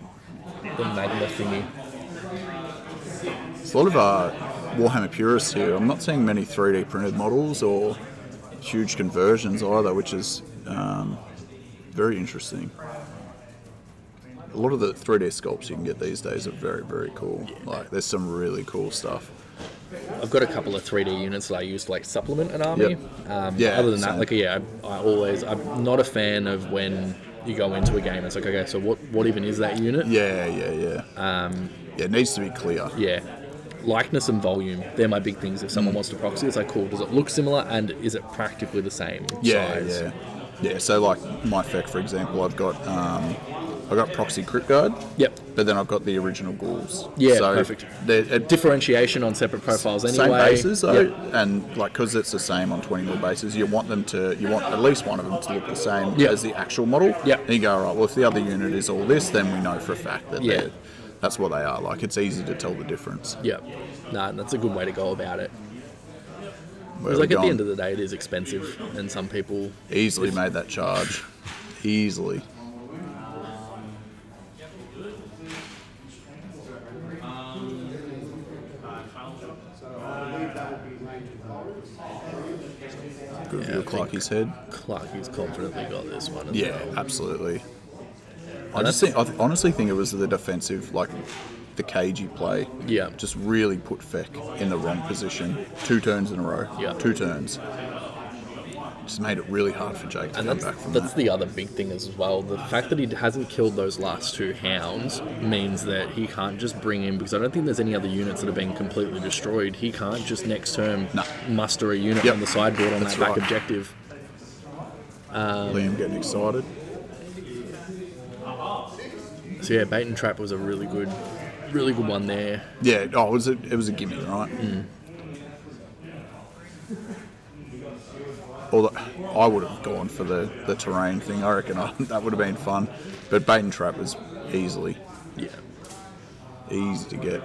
magma thingy. There's a lot of Warhammer purists here. I'm not seeing many 3D printed models or huge conversions either, which is very interesting. A lot of the 3D sculpts you can get these days are very, very cool. Like, there's some really cool stuff. I've got a couple of 3D units that I use to like supplement an army. Yeah, Other than that, same. I'm not a fan of when you go into a game. It's like, okay, so what even is that unit? Yeah. It needs to be clear. Yeah. Likeness and volume, they're my big things. If someone wants to proxy, it's like, cool, does it look similar and is it practically the same size? Yeah, so like my Feck, for example, I've got Proxy Crypt Guard. Yep. But then I've got the original ghouls. Yeah, so perfect. They're Differentiation on separate profiles anyway. same bases though, Yep. and like because it's the same on 20 mil bases, you want at least one of them to look the same Yep. as the actual model. Yep. And you go, all right, well if the other unit is all this, then we know for a fact that Yeah. that's what they are. Like it's easy to tell the difference. Yep. Nah, that's a good way to go about it. Where Because we like at the gone? end of the day, it is expensive, and some people. Easily made that charge. Easily. Good view of Clarky's head. Clarky's confidently got this one. As Yeah, well. absolutely. I that's- honestly think it was the defensive, like the cagey play. Yeah. Just really put Feck in the wrong position 2 turns in a row. Yeah. 2 turns. Just made it really hard for Jake to And come back from that's that. the other big thing as well. The fact that he hasn't killed those last 2 hounds means that he can't just bring in, because I don't think there's any other units that have been completely destroyed. He can't just next turn muster a unit Yep. on the sideboard on That's that back right. objective. Liam getting excited. So yeah, bait and trap was a really good one there. Yeah, it was a gimme, right? Although I would have gone for the terrain thing. I reckon that would have been fun. But bait and trap was easy Yeah. to get.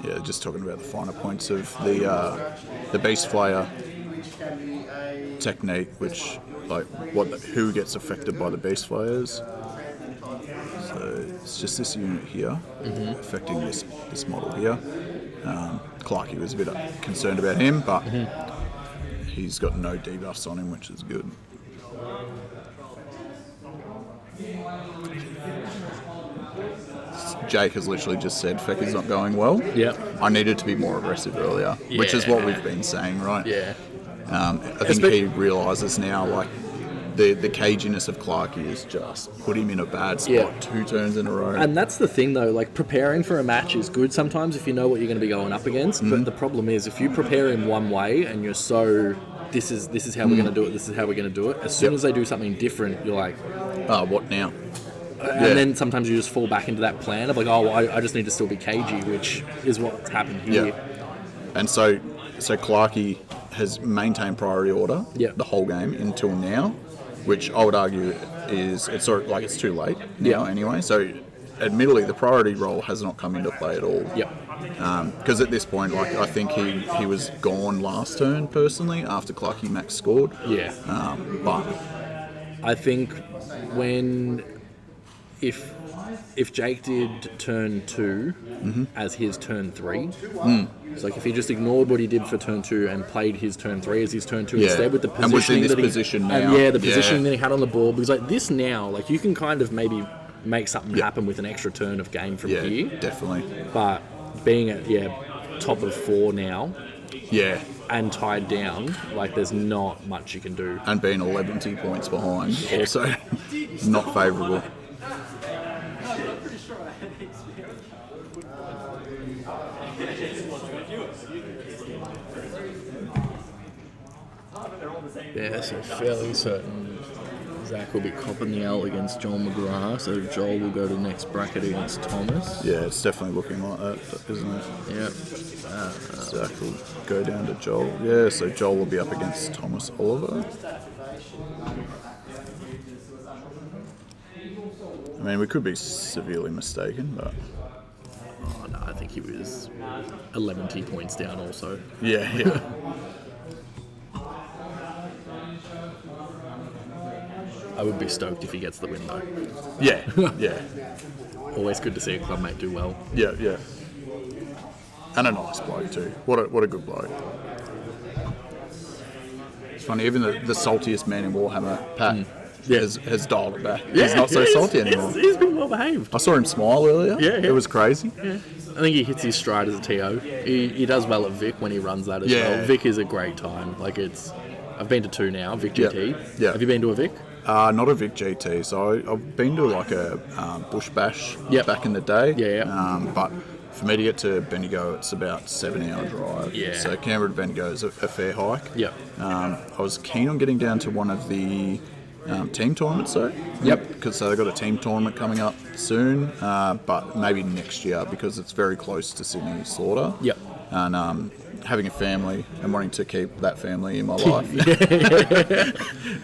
Yeah, just talking about the finer points of the Beast Flayer technique, which like who gets affected by the Beast Flayers. So it's just this unit here affecting this model here. Clarky was a bit concerned about him, but he's got no debuffs on him, which is good. Jake has literally just said Feck is not going well. Yep. I needed to be more aggressive earlier, which is Yeah. what we've been saying, right? Yeah. I think he realises now, like, the caginess of Clarky is just put him in a bad spot Yeah. 2 turns in a row. And that's the thing though, like preparing for a match is good sometimes if you know what you're going to be going up against, but the problem is if you prepare in one way and you're so this is how we're going to do it, this is how we're going to do it, as soon as they do something different, you're like, What now? and then sometimes you just fall back into that plan of like, oh, well, I just need to still be cagey, which is what's happened here. Yeah. And so Clarky has maintained priority order Yeah. the whole game until now, which I would argue is it's sort of like it's too late now Yeah. anyway. So admittedly, the priority role has not come into play at all. Yep. Because at this point, like I think he was gone last turn personally after Clarky Max scored. Yeah. But I think if Jake did turn 2 as his turn 3, so like if he just ignored what he did for turn 2 and played his turn 3 as his turn 2 instead with the And was in positioning this that he position now. and the positioning that he had on the board, because like this now, like you can kind of maybe make something happen with an extra turn of game from here. Definitely. But being at top of 4 now Yeah. and tied down, like there's not much you can do. And being 11 points behind, also not favourable. Yeah, so fairly certain Zach will be copping the L against Joel McGrath, so Joel will go to the next bracket against Thomas. Yeah, it's definitely looking like that, isn't it? Yeah. Zach will go down to Joel. Yeah, so Joel will be up against Thomas Oliver. I mean, we could be severely mistaken, but... Oh, no, I think he was 11 points down also. Yeah. I would be stoked if he gets the win though. Yeah. Always good to see a clubmate do well. Yeah. And a nice bloke too. What a good bloke. It's funny, even the saltiest man in Warhammer, Pat, has dialed it back. He's not so salty anymore. He's been well behaved. I saw him smile earlier. Yeah. It was crazy. Yeah. I think he hits his stride as a TO. He does well at Vic when he runs that as well. Vic is a great time. Like I've been to 2 now, Vic GT. Yeah. Have you been to a Vic? Not a Vic GT. So I've been to like a Bush Bash back in the day. Yeah. But for me to get to Bendigo, it's about 7-hour drive. Yeah. So Canberra to Bendigo is a fair hike. Yep. I was keen on getting down to one of the team tournaments though. Yep. Because they've got a team tournament coming up soon, but maybe next year because it's very close to Sydney Slaughter. Yep. And having a family and wanting to keep that family in my life.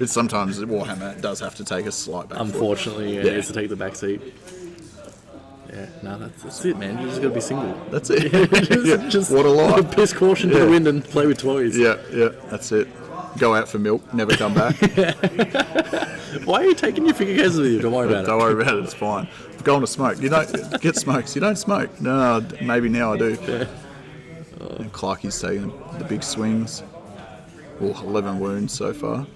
It's sometimes Warhammer does have to take a slight back. Unfortunately, it needs to take the back seat. Yeah, no, that's it, man. You just got to be single. That's it. just what a life. Piss caution to the wind and play with toys. Yeah, that's it. Go out for milk, never come back. Why are you taking your finger cases with you? Don't worry about it. Don't worry about it, it's fine. Going to smoke. You don't get smokes. You don't smoke. No, maybe now I do. Yeah. And Clarky's taking the big swings. 11 wounds so far.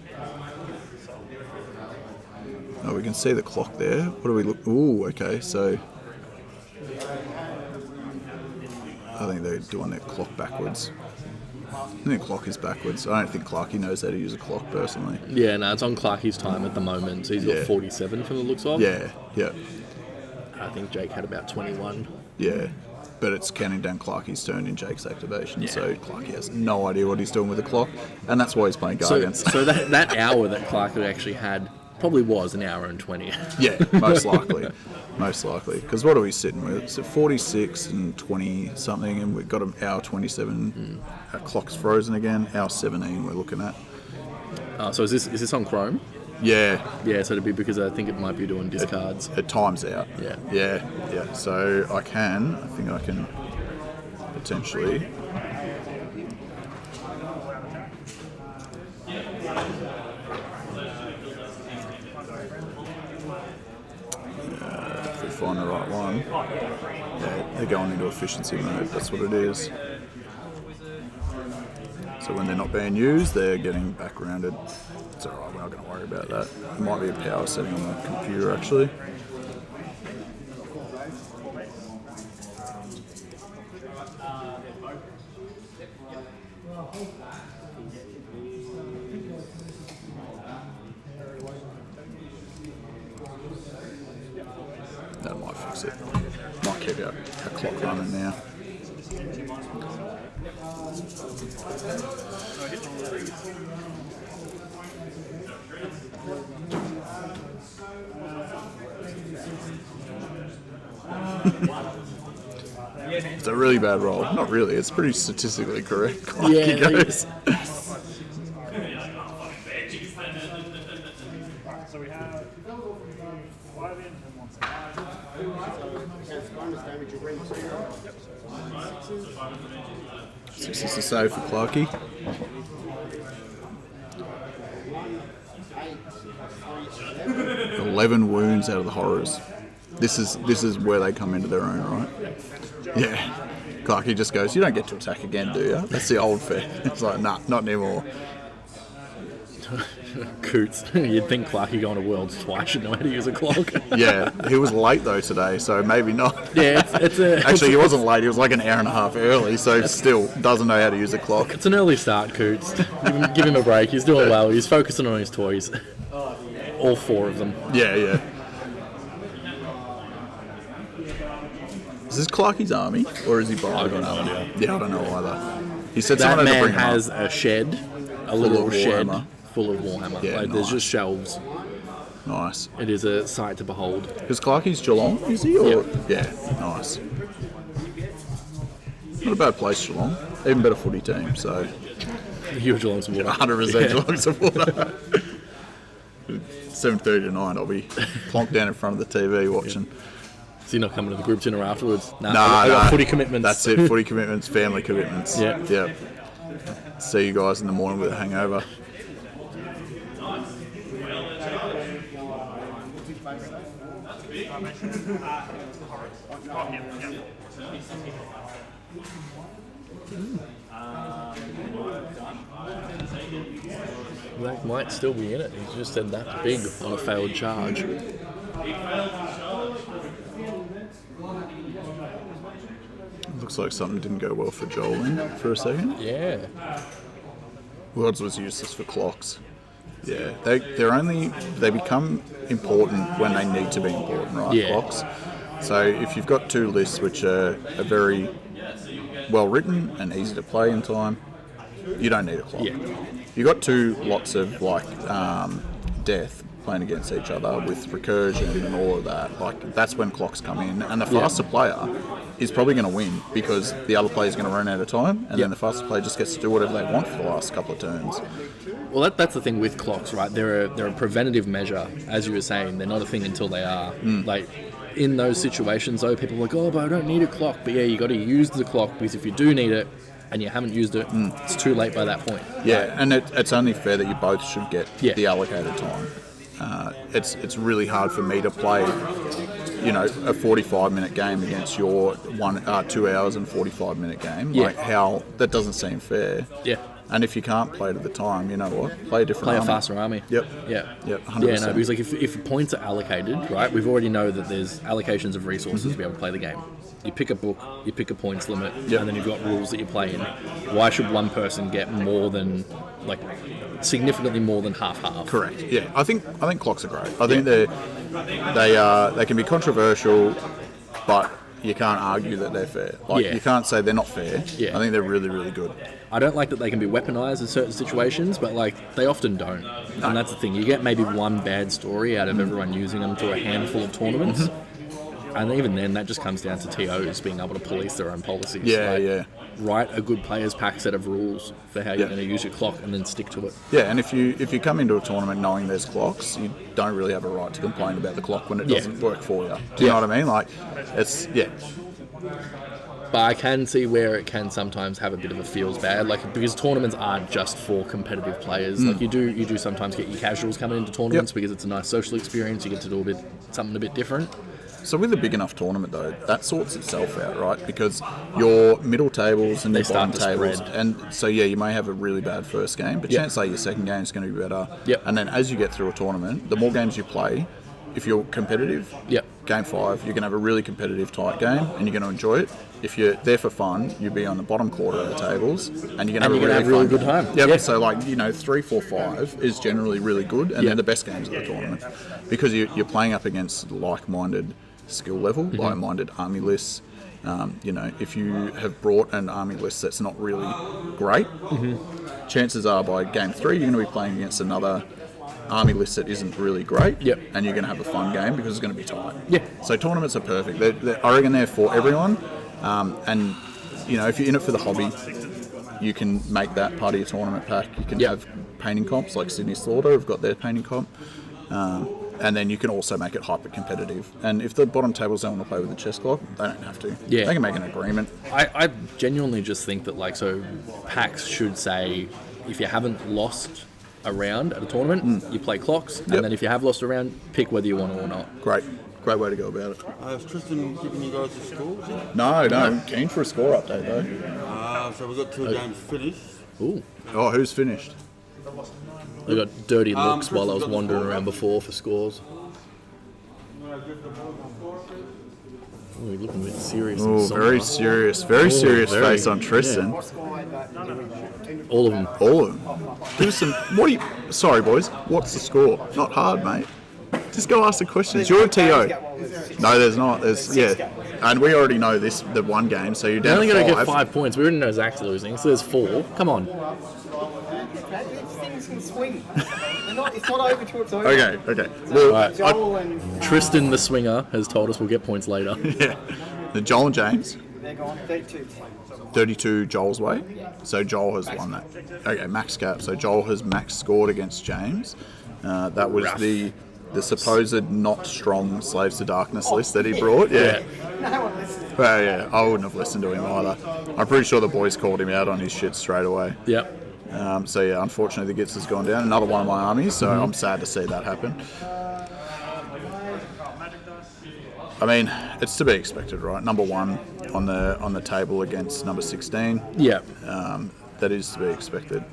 Oh, we can see the clock there. What do we look? Ooh, okay, so... I think they're doing their clock backwards. I think the clock is backwards. I don't think Clarky knows how to use a clock personally. Yeah, no, it's on Clarky's time at the moment. So he's got 47 from the looks of. Yeah. I think Jake had about 21. Yeah. But it's counting down Clarky's turn in Jake's activation, Yeah. so Clarky has no idea what he's doing with the clock, and that's why he's playing Guardians. So that hour that Clarky actually had probably was an hour and 20. Yeah, most likely. Because what are we sitting with? It's at 46 and 20 something, and we've got an hour 27. Our clock's frozen again. Hour 17 we're looking at. So is this on Chrome? Yeah. Yeah, so it'd be because I think it might be doing discards. It times out. Yeah. So I think I can potentially... if we find the right one. Yeah, they're going into efficiency mode, that's what it is. So when they're not being used, they're getting back rounded. It's alright, we're not going to worry about that. It might be a power setting on the computer actually. That might fix it. Might keep our clock running now. It's a really bad roll. Not really, it's pretty statistically correct. Like Yeah, he goes. So we have 5 ins and 1 side. damage, you bring 2. Sixes to save for Clarkey. 11 wounds out of the horrors. This is where they come into their own, right? Yeah. Clarkey just goes, "You don't get to attack again, do you?" That's the old fair. It's like, nah, not anymore. Coots. You'd think Clarkey going to Worlds twice should know how to use a clock. Yeah, he was late though today, so maybe not. Yeah, Actually, he wasn't late. He was like an hour and a half early, so still doesn't know how to use a clock. It's an early start, Coots. Give him a break. He's doing well. He's focusing on his toys. All 4 of them. Yeah, yeah. Is this Clarkey's army, or is he borrowing an army? Yeah, I don't know either. He said That someone had to man bring him has up. a shed, a little of shed Warhammer. full of Warhammer. Yeah, There's nice. just shelves. Nice. It is a sight to behold. Because Clarkey's Geelong, is he? Or? Yep. Yeah, nice. Not a bad place, Geelong. Even better footy team, so Huge Geelong supporter. 100% Geelong supporter. 7:30 tonight, I'll be plonked down in front of the TV watching. So you're not coming to the group dinner afterwards? Nah, Nah, I got nah. footy commitments. That's it, footy commitments, family commitments. Yeah. Yep. See you guys in the morning with a hangover. Black might still be in it. He's just said that big on a failed charge. Looks like something didn't go well for Joel then for a second. Yeah. Worlds was useless for clocks. Yeah, they become important when they need to be important, right? Yeah. Clocks. So if you've got 2 lists which are very well written and easy to play in time, you don't need a clock. Yeah. You got 2 lots of like death playing against each other with recursion and all of that. Like that's when clocks come in, and the faster player is probably going to win because the other player is going to run out of time, and then the faster player just gets to do whatever they want for the last couple of turns. Well, that's the thing with clocks, right? They're a preventative measure, as you were saying. They're not a thing until they are. Like, in those situations, though, people are like, "Oh, but I don't need a clock." But yeah, you got to use the clock because if you do need it and you haven't used it, it's too late by that point. Yeah, and it's only fair that you both should get Yeah. the allocated time. It's really hard for me to play, a 45-minute game against your 2 hours and 45-minute game. Yeah. Like how that doesn't seem fair. Yeah. And if you can't play it at the time, you know what? Play a different Play a army. faster army. Yep. Yeah. Yep, 100%. Yeah, no, because like if points are allocated, right, we've already know that there's allocations of resources to be able to play the game. You pick a book, you pick a points limit, Yep. and then you've got rules that you play in. Why should one person get more than, like, significantly more than half-half? Correct. Yeah, I think clocks are great. I think they can be controversial, but you can't argue that they're fair. Like Yeah. you can't say they're not fair. Yeah. I think they're really, really good. I don't like that they can be weaponized in certain situations, but like they often don't. And that's the thing. You get maybe one bad story out of everyone using them through a handful of tournaments. And even then, that just comes down to TOs being able to police their own policies. Yeah, Like, yeah. Write a good players pack set of rules for how you're Yeah. going to use your clock and then stick to it. Yeah, and if you come into a tournament knowing there's clocks, you don't really have a right to complain about the clock when it Yeah. doesn't work for you. Do you know what I mean? Like, it's But I can see where it can sometimes have a bit of a feels bad, like because tournaments aren't just for competitive players. Like you do sometimes get your casuals coming into tournaments because it's a nice social experience. You get to do something a bit different. So with a big enough tournament though, that sorts itself out, right? Because your middle tables and They your bottom start to tables, spread. and so yeah, you may have a really bad first game, but chances are your second game is going to be better. Yep. And then as you get through a tournament, the more games you play, if you're competitive, Yep. game 5, you're going to have a really competitive tight game, and you're going to enjoy it. If you're there for fun, you'll be on the bottom quarter of the tables, and you're going to have a really fun good game. time. Yep. Yeah. So 3, 4, 5 is generally really good, and they're the best games of the tournament because you're playing up against like-minded skill level, like-minded army lists. If you have brought an army list that's not really great, chances are by game 3 you're going to be playing against another army list that isn't really great, and you're going to have a fun game because it's going to be tight. Yeah. So tournaments are perfect. I reckon they're for everyone, and if you're in it for the hobby, you can make that part of your tournament pack. You can have painting comps like Sydney Slaughter have got their painting comp. And then you can also make it hyper competitive. And if the bottom tables don't want to play with the chess clock, they don't have to. Yeah. They can make an agreement. I genuinely just think that, like, so PAX should say, if you haven't lost a round at a tournament, you play clocks, and then if you have lost a round, pick whether you want to or not. Great way to go about it. Is Tristan giving you guys a score? Is it? No, I'm keen for a score update though. So we've got 2 games finished. Ooh. Oh, who's finished? I got dirty looks while I was wandering around before for scores. Oh, you're looking a bit serious. Oh, very serious very. face on Tristan. All of them. All of them. Give us some. Sorry, boys. What's the score? Not hard, mate. Just go ask the questions. You're a TO. No, there's not. And we already know the one game, so you're You're down only to going to 5. get 5 points. We already know Zach's losing, so there's 4. Come on. These things can swing. It's not over till it's over. Okay. Well, Right. Joel and Tristan, the swinger, has told us we'll get points later. yeah. The Joel and James. they're gone 32. 32 Joel's way. So Joel has won that. Okay, max cap. So Joel has max scored against James. That was Rough. the supposed not strong Slaves to Darkness list that he brought. Yeah. No one listens. Well, yeah, I wouldn't have listened to him either. I'm pretty sure the boys called him out on his shit straight away. Yep. So yeah, unfortunately the Gits has gone down. Another one of my armies, so I'm sad to see that happen. I mean, it's to be expected, right? Number 1 on the table against number 16. Yep. That is to be expected.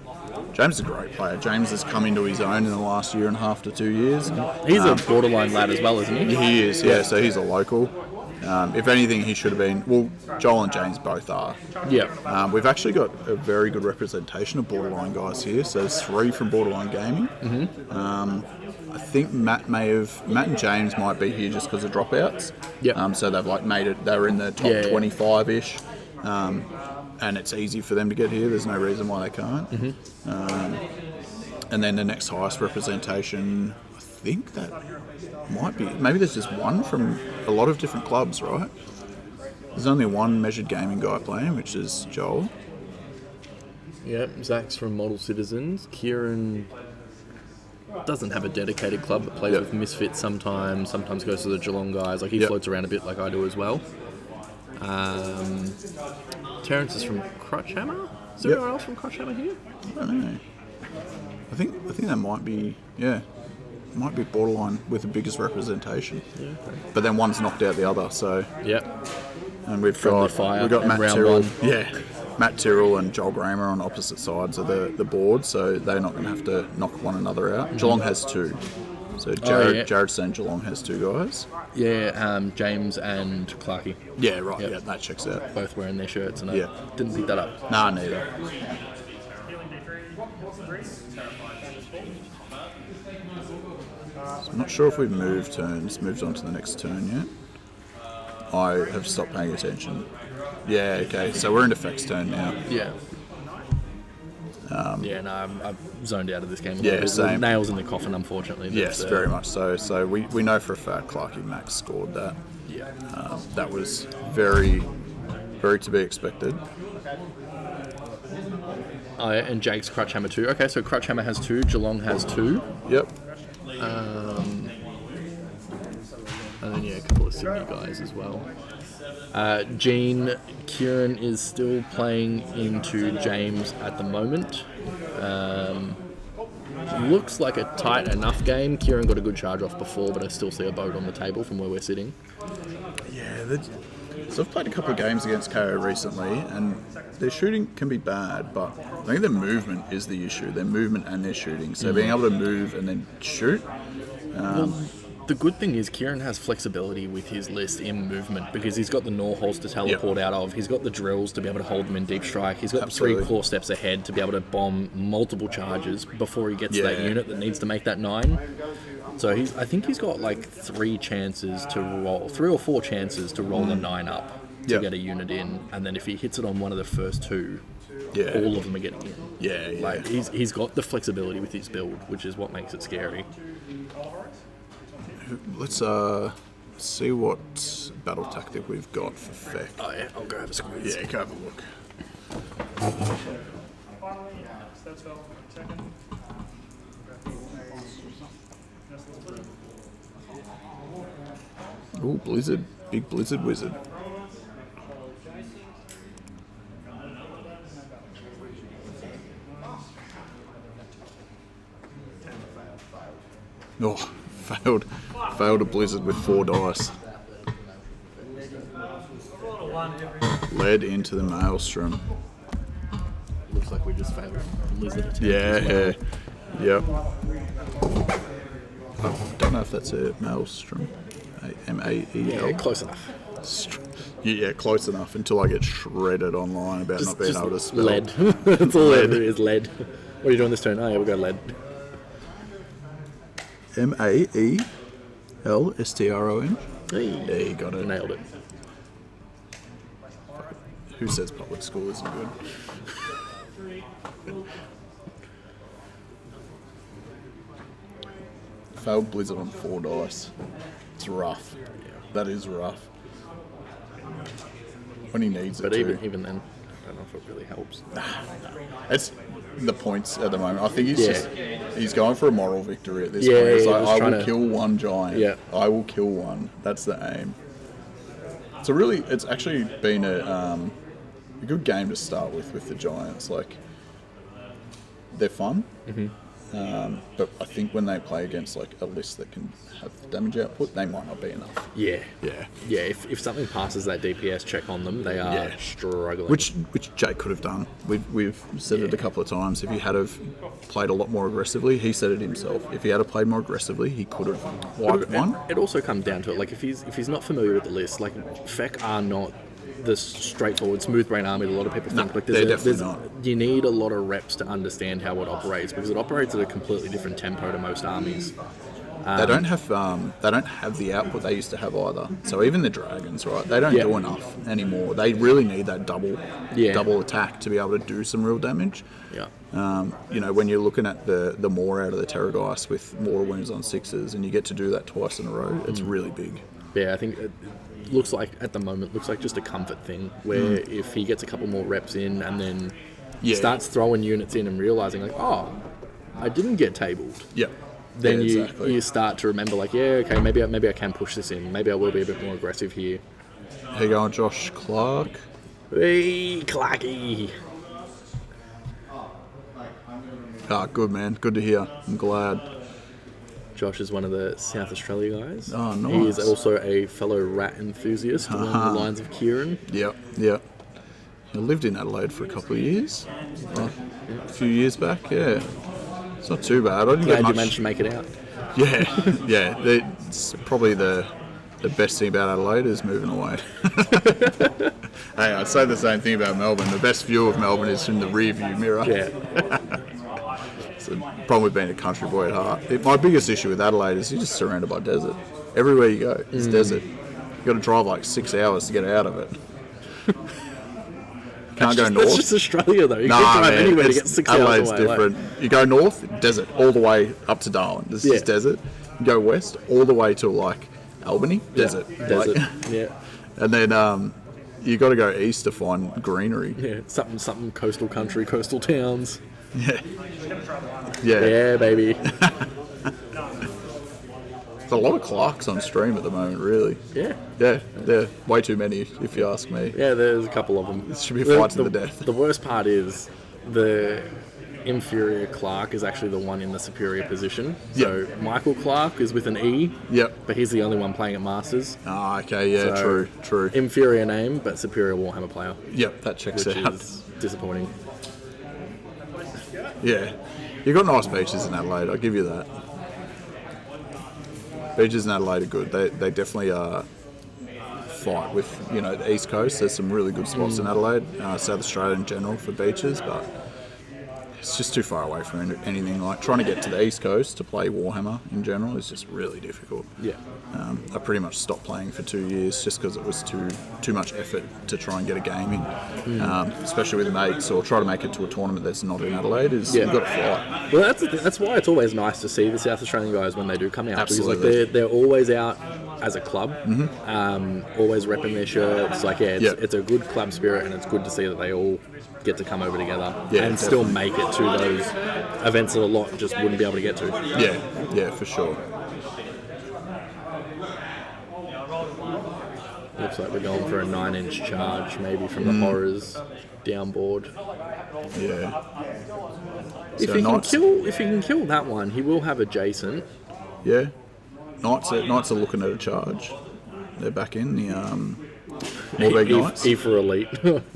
James is a great player. James has come into his own in the last year and a half to 2 years. He's a borderline lad as well, isn't he? He is, yeah. So he's a local. If anything, he should have been. Well, Joel and James both are. Yeah. We've actually got a very good representation of borderline guys here. So there's 3 from Borderline Gaming. I think Matt and James might be here just because of dropouts. Yep. So they've made it. They were in the top 25-ish. And it's easy for them to get here. There's no reason why they can't. And then the next highest representation, I think that might be, maybe there's just one from a lot of different clubs, right? There's only one measured gaming guy playing, which is Joel. Yep. Zach's from Model Citizens. Kieran doesn't have a dedicated club, but plays with Misfits sometimes goes to the Geelong guys. Like, he floats around a bit like I do as well. Terrence is from Crutchhammer. Is there anyone else from Crutchhammer here? I don't know. I think that might be borderline with the biggest representation. Yeah. But then one's knocked out the other, so. Yep. And we've Friendly fire got in Matt round Tyrrell. 1. Yeah. Matt Tyrrell and Joel Gramer on opposite sides of the board, so they're not going to have to knock one another out. Geelong has 2. So Jared saying Geelong has 2 guys. Yeah, James and Clarkey. Yeah, right. Yep. Yeah, that checks out. Both wearing their shirts, and I didn't pick that up. Nah, neither. So I'm not sure if we've moved on to the next turn yet. I have stopped paying attention. Yeah, okay. So we're into Feck's turn now. Yeah. I'm zoned out of this game. Yeah, same. Nails in the coffin, unfortunately. Yes, very much so. So we know for a fact Clarkey Max scored that. Yeah. That was very, very to be expected. Oh, yeah, and Jake's Crutchhammer 2. Okay, so Crutchhammer has 2, Geelong has 2. Yep. And then, a couple of Sydney guys as well. Kieran is still playing into James at the moment. Looks like a tight enough game. Kieran got a good charge off before, but I still see a boat on the table from where we're sitting. Yeah, so I've played a couple of games against KO recently, and their shooting can be bad, but I think their movement is the issue. Their movement and their shooting. So being able to move and then shoot. The good thing is Kieran has flexibility with his list in movement because he's got the gnaw holes to teleport out of. He's got the drills to be able to hold them in deep strike. He's got 3 core steps ahead to be able to bomb multiple charges before he gets to that unit that needs to make that 9. So I think he's got 3 chances to roll, 3 or 4 chances to roll the 9 up to get a unit in, and then if he hits it on one of the first 2, all of them are getting in. Yeah. He's got the flexibility with his build, which is what makes it scary. Let's see what battle tactic we've got for Feck. Oh yeah, I'll go have a squeeze. Yeah, go have a look. Ooh, Blizzard. Big Blizzard Wizard. Oh, failed a Blizzard with 4 dice. Led into the Maelstrom. Looks like we just failed a lizard attempt. Yeah, yep. I don't know if that's a Maelstrom. M-A-E-L. Yeah, close enough. Yeah, close enough until I get shredded online about not being able to spell. Lead. That's all lead. It is lead. What are you doing this turn? Oh yeah, we got lead. M-A-E-L-S-T-R-O-N. Hey. Yeah, you got it. Nailed it. Who says public school isn't good? Failed Blizzard on 4 dice. It's rough. That is rough. When he needs it But to. even then, I don't know if it really helps. It's the points at the moment. I think he's going for a moral victory at this Yeah, point. He's yeah, like, just I trying will to- kill one giant. Yeah. I will kill one. That's the aim. It's actually been a good game to start with the Giants. Like, they're fun. But I think when they play against like a list that can have damage output, they might not be enough. Yeah. Yeah. Yeah, if something passes that DPS check on them, they are struggling. Which Jake could have done. We've said it a couple of times. If he had have played a lot more aggressively, he said it himself. If he had have played more aggressively, he could have wiped one. It also comes down to it. Like if he's not familiar with the list, like Feck are not the straightforward, smooth brain army that a lot of people think. Like they're definitely not. You need a lot of reps to understand how it operates because it operates at a completely different tempo to most armies. They don't have the output they used to have either. So even the dragons, right? They don't do enough anymore. They really need that double attack to be able to do some real damage. Yeah. When you're looking at the more out of the Terrorgeist with mortal wounds on 6s, and you get to do that twice in a row, it's really big. Yeah, I think it looks like at the moment just a comfort thing where if he gets a couple more reps in and then starts throwing units in and realizing like, oh, I didn't get tabled. Yep. Then exactly. you start to remember like, yeah, okay, maybe I can push this in. Maybe I will be a bit more aggressive here. How you going, Josh Clark? Hey, Clarky. Good, man. Good to hear. I'm glad. Josh is one of the South Australia guys. Oh, nice. He is also a fellow rat enthusiast along the lines of Kieran. Yep. I lived in Adelaide for a couple of years. A few years back, yeah. It's not too bad. I didn't Glad get much. you managed to make it out. Yeah. It's probably the best thing about Adelaide is moving away. Hey, I'd say the same thing about Melbourne. The best view of Melbourne is from the rear view mirror. Yeah. It's the problem with being a country boy at heart. My biggest issue with Adelaide is you're just surrounded by desert. Everywhere you go, it's desert. You've got to drive like 6 hours to get out of it. Can't go north. That's just Australia though. You Nah, can drive man, anywhere to get 6 hours away. Adelaide's different. You go north, desert, all the way up to Darwin. This is desert. You go west, all the way to like Albany, desert. Desert. Like, Yeah. and then you got to go east to find greenery. Yeah. Something coastal country, coastal towns. Yeah. Yeah, baby. There's a lot of Clarks on stream at the moment, really. Yeah. Yeah, they're way too many, if you ask me. Yeah, there's a couple of them. This should be a fight to the death. The worst part is the inferior Clark is actually the one in the superior position. So Michael Clark is with an E. Yep. But he's the only one playing at Masters. Ah, okay, yeah, So, true. Inferior name, but superior Warhammer player. Yep, that checks Which out. is disappointing. Yeah. You've got nice beaches in Adelaide, I'll give you that. Beaches in Adelaide are good. They definitely fight with, the East Coast. There's some really good spots in Adelaide, South Australia in general for beaches, but it's just too far away from anything. Like trying to get to the East Coast to play Warhammer in general is just really difficult. Yeah. I pretty much stopped playing for 2 years just because it was too much effort to try and get a game in, especially with mates, or try to make it to a tournament that's not in Adelaide. You've got to fly. Well, that's why it's always nice to see the South Australian guys when they do come out. Absolutely. Because like they're always out as a club, always repping their shirts. Like it's a good club spirit, and it's good to see that they all get to come over together and still make it to those events that a lot just wouldn't be able to get to. Yeah, for sure. Looks like we're going for a 9-inch charge, maybe from the horrors downboard. Yeah. If he can kill that one, he will have adjacent. Yeah. Knights are looking at a charge. They're back in the Morbeg Knights. E for elite.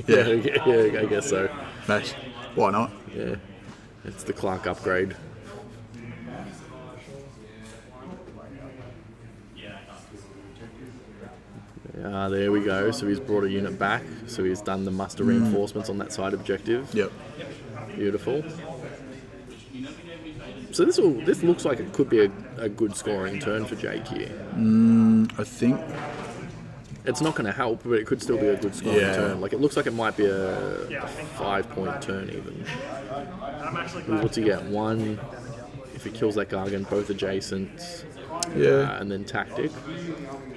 yeah, I guess so. Mate, why not? Yeah, it's the Clark upgrade. There we go. So he's brought a unit back. So he's done the muster reinforcements on that side objective. Yep. Beautiful. So this looks like it could be a good scoring turn for Jake here. I think it's not going to help, but it could still be a good scoring turn. Like, it looks like it might be a 5-point turn even. What's he get? 1 if he kills that Gargant, both adjacent. Yeah. And then tactic.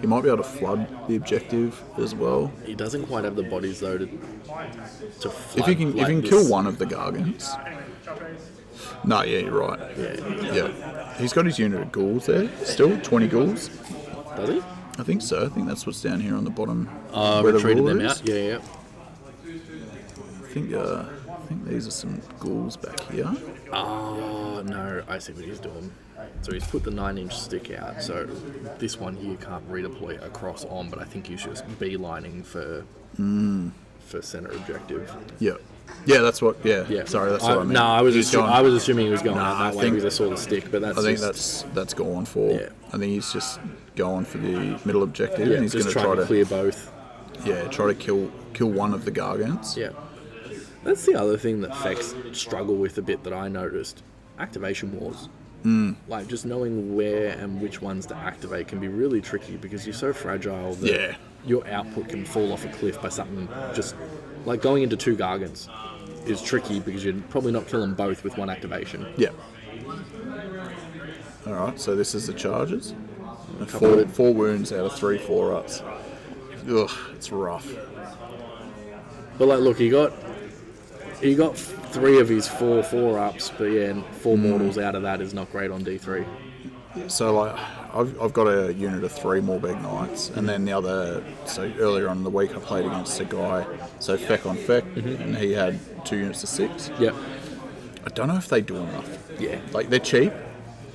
He might be able to flood the objective as well. He doesn't quite have the bodies though to flood. If he can kill one of the Gargants. No, yeah, you're right. Yeah. He's got his unit of ghouls there. Still 20 ghouls. Does he? I think so. I think that's what's down here on the bottom. Retreated them is. out. Yeah. I think these are some ghouls back here. Oh no, I see what he's doing. So he's put the 9-inch stick out. So this one here can't redeploy across on, but I think he's just beelining for center objective. Yep. Yeah, that's what. Yeah. Sorry, that's what I meant. No, I was assuming he was going out that way because I saw the stick, but that's. I think that's gone for. Yeah. I think he's just going for the middle objective, Yeah, and he's going to try to clear both. Yeah, try to kill one of the Gargants. Yeah. That's the other thing that Fex struggle with a bit that I noticed. Activation wars. Like, just knowing where and which ones to activate can be really tricky because you're so fragile that your output can fall off a cliff by something just... Like, going into 2 Gargants is tricky because you're probably not killing both with 1 activation. Yeah. Alright, so this is the charges. 4 wounds out of 3 4-ups. Ugh, it's rough. But, like, look, he got 3 of his 4 4-ups, but yeah, 4 mortals out of that is not great on D3. So, like, I've got a unit of 3 Morbeg Knights, and then the other, so earlier on in the week I played against a guy, so Feck on Feck, and he had 2 units of 6. Yep. I don't know if they do enough. Yeah. Like, they're cheap,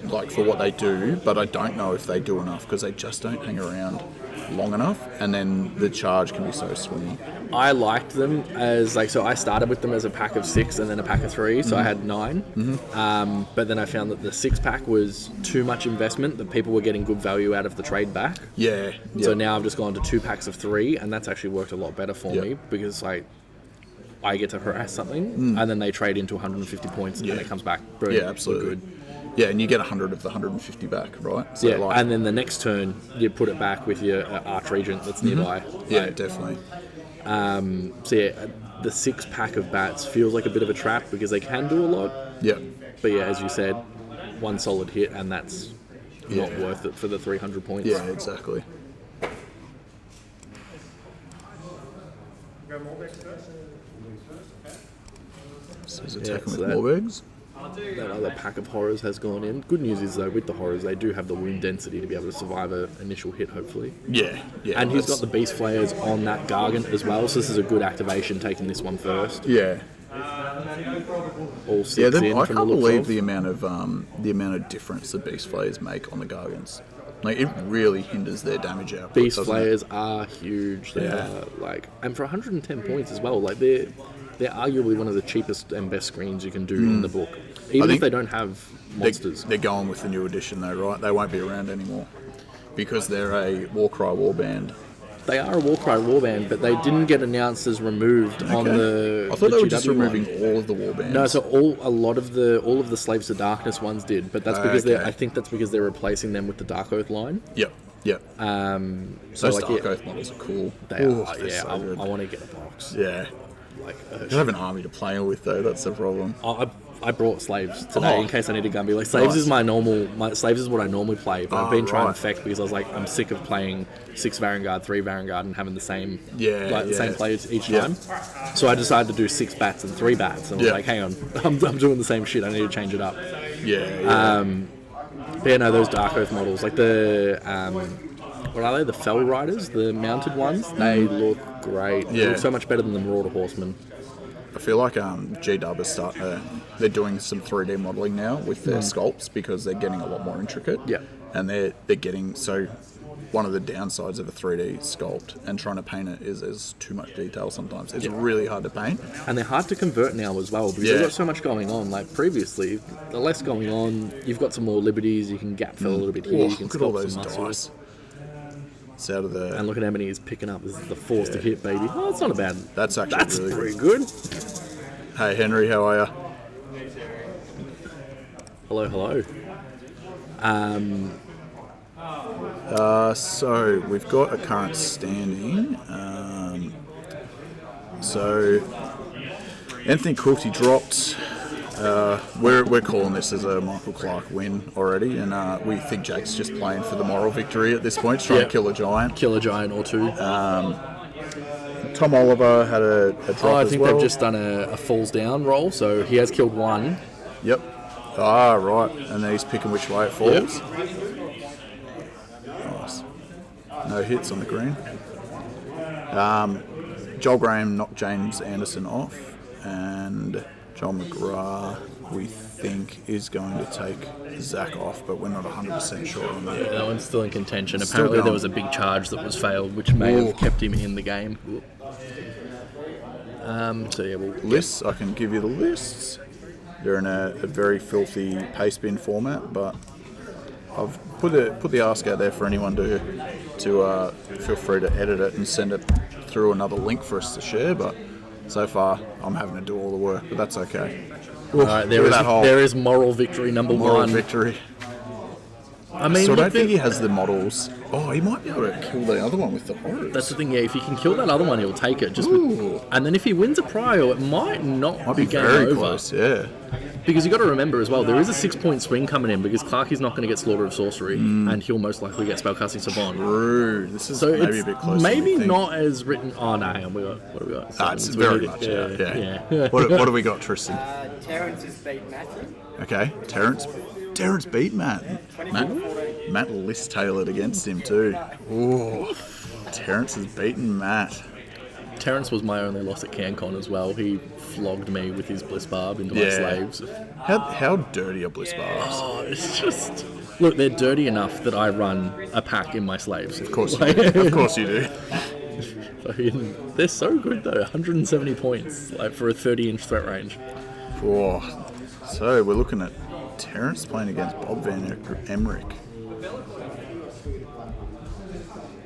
like, for what they do, but I don't know if they do enough, because they just don't hang around long enough, and then the charge can be so swingy. I liked them as, like, so I started with them as a pack of 6 and then a pack of 3, so I had 9. But then I found that the 6-pack was too much investment, that people were getting good value out of the trade back. Yeah. So now I've just gone to 2 packs of 3, and that's actually worked a lot better for me, because, like, I get to harass something, and then they trade into 150 points, and it comes back. Brilliant. Yeah, absolutely. Good. Yeah, and you get 100 of the 150 back, right? So Yeah, like, and then the next turn, you put it back with your Archregent that's nearby. yeah, Like, definitely. so yeah, the 6-pack of bats feels like a bit of a trap because they can do a lot. Yeah. But yeah, as you said, 1 solid hit and that's not worth it for the 300 points. Yeah, exactly. So he's attacking with Morbegs. That other pack of horrors has gone in. Good news is though, with the horrors, they do have the wound density to be able to survive an initial hit, hopefully. Yeah. And he's got the beast flayers on that Gargant as well, so this is a good activation taking this one first. Yeah. All 6 in I from can't the looks believe of. the amount of difference the beast flayers make on the Gargants. Like, it really hinders their damage output. Beast doesn't flayers are huge. They are, like, and for 110 points as well. Like, they're arguably one of the cheapest and best screens you can do in the book, even if they don't have monsters. They're going with the new edition though, right? They won't be around anymore because they're a Warcry warband. They are a Warcry warband, but they didn't get announced as removed on the. I thought they were just GW removing one. all of the warbands. No, so all of the Slaves to Darkness ones did, but that's because I think that's because they're replacing them with the Dark Oath line. Yep. So those like, Dark Oath models are cool. They are. Yeah, I want to get a box. Yeah. Like, you don't have an army to play with though. That's the problem. I brought Slaves today in case I need a Gumby. Like, Slaves is Slaves is what I normally play, but I've been trying Feck because I was like, I'm sick of playing 6 Varangard, 3 Varangard and having the same same players each time. So I decided to do 6 bats and 3 bats, and I was like, hang on, I'm doing the same shit. I need to change it up. Yeah. But yeah, no, those Dark Oath models, like the what are they? The Fell Riders, the mounted ones. They look great. They Yeah. look so much better than the Marauder Horsemen. I feel like G-Dub is they're doing some 3D modelling now with their sculpts because they're getting a lot more intricate. Yeah. And they're getting one of the downsides of a 3D sculpt and trying to paint it is there's too much detail sometimes. It's really hard to paint. And they're hard to convert now as well because they've got so much going on. Like previously, the less going on, you've got some more liberties, you can gap fill a little bit here, you can Look at all sculpt those some muscles. dice. It's out of the... And look at how many he's picking up. This is the force to hit, baby. Oh, it's not a bad. That's actually really pretty good. Hey Henry, how are you? Hello, hello. So we've got a current standing. So Anthony Cook, he dropped. We're calling this as a Michael Clark win already, and we think Jake's just playing for the moral victory at this point, trying to kill a giant. Kill a giant or two. Tom Oliver had a drop I as think well. they've just done a falls down roll, so he has killed one. Yep. Ah, right. And then he's picking which way it falls. Nice. No hits on the green. Joel Graham knocked James Anderson off, and Joel McGrath, we think, is going to take Zach off, but we're not 100% sure on that. Yeah, that one's still in contention. Still Apparently there going. was a big charge that was failed, which may have kept him in the game. So yeah, we'll Lists, I can give you the lists. They're in a very filthy paste bin format, but I've put the ask out there for anyone to feel free to edit it and send it through another link for us to share, but so far I'm having to do all the work, but that's okay. All right, there is moral victory number Moral one. victory. I mean, So I look, don't think he has the models. Oh, he might be able to kill the other one with the horrors. that's the thing. Yeah, if he can kill that other one, he'll take it. Ooh. And then if he wins a prio, it might not Might be be game very over. close, yeah. Because you got to remember as well, there is a 6-point swing coming in because Clark is not going to get Slaughter of Sorcery, and he'll most likely get Spellcasting Savant. True. This is So maybe it's a bit closer. maybe not as written. Oh no, hang on, what have we got? It's So very we much need- out, yeah. yeah. What have we got, Tristan? Terrence has beat Matthew. Okay, Terrence beat Matt. Matt list tailored against him too. Ooh, Terrence has beaten Matt. Terrence was my only loss at CanCon as well. He flogged me with his Bliss Barb into my slaves. How dirty are Bliss Barbs? Oh, it's just... Look, they're dirty enough that I run a pack in my slaves. Of course you do. Of course you do. Fucking, they're so good though, 170 points like for a 30-inch threat range. Oh, so we're looking at Terrence playing against Bob Van Emmerich.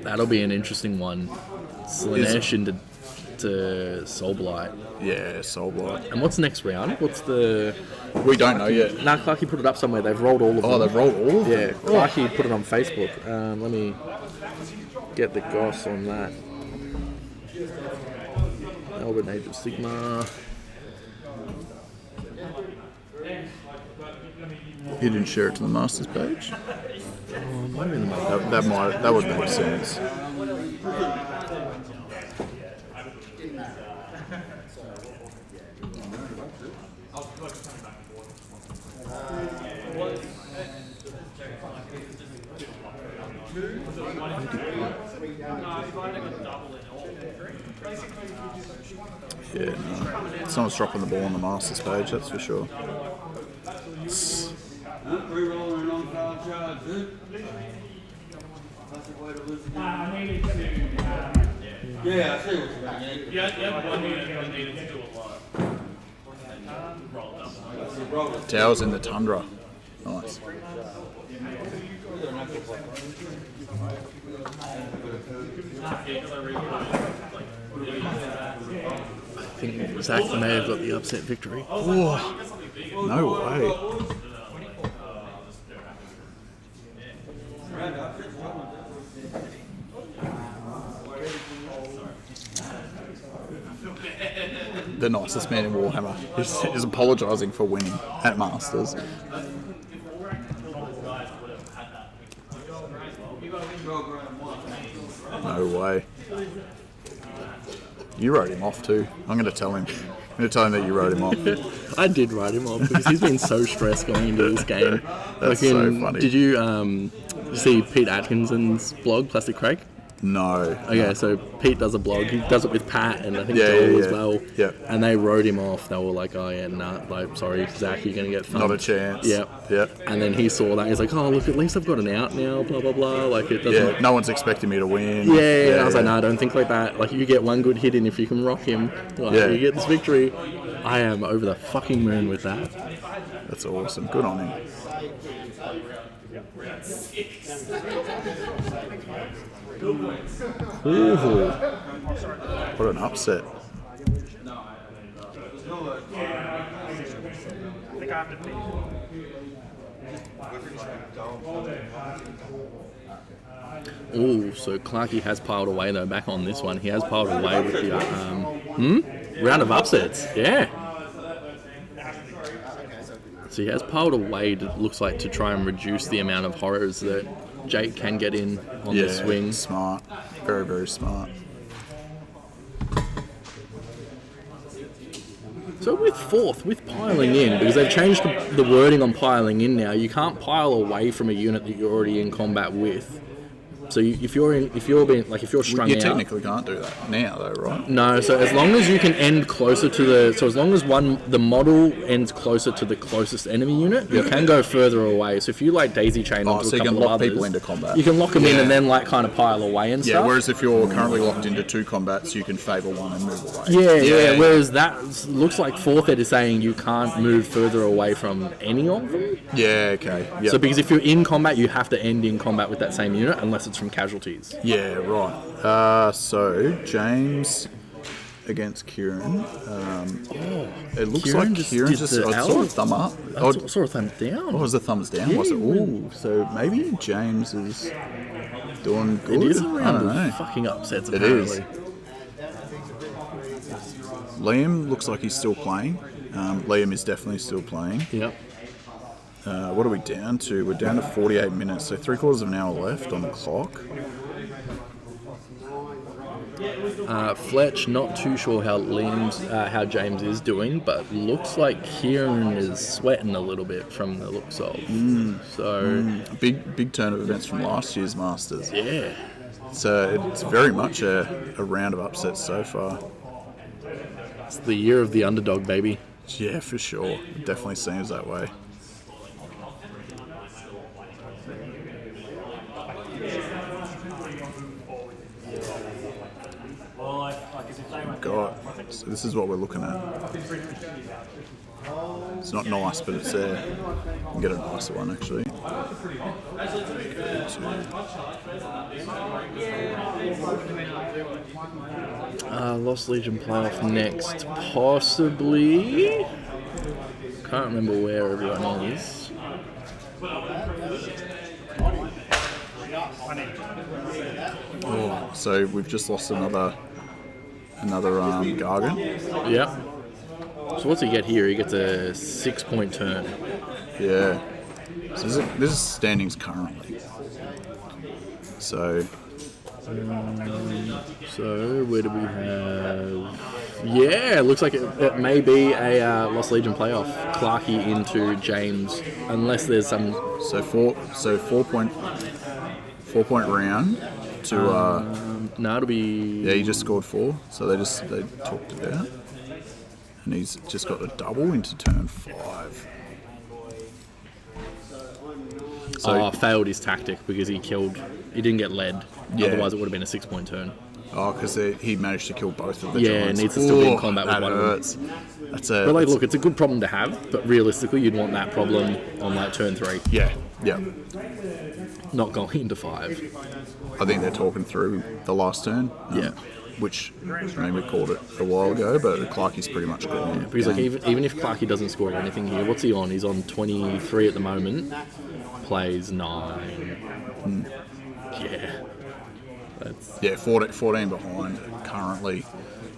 That'll be an interesting one. Slanesh into Soulblight. Yeah, Soulblight. And what's next round? What's the... We don't know yet. Nah, Clarky put it up somewhere. They've rolled all of them. Oh, they've rolled all of Yeah, them? Clarky put it on Facebook. Let me get the goss on that. Albert Age of Sigma. You didn't share it to the Masters page? That would make sense. Yeah, no. Someone's dropping the ball on the Masters page, that's for sure. Re-rolling on foul charge, dude. That's the way to lose the game. Yeah, I see what you're saying. You had one unit that needed to do a lot. Roll it up. Towers in the Tundra. Nice. I think Zach may have got the upset victory. No way. The nicest man in Warhammer is apologising for winning at Masters. No way. You wrote him off too. I'm going to tell him. I'm going to tell him that you wrote him off. I did write him off because he's been so stressed going into this game. That's so funny. Did you You see Pete Atkinson's blog, Plastic Craig? No. Okay, so Pete does a blog. He does it with Pat and I think Yeah, Joel yeah, as yeah. well. Yeah. And they wrote him off. They were like, "Oh yeah, nah, like sorry, Zach, you're gonna get thumped." Not a chance. Yep. Yep. And then he saw that. He's like, "Oh look, at least I've got an out now." Blah blah blah. Like it doesn't. Yeah, no one's expecting me to win. Yeah, I was like, "No, don't think like that. Like you get one good hit in if you can rock him. Like, Yeah. you get this victory." I am over the fucking moon with that. That's awesome. Good on him. Ooh. What an upset. I think I have to pick. Ooh, so Clarkey has piled away though. Back on this one, he has piled away with the round of upsets. Yeah. So he has piled away. It looks like to try and reduce the amount of horrors that Jake can get in on the swing. Smart. Very, very smart. So with piling in, because they've changed the wording on piling in now, you can't pile away from a unit that you're already in combat with. So if you're strung You out, technically can't do that now, though, right? no. So as long as you can end closer to as long as the model ends closer to the closest enemy unit, you can go further away. So if you like daisy chain onto so a you couple can lock of others, people into combat. you can lock them in Yeah. and then like kind of pile away and Yeah, stuff. whereas if you're currently locked into 2 combats, you can favour one and move away. Yeah. Whereas that looks like fourth ed is saying you can't move further away from any of them. Yeah, okay. Yep. So because if you're in combat, you have to end in combat with that same unit unless it's from casualties. Yeah, right. So, James against Kieran. It looks Kieran like just Kieran did just the saw L. a thumb up. I saw a thumb down. What was the thumbs down? Was it? Ooh, so maybe James is doing good. It is a I round don't of know. fucking upsets, It apparently. is. Liam looks like he's still playing. Liam is definitely still playing. Yep. What are we down to? We're down to 48 minutes, so 3/4 of an hour left on the clock. Fletch, not too sure how how James is doing, but looks like Kieran is sweating a little bit from the looks of. Big turn of events from last year's Masters. Yeah. So it's very much a round of upsets so far. It's the year of the underdog, baby. Yeah, for sure. It definitely seems that way. God, so this is what we're looking at. It's not nice, but it's there. You can get a nicer one actually. Lost Legion playoff next, possibly. Can't remember where everyone is. Oh, so we've just lost another Gargan. Yep. So what's he get here? He gets a 6-point turn. Yeah. So this is standings currently. So where do we have? Yeah, it looks like it may be a Lost Legion playoff. Clarkey into James, unless there's some. So 4-point round to No, it'll be. yeah, he just scored 4, so they talked it out, and he's just got a double into turn 5. So Failed his tactic because he didn't get led. Yeah. Otherwise, it would have been a 6-point turn. because he managed to kill both of the Yeah, giants. needs to still be in combat with that one of them. hurts. That's a. But like, that's- look, it's a good problem to have. But realistically, you'd want that problem on like turn 3, Yeah, yeah. not going into 5. I think they're talking through the last turn. Yeah. Which, I mean, we called it a while ago, but Clarkey's pretty much gone. Because like even if Clarkey doesn't score anything here, what's he on? He's on 23 at the moment. Plays 9. Yeah. That's Yeah, 14 behind currently,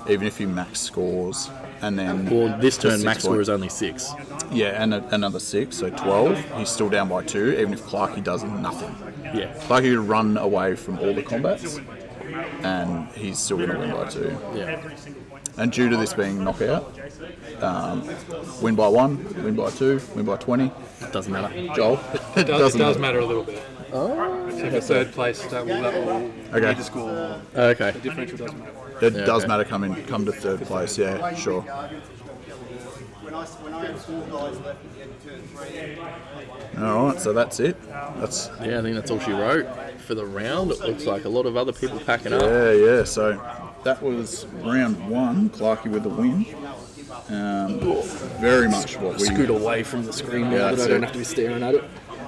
even if he max scores. And then. well, this turn the max 6 score point- is only 6. Yeah, and another 6, so 12. He's still down by 2, even if Clarkey does nothing. Yeah. Clarkey could run away from all the combats, and he's still going to win by 2. Yeah. And due to this being knockout, win by 1, win by 2, win by 20. Doesn't matter. Joel, It does doesn't matter a little bit. Oh, So for third place, that will Okay. need to score. okay. The differential doesn't matter. It Yeah, does okay. matter come to third place, yeah, sure. When I had 4 guys left at the end of turn 3, Alright, so that's it. That's Yeah, I think that's all she wrote for the round. It looks like a lot of other people packing up. yeah, so that was round 1, Clarkey with the win. Very much what we Scoot away from the screen now that's that I don't it. have to be staring at it.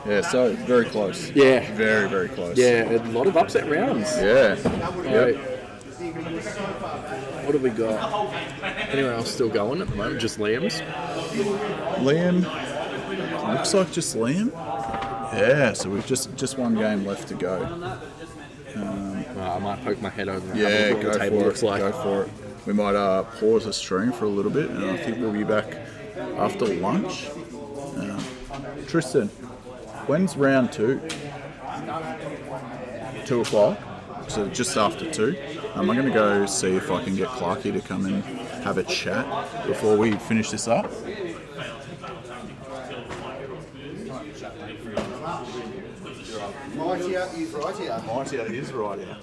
Yeah, so very close. Yeah. Very, very close. Yeah, a lot of upset rounds. Yeah. Right. What have we got? Anyone else still going at the moment? Just Liam's? Liam. Looks like just Liam. Yeah, so we've just one game left to go. I might poke my head over and Yeah, have a look at go what the table for it. looks like. Go for it. We might pause the stream for a little bit, and I think we'll be back after lunch. Tristan, when's round 2? 2 o'clock, so just after 2. I'm going to go see if I can get Clarkey to come and have a chat before we finish this up. Mightier is right here. Mightier is right here.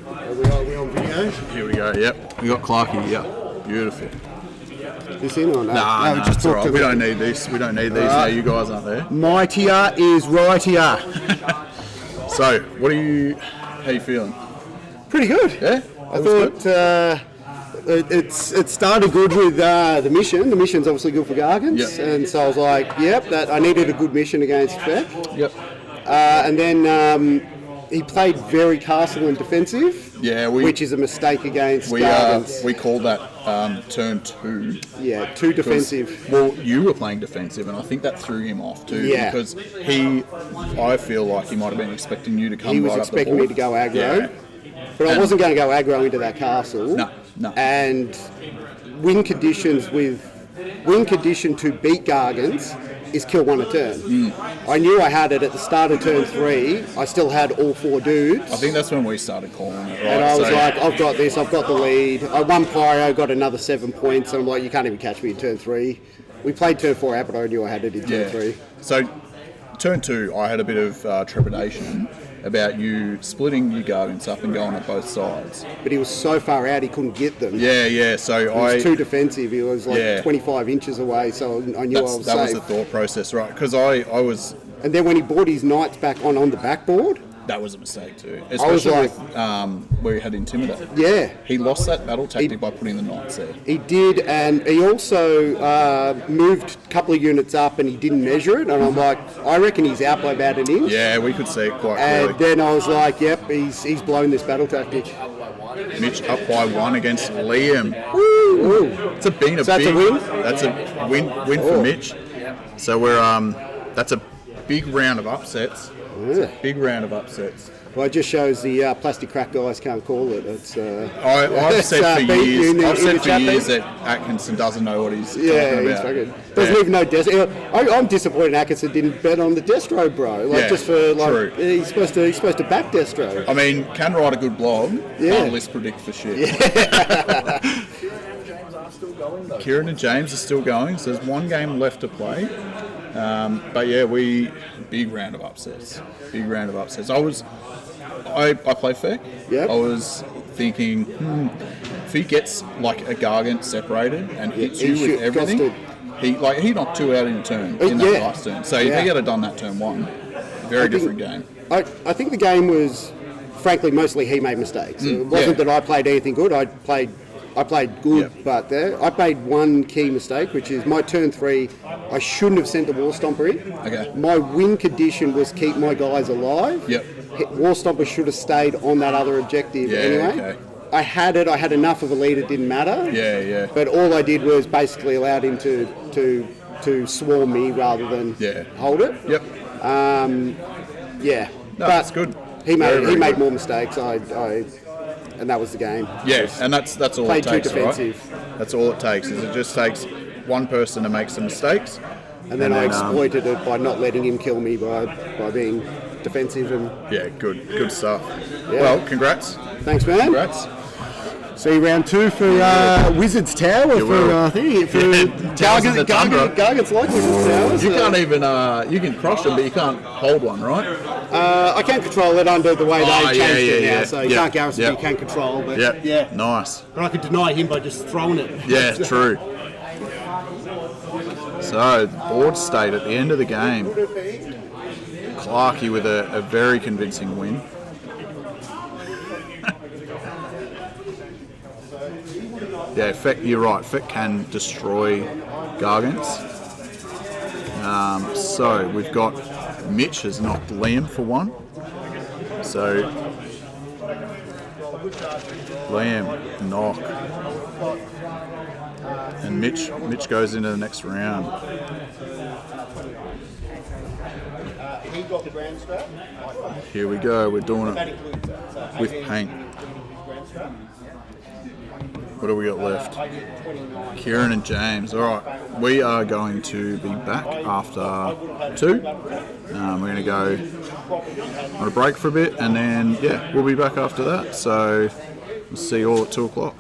Are we on video? Here we go, yep. We got Clarkey, yep. Beautiful. This in or no? Nah, No, nah, just it's talk alright. to We the- don't need this. We don't need these now. You guys aren't there. Mightier is right here. So, how you feeling? Pretty good. Yeah? I thought it started good with the mission. The mission's obviously good for Gargans, Yep. and so I was like, yep, that I needed a good mission against Feck. Yep. And then he played very castle and defensive, Yeah, which is a mistake against we Gargans. we called that turn 2. Yeah, too 'Cause- defensive. Well, you were playing defensive, and I think that threw him off too. Yeah. Because I feel like he might have been expecting you to come. He was right expecting up the me to go board. aggro, Yeah. but I And- wasn't going to go aggro into that castle. No. And win condition to beat Gargans is kill 1 a turn. I knew I had it at the start of turn 3. I still had all 4 dudes. I think that's when we started calling it. Right? And I was So- like, I've got this, I've got the lead. I won Pyro, got another 7 points, and I'm like, you can't even catch me in turn 3. We played turn 4 out, but I knew I had it in turn 3. So, turn 2, I had a bit of trepidation about you splitting your Gargants up and going at both sides. But he was so far out, he couldn't get them. Yeah. So He was too defensive. He was like Yeah. 25 inches away, so I knew I was that was safe. the thought process, right? Because I was. And then when he brought his knights back on the backboard, That was a mistake too, was especially like- with where he had intimidated. yeah, He lost that battle tactic by putting the knights there. he did. And he also moved a couple of units up and he didn't measure it. And I'm like, I reckon he's out by about an inch. Yeah, we could see it quite And clearly. then I was like, yep, he's blown this battle tactic. Mitch up by 1 against Liam. Ooh. It's been a So that's big a win? That's a win for Oh. Mitch. So we're that's a big round of upsets. It's a big round of upsets. Well, it just shows the plastic crack guys can't call it. It's I've said for Pete, years. in the I've said for chat, years Pete? that Atkinson doesn't know what he's yeah, talking he's about. fucking doesn't even know Destro. I'm disappointed Atkinson didn't bet on the Destro, bro. Like Yeah, just for like true. he's supposed to back Destro. I mean, can write a good blog. Yeah. Can't list predict for shit. Kieran and James are still going, so there's one game left to play. But yeah, big round of upsets. Big round of upsets. I play Feck. Yep. I was thinking, if he gets like a Gargant separated and hits he you should- with everything, got he knocked 2 out in a turn in that yeah. last turn. So if Yeah. he had done that turn 1, very different game. I think the game was, frankly, mostly he made mistakes. It wasn't yeah. that I played anything good. I played good, Yep. but I made one key mistake, which is my turn 3. I shouldn't have sent the War Stomper in. Okay. My win condition was keep my guys alive. Yep. War Stomper should have stayed on that other objective Yeah, anyway. okay. I had enough of a lead, it didn't matter. Yeah. But all I did was basically allowed him to swarm me rather than Yeah. hold it. Yep. Yeah. No, that's good. He Very, very made good. more mistakes. And that was the game. Yeah, and that's all Played it too takes, right? defensive. That's all it takes. Is it just takes one person to make some mistakes, And then I exploited it by not letting him kill me by being defensive and yeah, good stuff. Yeah. Well, congrats. thanks, man. Congrats. See round 2 for Wizards Tower You will. Towers in the Tundra. Gargants like Wizards Towers. You can't even, you can crush them, but you can't hold one, right? I can't control it under the way they changed it now, so you Yeah. can't garrison, Yeah. but you can control. But Yeah. yeah, Nice. but I could deny him by just throwing it. Yeah, true. So, board state at the end of the game. Clarkey with a very convincing win. Yeah, Feck, you're right. Feck can destroy Gargants. So we've got Mitch has knocked Liam for 1. So Liam knock, and Mitch goes into the next round. He got the grand strap. Here we go. We're doing That it includes with paint. grand strap. What do we got left? I get 29. Kieran and James. All right, we are going to be back after 2. We're going to go on a break for a bit, and then yeah, we'll be back after that. So we'll see you all at 2 o'clock.